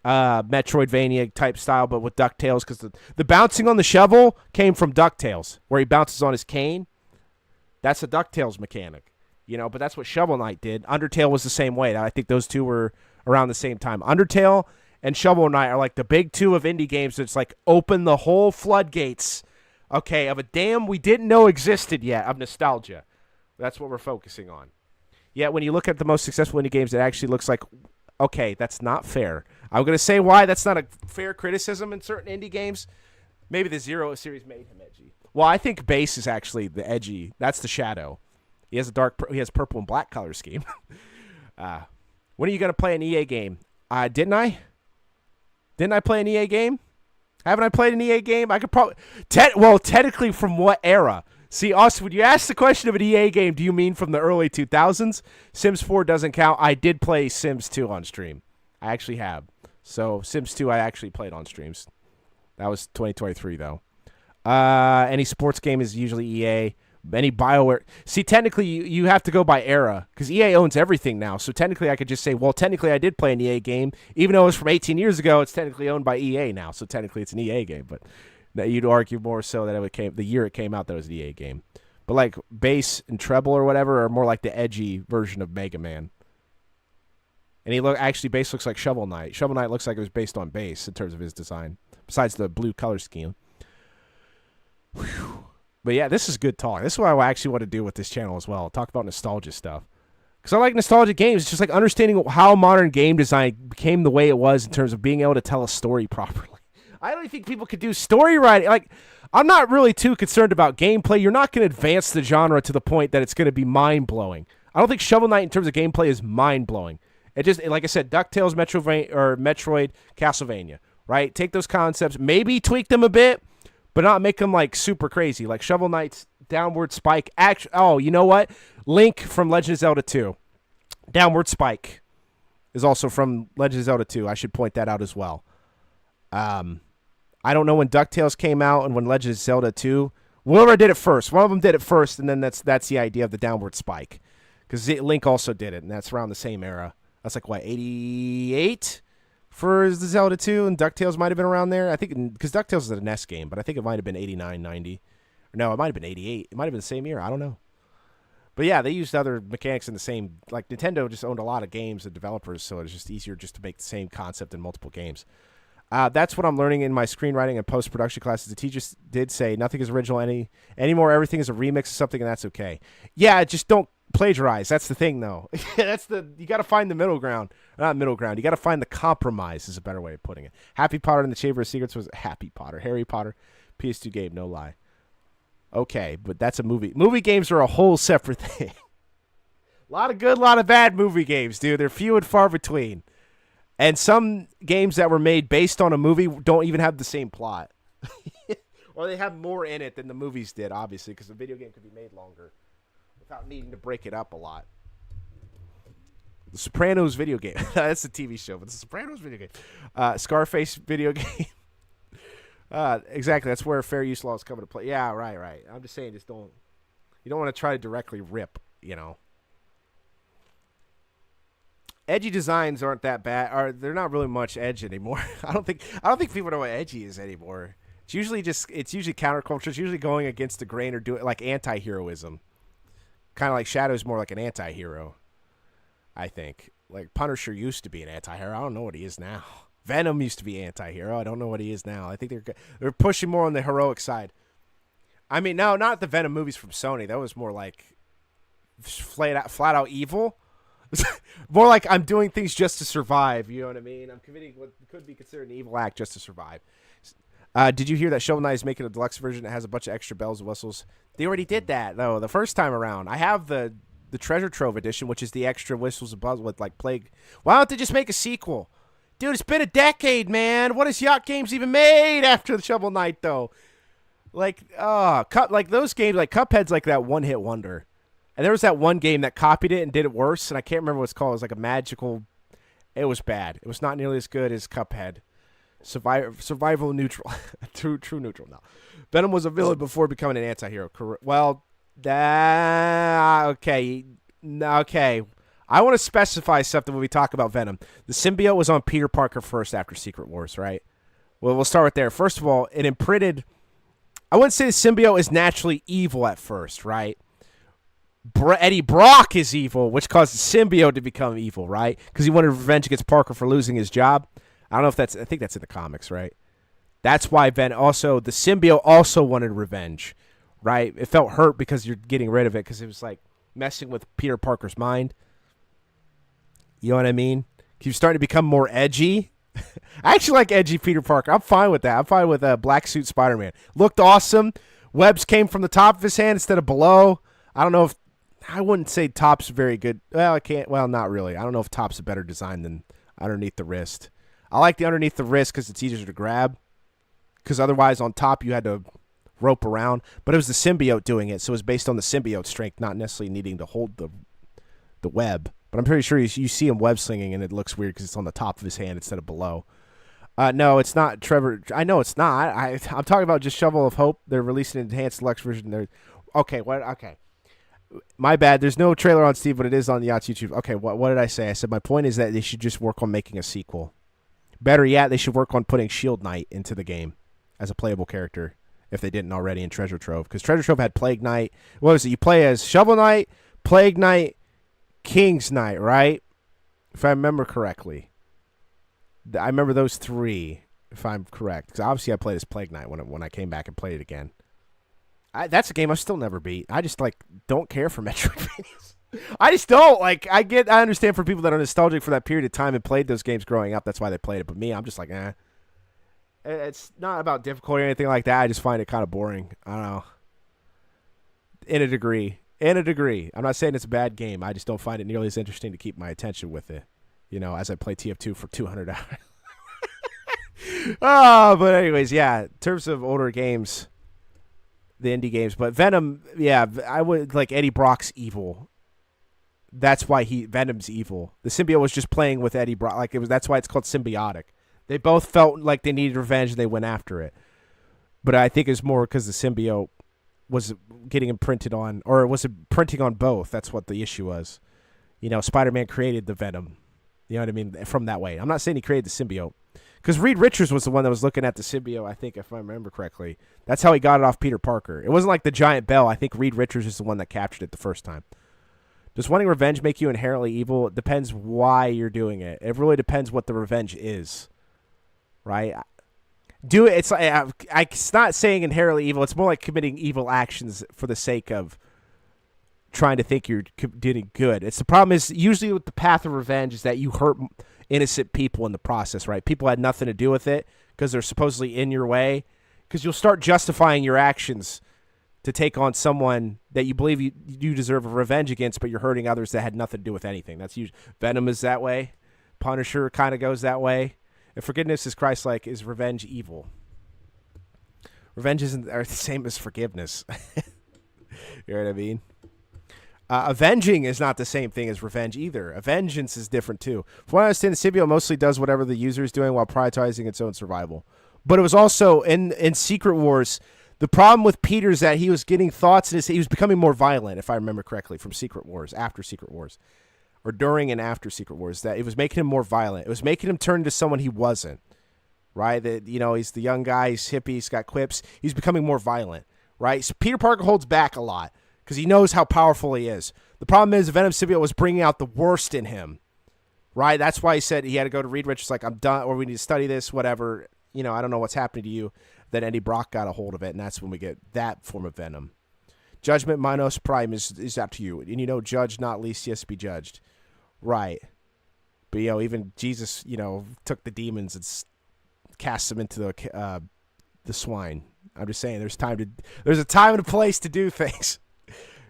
Metroidvania type style, but with DuckTales, because the bouncing on the shovel came from DuckTales, where he bounces on his cane. That's a DuckTales mechanic, but that's what Shovel Knight did. Undertale was the same way. I think those two were around the same time. Undertale and Shovel Knight are like the big two of indie games that's like open the whole floodgates, okay, of a dam we didn't know existed yet of nostalgia. That's what we're focusing on. Yet when you look at the most successful indie games, it actually looks like, okay, that's not fair. I'm going to say why that's not a fair criticism in certain indie games. Maybe the Zero series made him edgy. Well, I think Base is actually the edgy. That's the Shadow. He has he has purple and black color scheme. When are you going to play an EA game? Didn't I? Didn't I play an EA game? Haven't I played an EA game? I could probably... technically from what era? See, Austin, when you ask the question of an EA game, do you mean from the early 2000s? Sims 4 doesn't count. I did play Sims 2 on stream. I actually have. So, Sims 2 I actually played on streams. That was 2023, though. Any sports game is usually EA. Any BioWare. See, technically, you have to go by era, because EA owns everything now. So technically, I could just say, well, technically, I did play an EA game. Even though it was from 18 years ago, it's technically owned by EA now. So technically, it's an EA game. But you'd argue more so that the year it came out, that it was an EA game. But like Bass and Treble or whatever are more like the edgy version of Mega Man. And Bass looks like Shovel Knight. Shovel Knight looks like it was based on Bass in terms of his design, besides the blue color scheme. Whew. But yeah, this is good talk. This is what I actually want to do with this channel as well. Talk about nostalgia stuff. Because I like nostalgic games. It's just like understanding how modern game design became the way it was in terms of being able to tell a story properly. I don't think people could do story writing. Like, I'm not really too concerned about gameplay. You're not going to advance the genre to the point that it's going to be mind-blowing. I don't think Shovel Knight in terms of gameplay is mind-blowing. It just, like I said, DuckTales, Metroid, Castlevania, right? Take those concepts, maybe tweak them a bit, but not make them like super crazy. Like Shovel Knight's downward spike. You know what? Link from Legend of Zelda 2. Downward spike is also from Legend of Zelda 2. I should point that out as well. I don't know when DuckTales came out and when Legend of Zelda 2 Whoever did it first. One of them did it first, and then that's the idea of the downward spike. Because Link also did it, and that's around the same era. That's like, what, 88 for the Zelda 2, and DuckTales might have been around there. I think, because DuckTales is a NES game, but I think it might have been 89, 90. No, it might have been 88. It might have been the same year. I don't know. But yeah, they used other mechanics in the same, like Nintendo just owned a lot of games and developers, so it's just easier just to make the same concept in multiple games. That's what I'm learning in my screenwriting and post-production classes. The teachers did say nothing is original anymore. Everything is a remix of something, and that's okay. Yeah, just don't plagiarize. That's the thing, though. You got to find the middle ground. Not middle ground. You got to find the compromise is a better way of putting it. Happy Potter and the Chamber of Secrets was Happy Potter. Harry Potter, PS2 game, no lie. Okay, but that's a movie. Movie games are a whole separate thing. A lot of good, a lot of bad movie games, dude. They're few and far between. And some games that were made based on a movie don't even have the same plot. Or they have more in it than the movies did, obviously, because the video game could be made longer without needing to break it up a lot. The Sopranos video game. That's a TV show, but the Sopranos video game. Scarface video game. Exactly. That's where fair use laws come into play. Yeah, right. I'm just saying, you don't want to try to directly rip, you know. Edgy designs aren't that bad. They're not really much edge anymore. I don't think people know what edgy is anymore. It's usually counterculture. It's usually going against the grain or doing like anti-heroism. Kind of like Shadow's more like an anti-hero, I think. Like Punisher used to be an anti-hero. I don't know what he is now. Venom used to be anti-hero. I don't know what he is now. I think they're pushing more on the heroic side. I mean, no, not the Venom movies from Sony. That was more like flat out evil. More like I'm doing things just to survive. You know what I mean? I'm committing what could be considered an evil act just to survive. Did you hear that Shovel Knight is making a deluxe version that has a bunch of extra bells and whistles? They already did that, though, the first time around. I have the Treasure Trove edition, which is the extra whistles and bells with, like, Plague. Why don't they just make a sequel? Dude, it's been a decade, man. What has Yacht Games even made after the Shovel Knight, though? Like, like those games, like Cuphead's like that one-hit wonder. And there was that one game that copied it and did it worse, and I can't remember what it's called. It was like a magical... It was bad. It was not nearly as good as Cuphead. Survival neutral. True neutral, no. Venom was a villain before becoming an anti-hero. Well, okay. Okay. I want to specify something when we talk about Venom. The symbiote was on Peter Parker first after Secret Wars, right? Well, we'll start with there. First of all, it imprinted... I wouldn't say the symbiote is naturally evil at first, right? Eddie Brock is evil, which caused the symbiote to become evil, right? Because he wanted revenge against Parker for losing his job. I don't know if that's... I think that's in the comics, right? That's why the symbiote also wanted revenge, right? It felt hurt because you're getting rid of it because it was like messing with Peter Parker's mind. You know what I mean? He's starting to become more edgy. I actually like edgy Peter Parker. I'm fine with that. I'm fine with Black Suit Spider-Man. Looked awesome. Webs came from the top of his hand instead of below. I don't know if... I wouldn't say top's very good. Well, I can't... Well, not really. I don't know if top's a better design than underneath the wrist. I like the underneath the wrist because it's easier to grab. Because otherwise, on top, you had to rope around. But it was the symbiote doing it, so it was based on the symbiote's strength, not necessarily needing to hold the web. But I'm pretty sure you see him web slinging, and it looks weird because it's on the top of his hand instead of below. No, it's not Trevor. I know it's not. I'm talking about just Shovel of Hope. They're releasing an enhanced deluxe version. Okay, what? Okay. My bad. There's no trailer on Steve, but it is on the Yachts YouTube. Okay, what did I say? I said my point is that they should just work on making a sequel. Better yet, they should work on putting Shield Knight into the game as a playable character if they didn't already in Treasure Trove. Because Treasure Trove had Plague Knight. What was it? You play as Shovel Knight, Plague Knight, King's Knight, right? If I remember correctly. I remember those three, if I'm correct. Because obviously I played as Plague Knight when I came back and played it again. That's a game I still never beat. I just don't care for Metroidvanias. I just don't. I understand for people that are nostalgic for that period of time and played those games growing up, that's why they played it. But me, I'm just like, eh. It's not about difficulty or anything like that. I just find it kind of boring. I don't know. In a degree. I'm not saying it's a bad game. I just don't find it nearly as interesting to keep my attention with it. You know, as I play TF2 for 200 hours. But anyways, yeah. In terms of older games, the indie games. But Venom, yeah, I would like Eddie Brock's evil. That's why Venom's evil. The symbiote was just playing with Eddie Brock. That's why it's called symbiotic. They both felt like they needed revenge and they went after it. But I think it's more because the symbiote was getting imprinted on, or was it printing on both? That's what the issue was. You know, Spider-Man created the Venom. You know what I mean? From that way. I'm not saying he created the symbiote. Because Reed Richards was the one that was looking at the symbiote, I think, if I remember correctly. That's how he got it off Peter Parker. It wasn't like the giant bell. I think Reed Richards is the one that captured it the first time. Does wanting revenge make you inherently evil? It depends why you're doing it. It really depends what the revenge is. Right? Do it. It's not saying inherently evil. It's more like committing evil actions for the sake of trying to think you're doing good. It's the problem is usually with the path of revenge is that you hurt innocent people in the process, right? People had nothing to do with it because they're supposedly in your way. Because you'll start justifying your actions to take on someone that you believe you deserve a revenge against, but you're hurting others that had nothing to do with anything. That's usually Venom is that way. Punisher kind of goes that way. If forgiveness is Christ-like, is revenge evil? Revenge isn't the same as forgiveness. You know what I mean? Avenging is not the same thing as revenge either. A vengeance is different too. From what I understand, the symbiote mostly does whatever the user is doing while prioritizing its own survival. But it was also in Secret Wars. The problem with Peter is that he was getting thoughts and he was becoming more violent, if I remember correctly, from Secret Wars, after Secret Wars, or during and after Secret Wars. That it was making him more violent. It was making him turn into someone he wasn't. Right? That he's the young guy, he's hippie, he's got quips. He's becoming more violent. Right? So Peter Parker holds back a lot because he knows how powerful he is. The problem is the Venom symbiote was bringing out the worst in him. Right? That's why he said he had to go to Reed Richards like, I'm done, or we need to study this, whatever. I don't know what's happening to you. Then Eddie Brock got a hold of it, and that's when we get that form of Venom. Judgment minus Prime is up to you. And judge not least, yes, be judged. Right. But, even Jesus, took the demons and cast them into the swine. I'm just saying there's a time and a place to do things.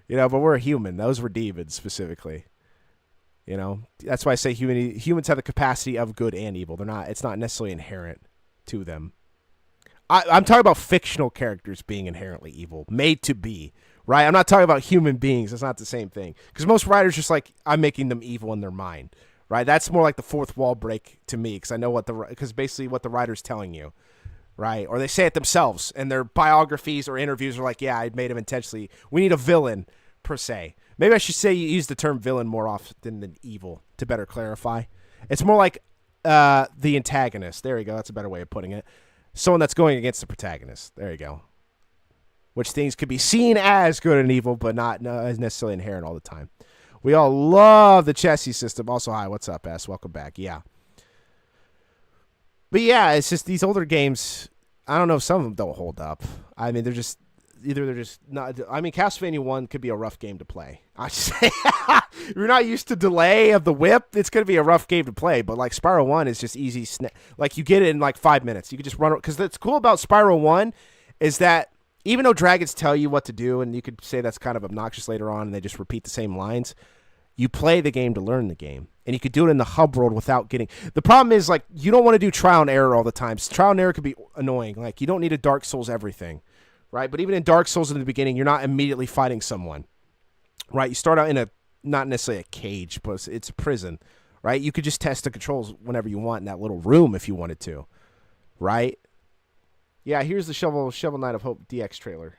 But we're a human. Those were demons specifically. That's why I say humans have the capacity of good and evil. It's not necessarily inherent to them. I'm talking about fictional characters being inherently evil, made to be, right? I'm not talking about human beings. It's not the same thing. Because most writers just like, I'm making them evil in their mind, right? That's more like the fourth wall break to me because I know because basically what the writer's telling you, right? Or they say it themselves in their biographies or interviews are like, yeah, I made him intentionally. We need a villain, per se. Maybe I should say you use the term villain more often than evil to better clarify. It's more like the antagonist. There you go. That's a better way of putting it. Someone that's going against the protagonist. There you go. Which things could be seen as good and evil, but not as necessarily inherent all the time. We all love the chassis system. Also, hi, what's up, S? Welcome back. Yeah. But yeah, it's just these older games, I don't know if some of them don't hold up. I mean, they're just not. I mean, Castlevania 1 could be a rough game to play. I just say, if you're not used to delay of the whip, it's going to be a rough game to play. But like Spyro 1 is just easy. Like you get it in like 5 minutes. You could just run. Because what's cool about Spyro 1 is that even though dragons tell you what to do, and you could say that's kind of obnoxious later on, and they just repeat the same lines, you play the game to learn the game. And you could do it in the hub world without getting... The problem is, like, you don't want to do trial and error all the time. Trial and error could be annoying. Like, you don't need a Dark Souls everything. Right? But even in Dark Souls in the beginning, you're not immediately fighting someone. Right? You start out in not necessarily a cage, but it's a prison. Right? You could just test the controls whenever you want in that little room if you wanted to. Right? Yeah, here's the Shovel Knight of Hope DX trailer.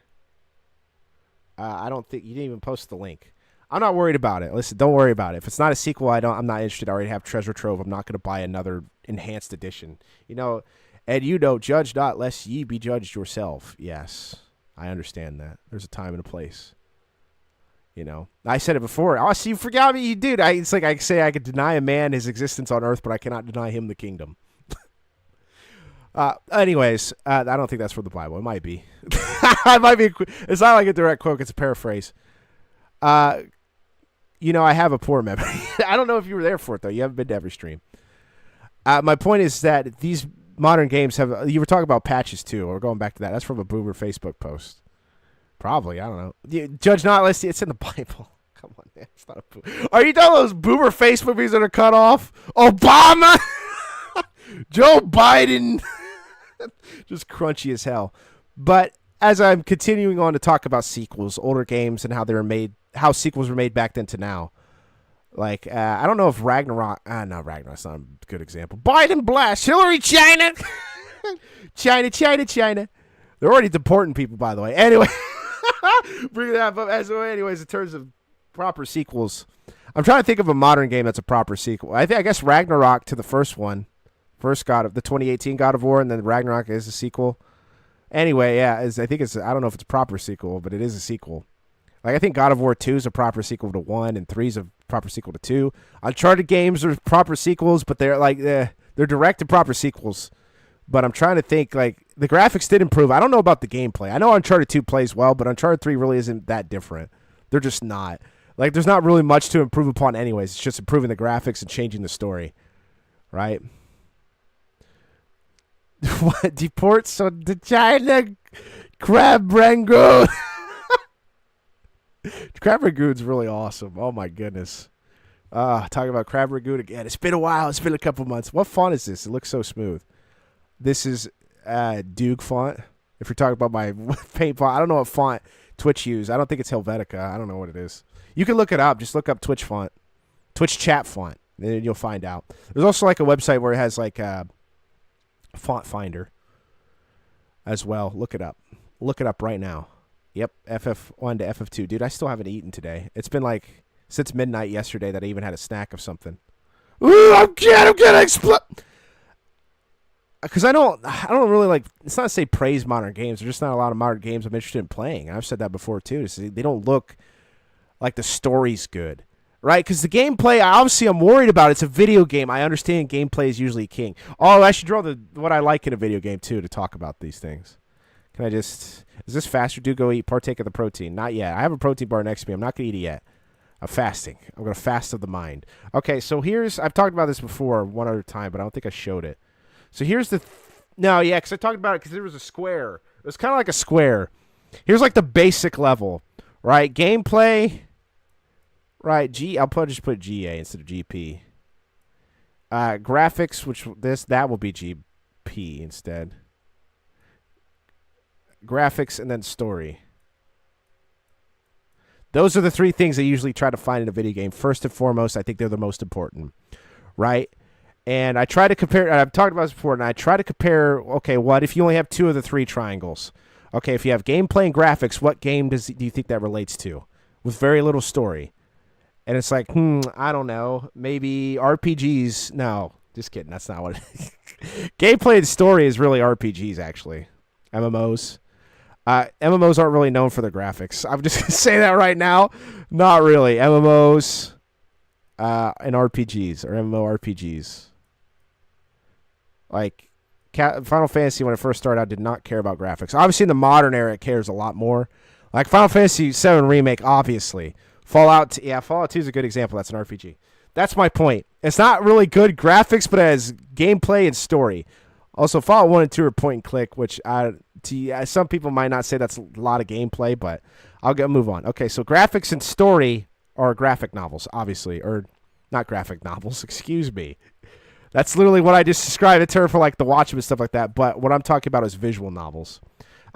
I don't think... You didn't even post the link. I'm not worried about it. Listen, don't worry about it. If it's not a sequel, I'm not interested. I already have Treasure Trove. I'm not going to buy another enhanced edition. And judge not lest ye be judged yourself. Yes, I understand that. There's a time and a place. I said it before. Oh, see, you forgot me, dude. It's like I say I could deny a man his existence on earth, but I cannot deny him the kingdom. Anyways, I don't think that's from the Bible. It might be. It might be. It's not like a direct quote. It's a paraphrase. I have a poor memory. I don't know if you were there for it, though. You haven't been to every stream. My point is that these modern games have... You were talking about patches, too. We're going back to that. That's from a boomer Facebook post. Probably. I don't know. Judge not, let's see. It's in the Bible. Come on, man. It's not a boomer. Are you talking those boomer Facebook movies that are cut off? Obama! Joe Biden! Just crunchy as hell. But as I'm continuing on to talk about sequels, older games, and how sequels were made back then to now. Like, I don't know if Ragnarok... no, Ragnarok's not a good example. Biden blast! Hillary, China! China. They're already deporting people, by the way. Anyway. Bring that up. As well, anyways, in terms of proper sequels, I'm trying to think of a modern game that's a proper sequel. I guess Ragnarok to the first one, first God of the 2018 God of War, and then Ragnarok is a sequel. Anyway, yeah, I think it's. I don't know if it's a proper sequel, but it is a sequel. Like I think God of War 2 is a proper sequel to 1, and 3 is a proper sequel to 2. Uncharted games are proper sequels, but they're like they're direct and proper sequels. But I'm trying to think, like, the graphics did improve. I don't know about the gameplay. I know Uncharted 2 plays well, but Uncharted 3 really isn't that different. They're just not. Like, there's not really much to improve upon anyways. It's just improving the graphics and changing the story. Right? What? Deports on the China Crab Rangoon. Crab Rangoon's really awesome. Oh, my goodness. Talking about Crab Rangoon again. It's been a while. It's been a couple months. What font is this? It looks so smooth. This is Duke font. If you're talking about my paint font, I don't know what font Twitch use. I don't think it's Helvetica. I don't know what it is. You can look it up. Just look up Twitch font, Twitch chat font, and then you'll find out. There's also like a website where it has like a font finder as well. Look it up. Look it up right now. Yep, FF1 to FF2. Dude, I still haven't eaten today. It's been like since midnight yesterday that I even had a snack of something. Ooh, I'm gonna explode. Because I don't really like. It's not to say praise modern games. There's just not a lot of modern games I'm interested in playing. And I've said that before too. They don't look like the story's good, right? Because the gameplay, obviously, I'm worried about. It's a video game. I understand gameplay is usually king. Oh, I should draw what I like in a video game too to talk about these things. Can I just? Is this faster? Do go eat. Partake of the protein. Not yet. I have a protein bar next to me. I'm not gonna eat it yet. I'm fasting. I'm gonna fast of the mind. Okay, so I've talked about this before one other time, but I don't think I showed it. So here's no, yeah, because I talked about it because there was a square. It was kind of like a square. Here's like the basic level, right? Gameplay, right? I'll just put GA instead of GP. Graphics, that will be GP instead. Graphics and then story. Those are the three things I usually try to find in a video game. First and foremost, I think they're the most important, right? And I try to compare, I've talked about this before, and I try to compare, okay, what if you only have two of the three triangles? Okay, if you have gameplay and graphics, what game do you think that relates to? With very little story. And it's like, I don't know. Maybe RPGs. No, just kidding. That's not what it is. Gameplay and story is really RPGs, actually. MMOs. MMOs aren't really known for their graphics. I'm just going to say that right now. Not really. MMOs and RPGs, or MMORPGs. Like, Final Fantasy, when it first started out, did not care about graphics. Obviously, in the modern era, it cares a lot more. Like, Final Fantasy VII Remake, obviously. Fallout 2 is a good example. That's an RPG. That's my point. It's not really good graphics, but it has gameplay and story. Also, Fallout 1 and 2 are point and click, which some people might not say that's a lot of gameplay, but I'll move on. Okay, so graphics and story are graphic novels, obviously. Or, not graphic novels, excuse me. That's literally what I just described, a term for like the Watchmen and stuff like that. But what I'm talking about is visual novels.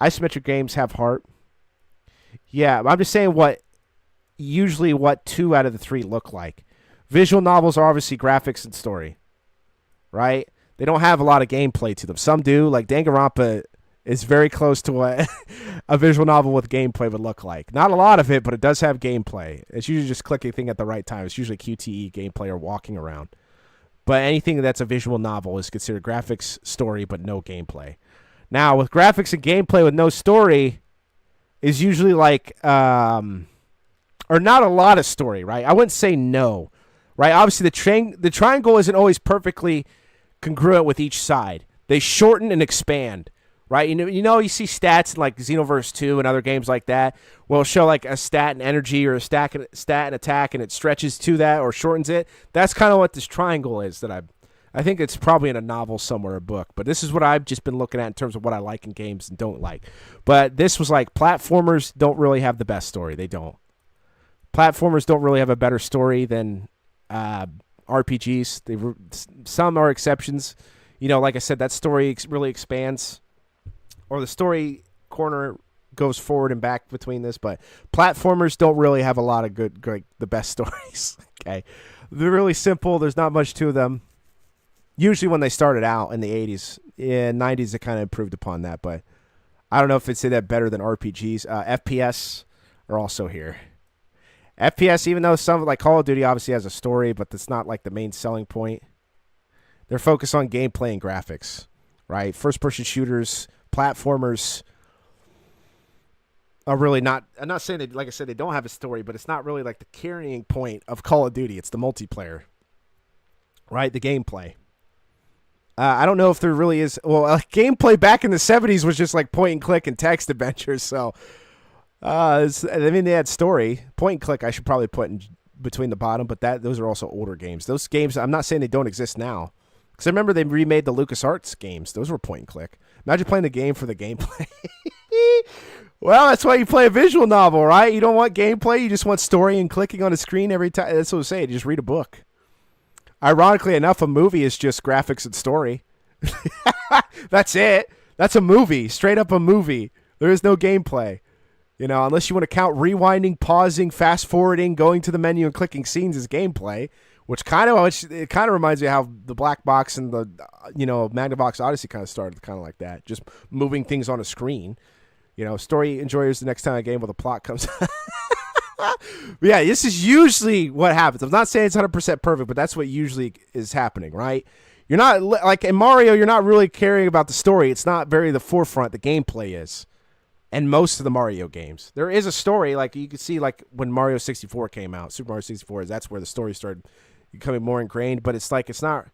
Isometric games have heart. Yeah, I'm just saying what 2 out of the 3 look like. Visual novels are obviously graphics and story, right? They don't have a lot of gameplay to them. Some do, like Danganronpa is very close to what a visual novel with gameplay would look like. Not a lot of it, but it does have gameplay. It's usually just clicking thing at the right time. It's usually QTE gameplay or walking around. But anything that's a visual novel is considered graphics, story, but no gameplay. Now, with graphics and gameplay with no story is usually like, or not a lot of story, right? I wouldn't say no, right? Obviously, the triangle isn't always perfectly congruent with each side. They shorten and expand, right? You see stats in like Xenoverse 2 and other games like that. Well, it'll show like a stat and energy or a stat and attack, and it stretches to that or shortens it. That's kind of what this triangle is that I think it's probably in a novel somewhere, a book. But this is what I've just been looking at in terms of what I like in games and don't like. But this was like platformers don't really have the best story. They don't. Platformers don't really have a better story than RPGs. Some are exceptions. Like I said, that story really expands. Or the story corner goes forward and back between this, but platformers don't really have a lot of good the best stories. Okay, they're really simple. There's not much to them. Usually when they started out in the 80s, 90s, it kind of improved upon that, but I don't know if it's that better than RPGs. FPS, are also here. FPS, even though some like Call of Duty obviously has a story, but that's not like the main selling point. They're focused on gameplay and graphics, right? First-person shooters, platformers are really not. I'm not saying that, like I said, they don't have a story, but it's not really like the carrying point of Call of Duty. It's the multiplayer, right? The gameplay. I don't know if there really is. Well, gameplay back in the 70s was just like point and click and text adventures. So, I mean, they had story. Point and click, I should probably put in between the bottom, but those are also older games. Those games, I'm not saying they don't exist now. Because I remember they remade the LucasArts games. Those were point and click. Imagine playing the game for the gameplay. Well, that's why you play a visual novel, right? You don't want gameplay. You just want story and clicking on a screen every time. That's what I'm saying. You just read a book. Ironically enough, a movie is just graphics and story. That's it. That's a movie. Straight up a movie. There is no gameplay. You know, unless you want to count rewinding, pausing, fast forwarding, going to the menu and clicking scenes as gameplay, which it kind of reminds me of how the Black Box and the Magnavox Odyssey kind of started, kind of like that, just moving things on a screen. You know, story enjoyers the next time a game with a plot comes. Yeah, this is usually what happens. I'm not saying it's 100% perfect, but that's what usually is happening, right? You're not like in Mario. You're not really caring about the story. It's not very the forefront. The gameplay is. And most of the Mario games, there is a story. Like you can see, like when Mario 64 came out, Super Mario 64, that's where the story started becoming more ingrained. But it's like it's not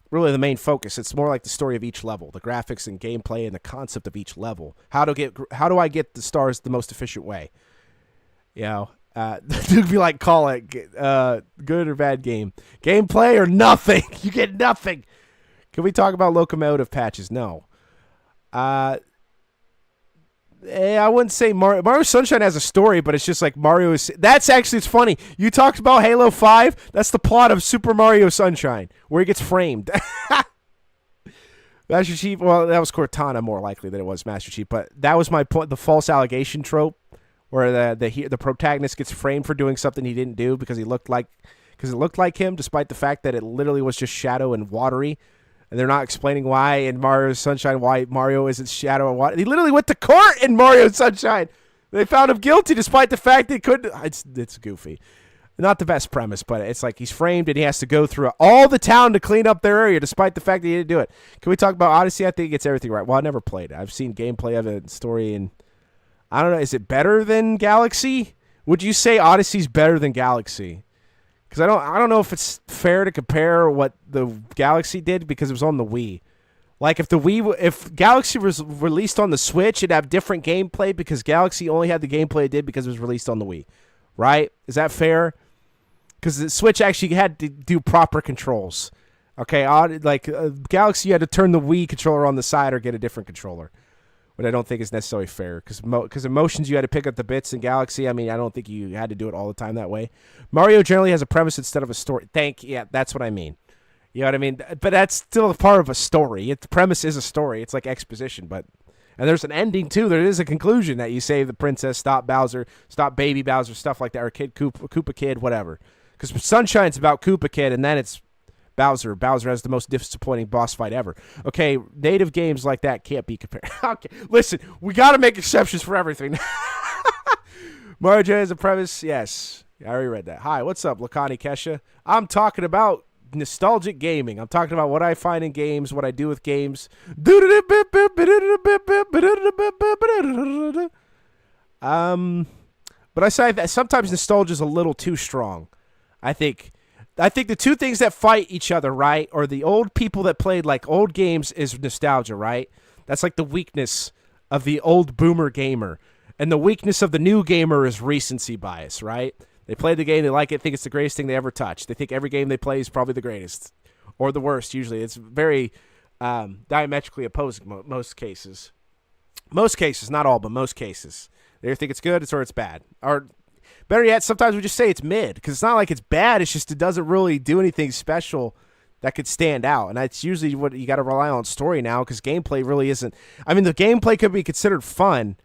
really the main focus. It's more like the story of each level, the graphics and gameplay, and the concept of each level. How do I get the stars the most efficient way? You know, you'd be like, call it good or bad game, gameplay or nothing. You get nothing. Can we talk about locomotive patches? No. I wouldn't say Mario Sunshine has a story, but it's just like Mario is. That's actually, it's funny. You talked about Halo 5. That's the plot of Super Mario Sunshine, where he gets framed. Master Chief, well, that was Cortana more likely than it was Master Chief, but that was my point. The false allegation trope, where the protagonist gets framed for doing something he didn't do because it looked like him, despite the fact that it literally was just shadow and watery. And they're not explaining why in Mario Sunshine, why Mario isn't shadow and water. He literally went to court in Mario Sunshine. They found him guilty despite the fact they couldn't. It's goofy. Not the best premise, but it's like he's framed and he has to go through all the town to clean up their area despite the fact that he didn't do it. Can we talk about Odyssey? I think he gets everything right. Well, I never played it. I've seen gameplay of it, story, and I don't know. Is it better than Galaxy? Would you say Odyssey's better than Galaxy? Because I don't know if it's fair to compare what the Galaxy did because it was on the Wii. Like if Galaxy was released on the Switch, it'd have different gameplay because Galaxy only had the gameplay it did because it was released on the Wii. Right? Is that fair? Because the Switch actually had to do proper controls. Okay, Galaxy, you had to turn the Wii controller on the side or get a different controller. But I don't think it's necessarily fair because emotions, you had to pick up the bits in Galaxy. I mean, I don't think you had to do it all the time that way. Mario generally has a premise instead of a story. Yeah, that's what I mean. You know what I mean? But that's still a part of a story. The premise is a story. It's like exposition, and there's an ending too. There is a conclusion that you save the princess, stop Bowser, stop Baby Bowser, stuff like that, or Koopa Kid, whatever. Because Sunshine's about Koopa Kid, and then it's Bowser. Bowser has the most disappointing boss fight ever. Okay, native games like that can't be compared. Okay, listen, we got to make exceptions for everything. Mario J has a premise. Yes, I already read that. Hi, what's up, Lakani Kesha? I'm talking about nostalgic gaming. I'm talking about what I find in games, what I do with games. But I say that sometimes nostalgia is a little too strong. I think the two things that fight each other, right, or the old people that played like old games is nostalgia, right? That's like the weakness of the old boomer gamer. And the weakness of the new gamer is recency bias, right? They play the game, they like it, think it's the greatest thing they ever touched. They think every game they play is probably the greatest or the worst, usually. It's very diametrically opposed in most cases. Most cases, not all, but most cases. They either think it's good or it's bad. Or better yet, sometimes we just say it's mid because it's not like it's bad. It's just it doesn't really do anything special that could stand out. And that's usually what you got to rely on story now because gameplay really isn't. I mean, the gameplay could be considered fun,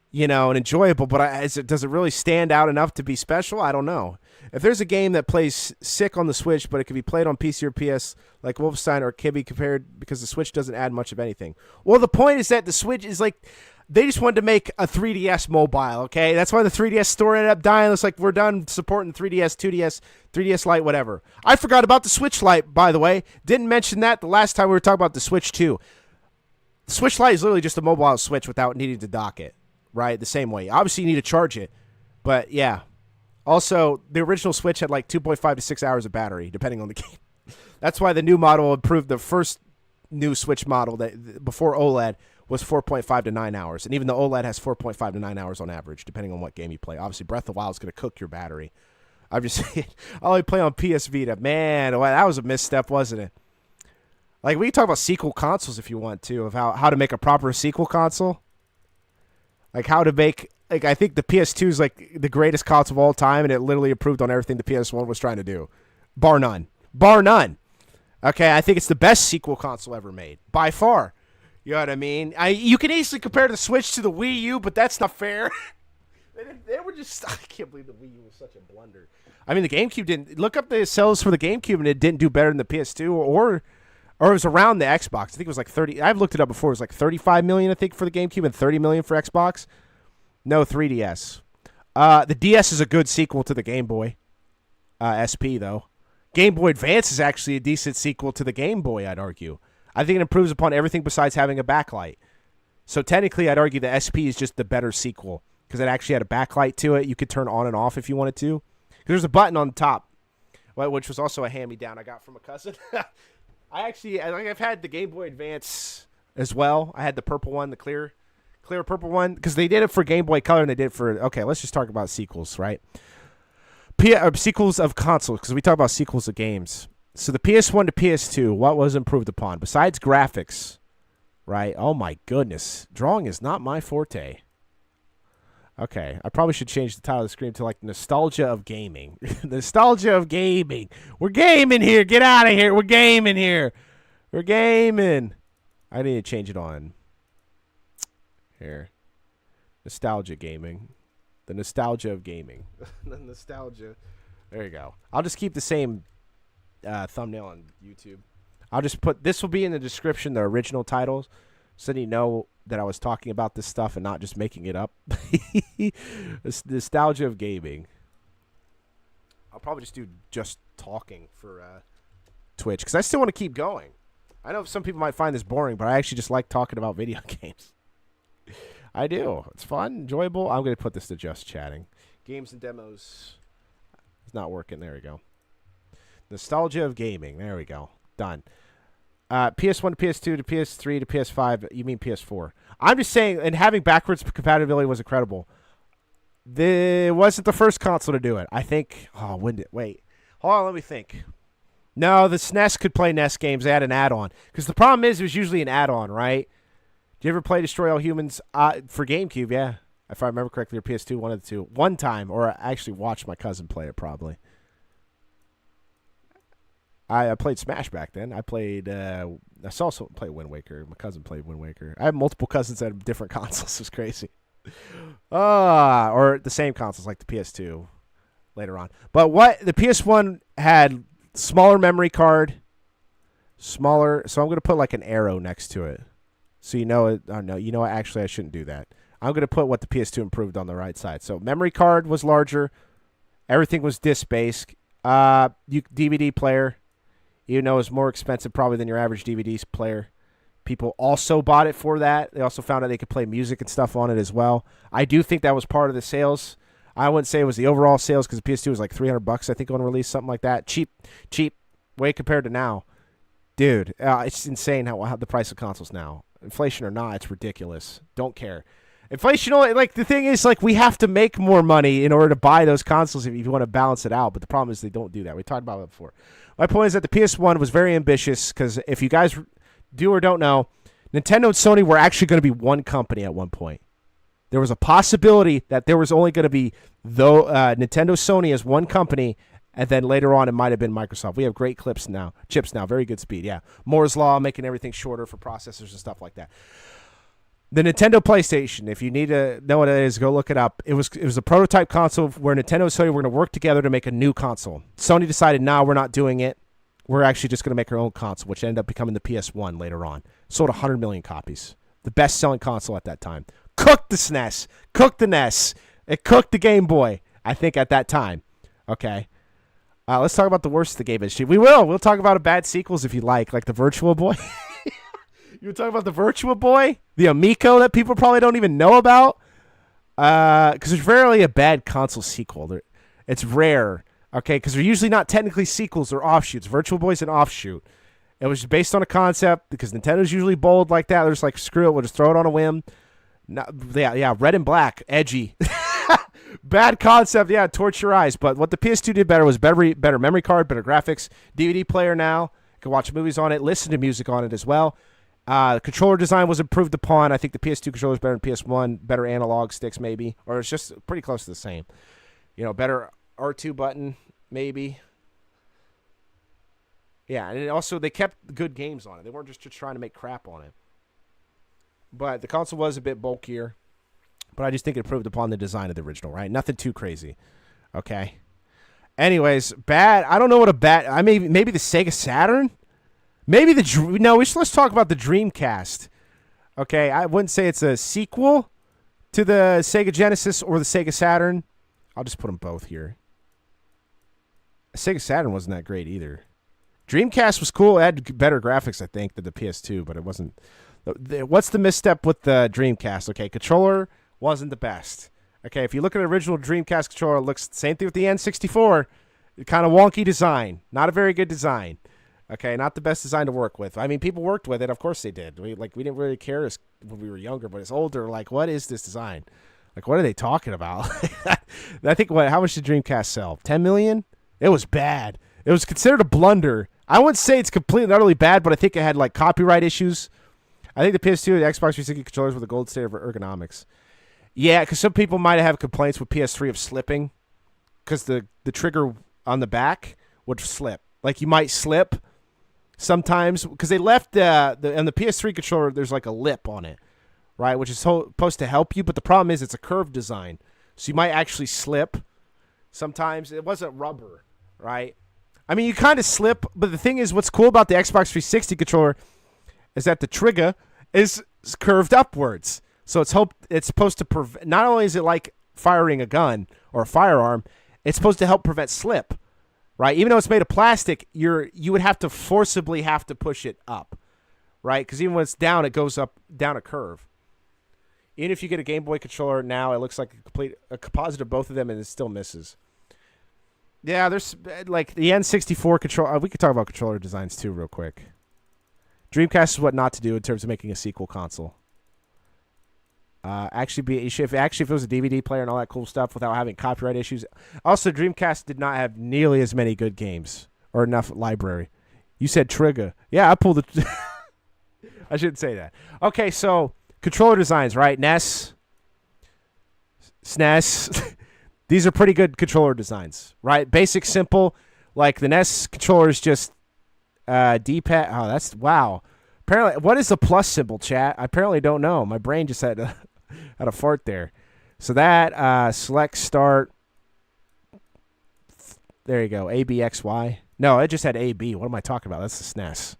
you know, and enjoyable, but does it really stand out enough to be special? I don't know. If there's a game that plays sick on the Switch, but it can be played on PC or PS, like Wolfenstein, or it can be compared because the Switch doesn't add much of anything. Well, the point is that the Switch is like, They just wanted to make a 3DS mobile, okay? That's why the 3DS store ended up dying. It's like, we're done supporting 3DS, 2DS, 3DS Lite, whatever. I forgot about the Switch Lite, by the way. Didn't mention that the last time we were talking about the Switch 2. The Switch Lite is literally just a mobile Switch without needing to dock it, right? The same way. Obviously, you need to charge it, but yeah. Also, the original Switch had like 2.5 to 6 hours of battery, depending on the game. That's why the new model improved. The first new Switch model that before OLED was 4.5 to 9 hours. And even the OLED has 4.5 to 9 hours on average, depending on what game you play. Obviously, Breath of the Wild is going to cook your battery. I'm just saying, I only play on PS Vita. Man, that was a misstep, wasn't it? Like, we can talk about sequel consoles if you want to, of how to make a proper sequel console. Like, how to make, like, I think the PS2 is, like, the greatest console of all time, and it literally improved on everything the PS1 was trying to do. Bar none. Bar none. Okay, I think it's the best sequel console ever made. By far. You know what I mean? You can easily compare the Switch to the Wii U, but that's not fair. They were just... I can't believe the Wii U was such a blunder. I mean, the GameCube didn't... Look up the sales for the GameCube, and it didn't do better than the PS2, or it was around the Xbox. I think it was like 30... I've looked it up before. It was like 35 million, I think, for the GameCube, and 30 million for Xbox. No 3DS. The DS is a good sequel to the Game Boy SP, though. Game Boy Advance is actually a decent sequel to the Game Boy, I'd argue. I think it improves upon everything besides having a backlight. So technically, I'd argue the SP is just the better sequel because it actually had a backlight to it. You could turn on and off if you wanted to. There's a button on the top, which was also a hand-me-down I got from a cousin. I've had the Game Boy Advance as well. I had the purple one, the clear purple one, because they did it for Game Boy Color and they did it for... Okay, let's just talk about sequels, right? Sequels of consoles, because we talk about sequels of games. So the PS1 to PS2, what was improved upon? Besides graphics, right? Oh my goodness. Drawing is not my forte. Okay, I probably should change the title of the screen to like Nostalgia of Gaming. Nostalgia of Gaming. We're gaming here. Get out of here. We're gaming here. We're gaming. I need to change it on. Here. Nostalgia Gaming. The Nostalgia of Gaming. The Nostalgia. There you go. I'll just keep the same thumbnail on YouTube. I'll just put, this will be in the description, the original titles, so that you know that I was talking about this stuff and not just making it up. This Nostalgia of Gaming. I'll probably just do just talking for Twitch, because I still want to keep going. I know some people might find this boring, but I actually just like talking about video games. I do. It's fun, enjoyable. I'm going to put this to just chatting. Games and demos. It's not working. There we go. Nostalgia of Gaming. There we go. Done. PS1 to PS2 to PS3 to PS5. You mean PS4. I'm just saying, and having backwards compatibility was incredible. It wasn't the first console to do it. I think... Oh, when did... Wait. Hold on, let me think. No, the SNES could play NES games. They had an add-on. Because the problem is, it was usually an add-on, right? Did you ever play Destroy All Humans for GameCube? Yeah. If I remember correctly, or PS2, one of the two. One time, or I actually watched my cousin play it, probably. I played Smash back then. I also played Wind Waker. My cousin played Wind Waker. I have multiple cousins that have different consoles. It's crazy. Or the same consoles, like the PS2 later on. But the PS1 had smaller memory card, smaller. So I'm going to put like an arrow next to it. So you know it. Oh, no, you know what? Actually, I shouldn't do that. I'm going to put what the PS2 improved on the right side. So memory card was larger. Everything was disc-based. DVD player, you know, is more expensive probably than your average DVD player. People also bought it for that. They also found out they could play music and stuff on it as well. I do think that was part of the sales. I wouldn't say it was the overall sales because the PS2 was like $300, I think, on release, something like that. Cheap way compared to now. Dude, it's insane how the price of consoles now. Inflation or not, it's ridiculous. Don't care. Inflation, like, the thing is, like, we have to make more money in order to buy those consoles if you want to balance it out. But the problem is they don't do that. We talked about it before. My point is that the PS1 was very ambitious because if you guys do or don't know, Nintendo and Sony were actually going to be one company at one point. There was a possibility that there was only going to be Nintendo, Sony as one company, and then later on it might have been Microsoft. We have great chips now, very good speed, yeah. Moore's Law, making everything shorter for processors and stuff like that. The Nintendo PlayStation, if you need to know what it is, go look it up. It was a prototype console where Nintendo and Sony were going to work together to make a new console. Sony decided, no, we're not doing it. We're actually just going to make our own console, which ended up becoming the PS1 later on. Sold 100 million copies. The best-selling console at that time. cooked the SNES, cooked the NES, it cooked the Game Boy. I think at that time. Okay. Let's talk about the worst of the game industry. We will. We'll talk about bad sequels if you like the Virtual Boy. You were talking about the Virtual Boy, the Amico that people probably don't even know about, because there's rarely a bad console sequel. It's rare, okay, because they're usually not technically sequels, they're offshoots. Virtual Boy's an offshoot. It was based on a concept because Nintendo's usually bold like that. They're just like, screw it, we'll just throw it on a whim. Yeah, red and black, edgy. Bad concept, yeah, torch your eyes. But what the PS2 did better was better memory card, better graphics, DVD player now. You can watch movies on it, listen to music on it as well. The controller design was improved upon. I think the PS2 controller is better than PS1, better analog sticks maybe, or it's just pretty close to the same. Better R2 button maybe. Yeah, and also they kept good games on it. They weren't just trying to make crap on it. But the console was a bit bulkier, but I just think it improved upon the design of the original, right? Nothing too crazy. Okay. Anyways, bad. I don't know what a bad. Maybe the Sega Saturn. Maybe let's talk about the Dreamcast. Okay, I wouldn't say it's a sequel to the Sega Genesis or the Sega Saturn. I'll just put them both here. Sega Saturn wasn't that great either. Dreamcast was cool. It had better graphics, I think, than the PS2, but it wasn't. What's the misstep with the Dreamcast? Okay, controller wasn't the best. Okay, if you look at the original Dreamcast controller, it looks the same thing with the N64. Kind of wonky design. Not a very good design. Okay, not the best design to work with. I mean, people worked with it. Of course they did. We didn't really care when we were younger, but as older, what is this design? What are they talking about? I think, how much did Dreamcast sell? 10 million? It was bad. It was considered a blunder. I wouldn't say it's completely and utterly bad, but I think it had, copyright issues. I think the PS2 and the Xbox 360 controllers were the gold standard of ergonomics. Yeah, because some people might have complaints with PS3 of slipping because the trigger on the back would slip. You might slip sometimes because they left on the PS3 controller, there's a lip on it, right, which is supposed to help you, but the problem is it's a curved design, so you might actually slip sometimes. It wasn't rubber, right? I mean, you kind of slip, but the thing is, what's cool about the Xbox 360 controller is that the trigger is curved upwards, so it's supposed to prevent. Not only is it like firing a gun or a firearm, it's supposed to help prevent slip. Right, even though it's made of plastic, you would have to forcibly push it up, right? Because even when it's down, it goes up down a curve. Even if you get a Game Boy controller now, it looks like a composite of both of them, and it still misses. Yeah, there's the N64 controller. We could talk about controller designs too, real quick. Dreamcast is what not to do in terms of making a sequel console. If it was a DVD player and all that cool stuff without having copyright issues. Also, Dreamcast did not have nearly as many good games or enough library. You said Trigger. Yeah, I pulled it. I shouldn't say that. Okay, so controller designs, right? NES, SNES. These are pretty good controller designs, right? Basic, simple. The NES controller is just D-pad. Oh, that's wow. Apparently, what is the plus symbol, chat? I apparently don't know. My brain just had a fart there. So that select start. There you go. A B X Y. No, it just had A B. What am I talking about? That's the SNES.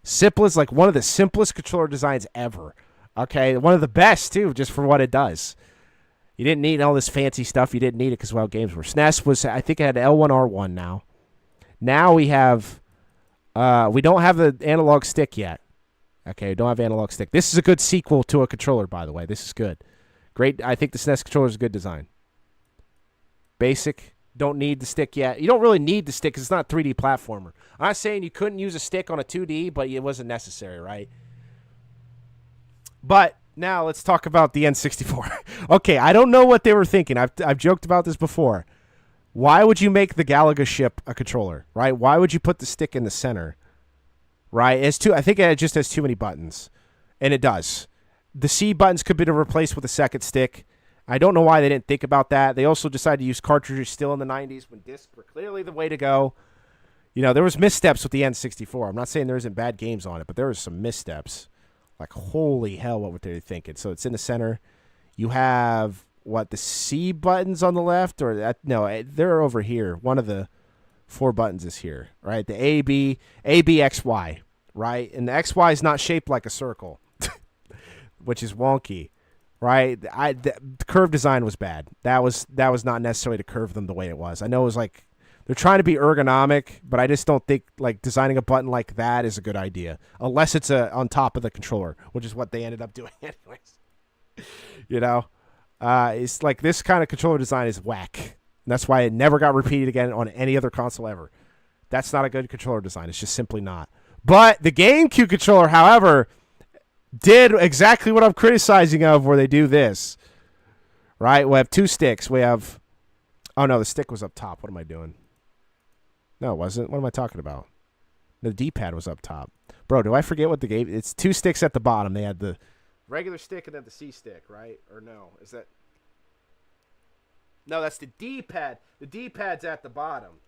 Simplest, one of the simplest controller designs ever. Okay, one of the best too, just for what it does. You didn't need all this fancy stuff. You didn't need it because of how games were. SNES was, I think, it had L1 R1 now. Now we have. We don't have the analog stick yet. Okay, we don't have analog stick. This is a good sequel to a controller, by the way. This is good. Great. I think the SNES controller is a good design. Basic. Don't need the stick yet. You don't really need the stick because it's not a 3D platformer. I'm not saying you couldn't use a stick on a 2D, but it wasn't necessary, right? But now let's talk about the N64. Okay, I don't know what they were thinking. I've joked about this before. Why would you make the Galaga ship a controller, right? Why would you put the stick in the center, right? I think it just has too many buttons, and it does. The C buttons could be replaced with a second stick. I don't know why they didn't think about that. They also decided to use cartridges still in the 90s when discs were clearly the way to go. There was missteps with the N64. I'm not saying there isn't bad games on it, but there was some missteps. Holy hell, what were they thinking? So it's in the center. You have, the C buttons on the left? No, they're over here. One of the 4 buttons is here, right? The A, B, X, Y, right? And the X, Y is not shaped like a circle, which is wonky. right? The curve design was bad. That was not necessarily to curve them the way it was. I know it was like they're trying to be ergonomic, but I just don't think like designing a button like that is a good idea unless it's on top of the controller, which is what they ended up doing anyways. You know, it's like this kind of controller design is whack. And that's why it never got repeated again on any other console ever. That's not a good controller design. It's just simply not. But the GameCube controller, however, did exactly what I'm criticizing of, where they do this. Right? We have 2 sticks. We have... Oh, no, the stick was up top. What am I doing? No, it wasn't. What am I talking about? The D-pad was up top. Bro, do I forget what the game... It's 2 sticks at the bottom. They had the regular stick and then the C stick, right? Or no? Is that... No, that's the D-pad. The D-pad's at the bottom.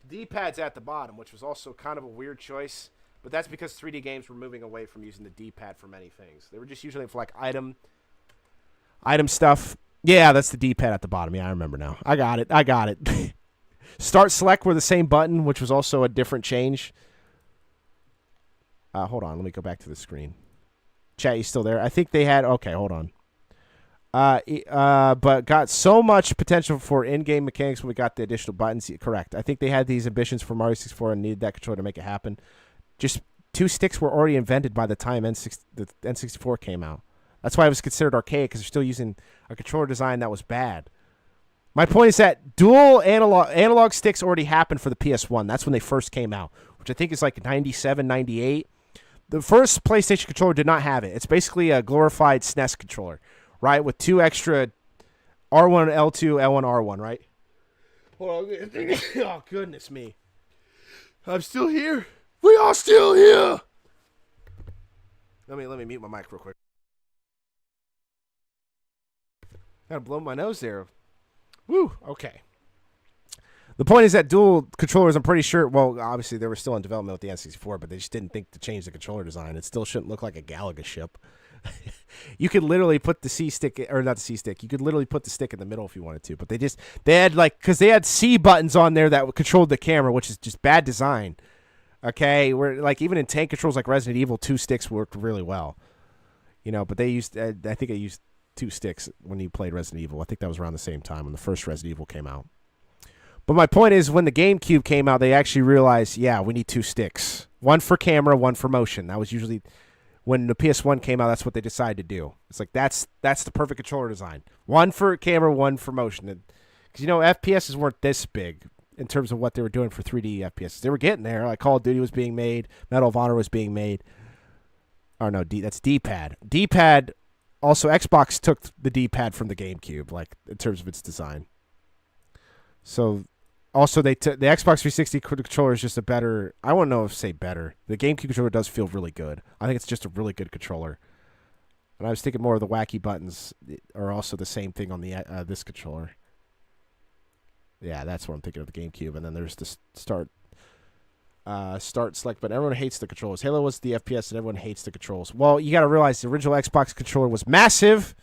The D-pad's at the bottom, which was also kind of a weird choice. But that's because 3D games were moving away from using the D-pad for many things. They were just using it for, like, item stuff. Yeah, that's the D-pad at the bottom. Yeah, I remember now. I got it. Start, select were the same button, which was also a different change. Hold on. Let me go back to the screen. Chat, you still there? I think they had... Okay, hold on. But got so much potential for in-game mechanics when we got the additional buttons. Correct. I think they had these ambitions for Mario 64 and needed that controller to make it happen. Just 2 sticks were already invented by the time the N64 came out. That's why it was considered archaic, because they're still using a controller design that was bad. My point is that dual analog sticks already happened for the PS1. That's when they first came out, which I think is like 97, 98. The first PlayStation controller did not have it. It's basically a glorified SNES controller, right, with 2 extra R1, L2, L1, R1, right? Hold on. Oh, goodness me. I'm still here. We are still here. Let me mute my mic real quick. Gotta blow my nose there. Woo, okay. The point is that dual controllers, I'm pretty sure, well, obviously they were still in development with the N64, but they just didn't think to change the controller design. It still shouldn't look like a Galaga ship. You could literally put the C stick, or not the C stick, you could literally put the stick in the middle if you wanted to, but they had like, because they had C buttons on there that controlled the camera, which is just bad design. Okay, where like even in tank controls like Resident Evil, 2 sticks worked really well. You know, but they used, I think they used 2 sticks when you played Resident Evil. I think that was around the same time when the first Resident Evil came out. But my point is, when the GameCube came out, they actually realized, yeah, we need 2 sticks. One for camera, one for motion. That was usually, when the PS1 came out, that's what they decided to do. It's like, that's the perfect controller design. One for camera, one for motion. Because, you know, FPSs weren't this big in terms of what they were doing for 3D FPSs. They were getting there. Like, Call of Duty was being made. Medal of Honor was being made. Or no, that's D-pad. D-pad, also, Xbox took the D-pad from the GameCube, like, in terms of its design. So... Also, the Xbox 360 controller is just a better... I wouldn't know if say better. The GameCube controller does feel really good. I think it's just a really good controller. And I was thinking more of the wacky buttons are also the same thing on the this controller. Yeah, that's what I'm thinking of the GameCube. And then there's the start, select. But everyone hates the controls. Halo was the FPS, and everyone hates the controls. Well, you got to realize the original Xbox controller was massive,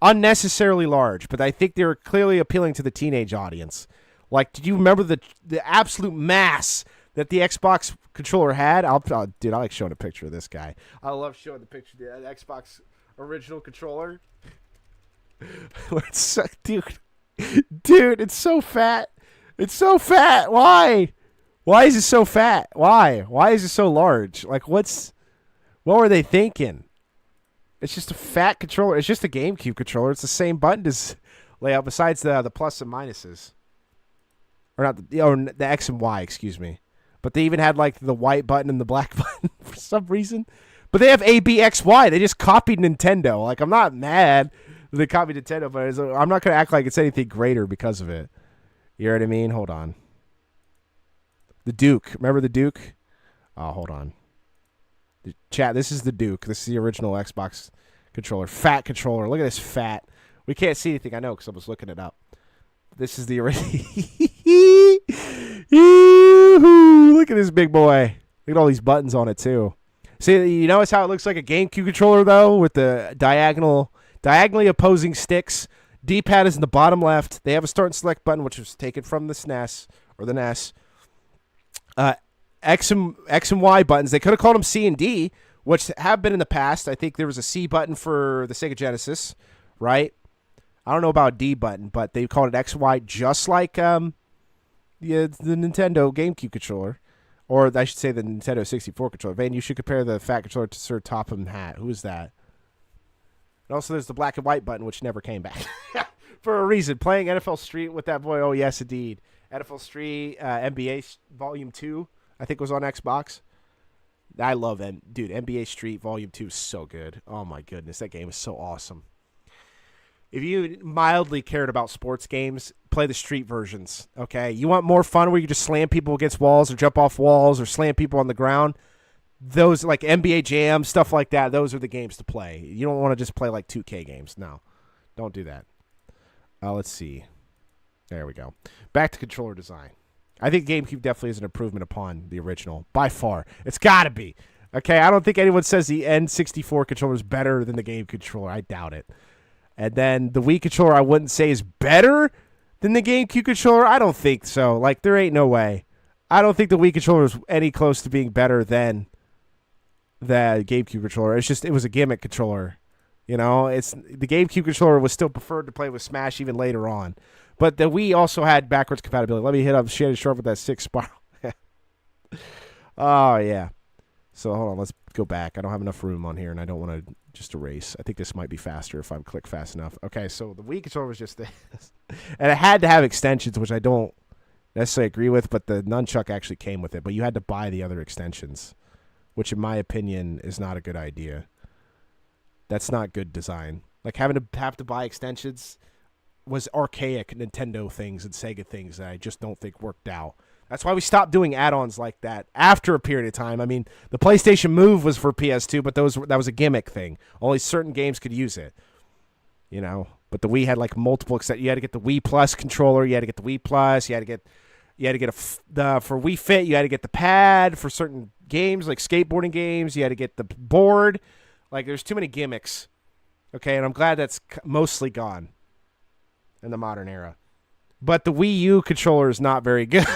unnecessarily large. But I think they were clearly appealing to the teenage audience. Like, did you remember the absolute mass that the Xbox controller had? Dude, I like showing a picture of this guy. I love showing the picture of the Xbox original controller. Dude, it's so fat. It's so fat. Why? Why is it so fat? Why? Why is it so large? Like, what were they thinking? It's just a fat controller. It's just a GameCube controller. It's the same button layout besides the plus and minuses. Or not the X and Y, excuse me. But they even had like the white button and the black button for some reason. But they have A, B, X, Y. They just copied Nintendo. Like, I'm not mad that they copied Nintendo, but I'm not going to act like it's anything greater because of it. You know what I mean? Hold on. The Duke. Remember the Duke? Oh, hold on. Chat, this is the Duke. This is the original Xbox controller. Fat controller. Look at this fat. We can't see anything, I know, because I was looking it up. This is the original. Look at this big boy. Look at all these buttons on it, too. See, you notice how it looks like a GameCube controller, though, with the diagonally opposing sticks. D-pad is in the bottom left. They have a start and select button, which was taken from the SNES, or the NES. X and Y buttons. They could have called them C and D, which have been in the past. I think there was a C button for the Sega Genesis, right? I don't know about D button, but they called it XY, just like the Nintendo GameCube controller, or I should say the Nintendo 64 controller. Vane, you should compare the fat controller to Sir Topham Hatt. Who is that? And also, there's the black and white button, which never came back for a reason. Playing NFL Street with that boy. Oh yes, indeed. NFL Street, NBA Volume 2, I think was on Xbox. I love dude. NBA Street Volume 2 is so good. Oh my goodness, that game is so awesome. If you mildly cared about sports games, play the Street versions, okay? You want more fun where you just slam people against walls or jump off walls or slam people on the ground? Those, like NBA Jam, stuff like that, those are the games to play. You don't want to just play like 2K games. No, don't do that. Let's see. There we go. Back to controller design. I think GameCube definitely is an improvement upon the original, by far. It's got to be. Okay, I don't think anyone says the N64 controller is better than the Game controller. I doubt it. And then the Wii controller, I wouldn't say is better than the GameCube controller. I don't think so. Like, there ain't no way. I don't think the Wii controller is any close to being better than the GameCube controller. It's just, it was a gimmick controller. You know, it's the GameCube controller was still preferred to play with Smash even later on. But the Wii also had backwards compatibility. Let me hit up Shannon Sharp with that 6 spiral. Oh, yeah. So, hold on. Let's go back. I don't have enough room on here, and I don't want to just erase. I think this might be faster if I click fast enough. Okay, so the Wii controller was just this. And it had to have extensions, which I don't necessarily agree with, but the nunchuck actually came with it. But you had to buy the other extensions, which in my opinion is not a good idea. That's not good design. Like, having to have to buy extensions was archaic Nintendo things and Sega things that I just don't think worked out. That's why we stopped doing add-ons like that after a period of time. I mean, the PlayStation Move was for PS2, but that was a gimmick thing. Only certain games could use it, you know. But the Wii had like multiple. You had to get the Wii Plus controller. You had to get the Wii Plus. You had to get for Wii Fit. You had to get the pad for certain games like skateboarding games. You had to get the board. Like, there's too many gimmicks. Okay, and I'm glad that's mostly gone in the modern era. But the Wii U controller is not very good.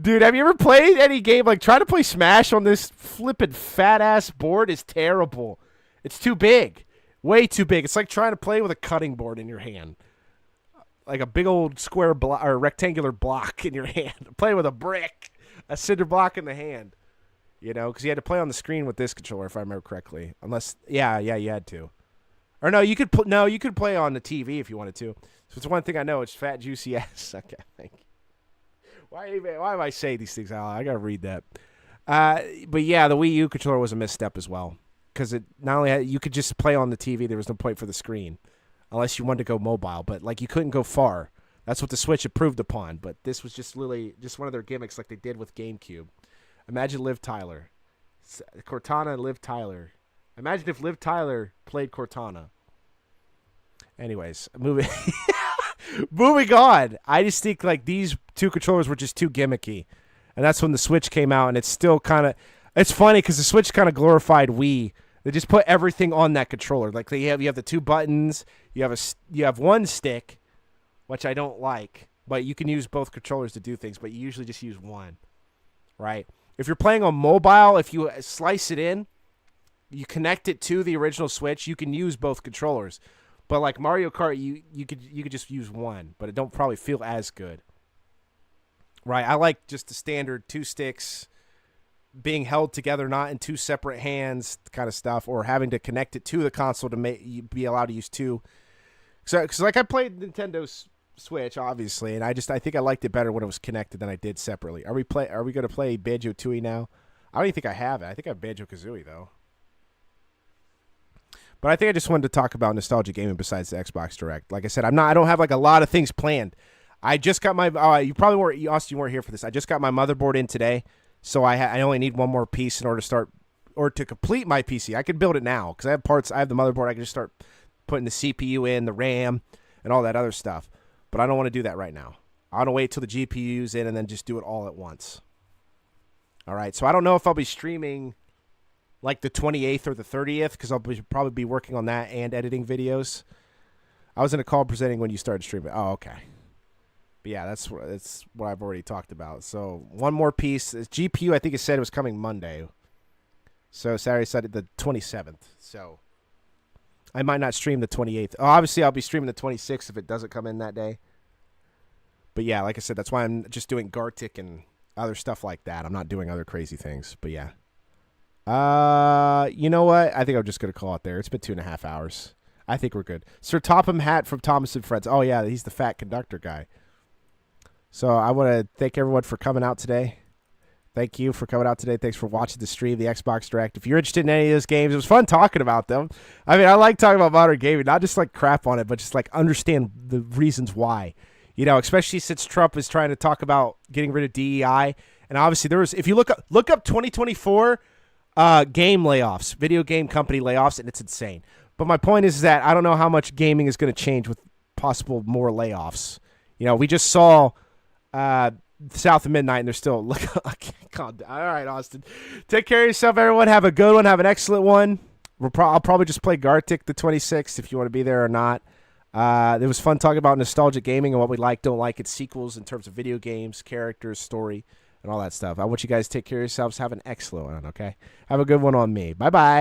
Dude, have you ever played any game? Like, try to play Smash on this flippin' fat-ass board is terrible. It's too big. Way too big. It's like trying to play with a cutting board in your hand. Like a big old square or rectangular block in your hand. Play with a brick. A cinder block in the hand. You know, because you had to play on the screen with this controller, if I remember correctly. Unless, yeah, you had to. Or no, you could play on the TV if you wanted to. So it's one thing I know. It's fat, juicy ass. Okay, thank you. Why am I saying these things? I gotta read that. But yeah, the Wii U controller was a misstep as well, because it not only you could just play on the TV. There was no point for the screen, unless you wanted to go mobile. But like, you couldn't go far. That's what the Switch improved upon. But this was just literally just one of their gimmicks, like they did with GameCube. Imagine Liv Tyler, Cortana, and Liv Tyler. Imagine if Liv Tyler played Cortana. Anyways, moving on. I just think like these two controllers were just too gimmicky, and that's when the Switch came out. And it's still kind of, it's funny because the Switch kind of glorified Wii. They just put everything on that controller. Like you have the two buttons. You have one stick, which I don't like, but you can use both controllers to do things. But you usually just use one, right? If you're playing on mobile, if you slice it in, you connect it to the original Switch, you can use both controllers. But like Mario Kart, you could just use one, but it don't probably feel as good. Right? I like just the standard two sticks being held together, not in two separate hands kind of stuff, or having to connect it to the console to be allowed to use two. So, cause like I played Nintendo Switch, obviously, and I think I liked it better when it was connected than I did separately. Are we going to play Banjo-Tooie now? I don't even think I have it. I think I have Banjo-Kazooie though. But I think I just wanted to talk about nostalgia gaming besides the Xbox Direct. Like I said, I don't have like a lot of things planned. I just got my you probably weren't, Austin, you weren't here for this. I just got my motherboard in today, so I only need one more piece in order to start or to complete my PC. I could build it now because I have parts. I have the motherboard. I can just start putting the CPU in, the RAM, and all that other stuff. But I don't want to do that right now. I want to wait till the GPU's in and then just do it all at once. All right. So I don't know if I'll be streaming like the 28th or the 30th, because I'll probably be working on that and editing videos. I was in a call presenting when you started streaming. Oh, okay. But yeah, that's what I've already talked about. So one more piece. GPU, I think it said it was coming Monday. So Saturday, Sunday, the 27th. So I might not stream the 28th. Oh, obviously, I'll be streaming the 26th if it doesn't come in that day. But yeah, like I said, that's why I'm just doing Gartic and other stuff like that. I'm not doing other crazy things. But yeah. You know what? I think I'm just going to call it there. It's been 2.5 hours. I think we're good. Sir Topham Hatt from Thomas and Friends. Oh, yeah, he's the fat conductor guy. So I want to thank everyone for coming out today. Thank you for coming out today. Thanks for watching the stream, the Xbox Direct. If you're interested in any of those games, it was fun talking about them. I mean, I like talking about modern gaming, not just like crap on it, but just like understand the reasons why. You know, especially since Trump is trying to talk about getting rid of DEI. And obviously there was, if you look up 2024 game layoffs, video game company layoffs, and it's insane. But my point is that I don't know how much gaming is going to change with possible more layoffs. You know, we just saw South of Midnight, and they're still calm down. All right, Austin. Take care of yourself, everyone. Have a good one. Have an excellent one. I'll probably just play Gartic the 26th if you want to be there or not. It was fun talking about nostalgic gaming and what we like, don't like, its sequels in terms of video games, characters, story, and all that stuff. I want you guys to take care of yourselves. Have an excellent one, okay? Have a good one on me. Bye-bye.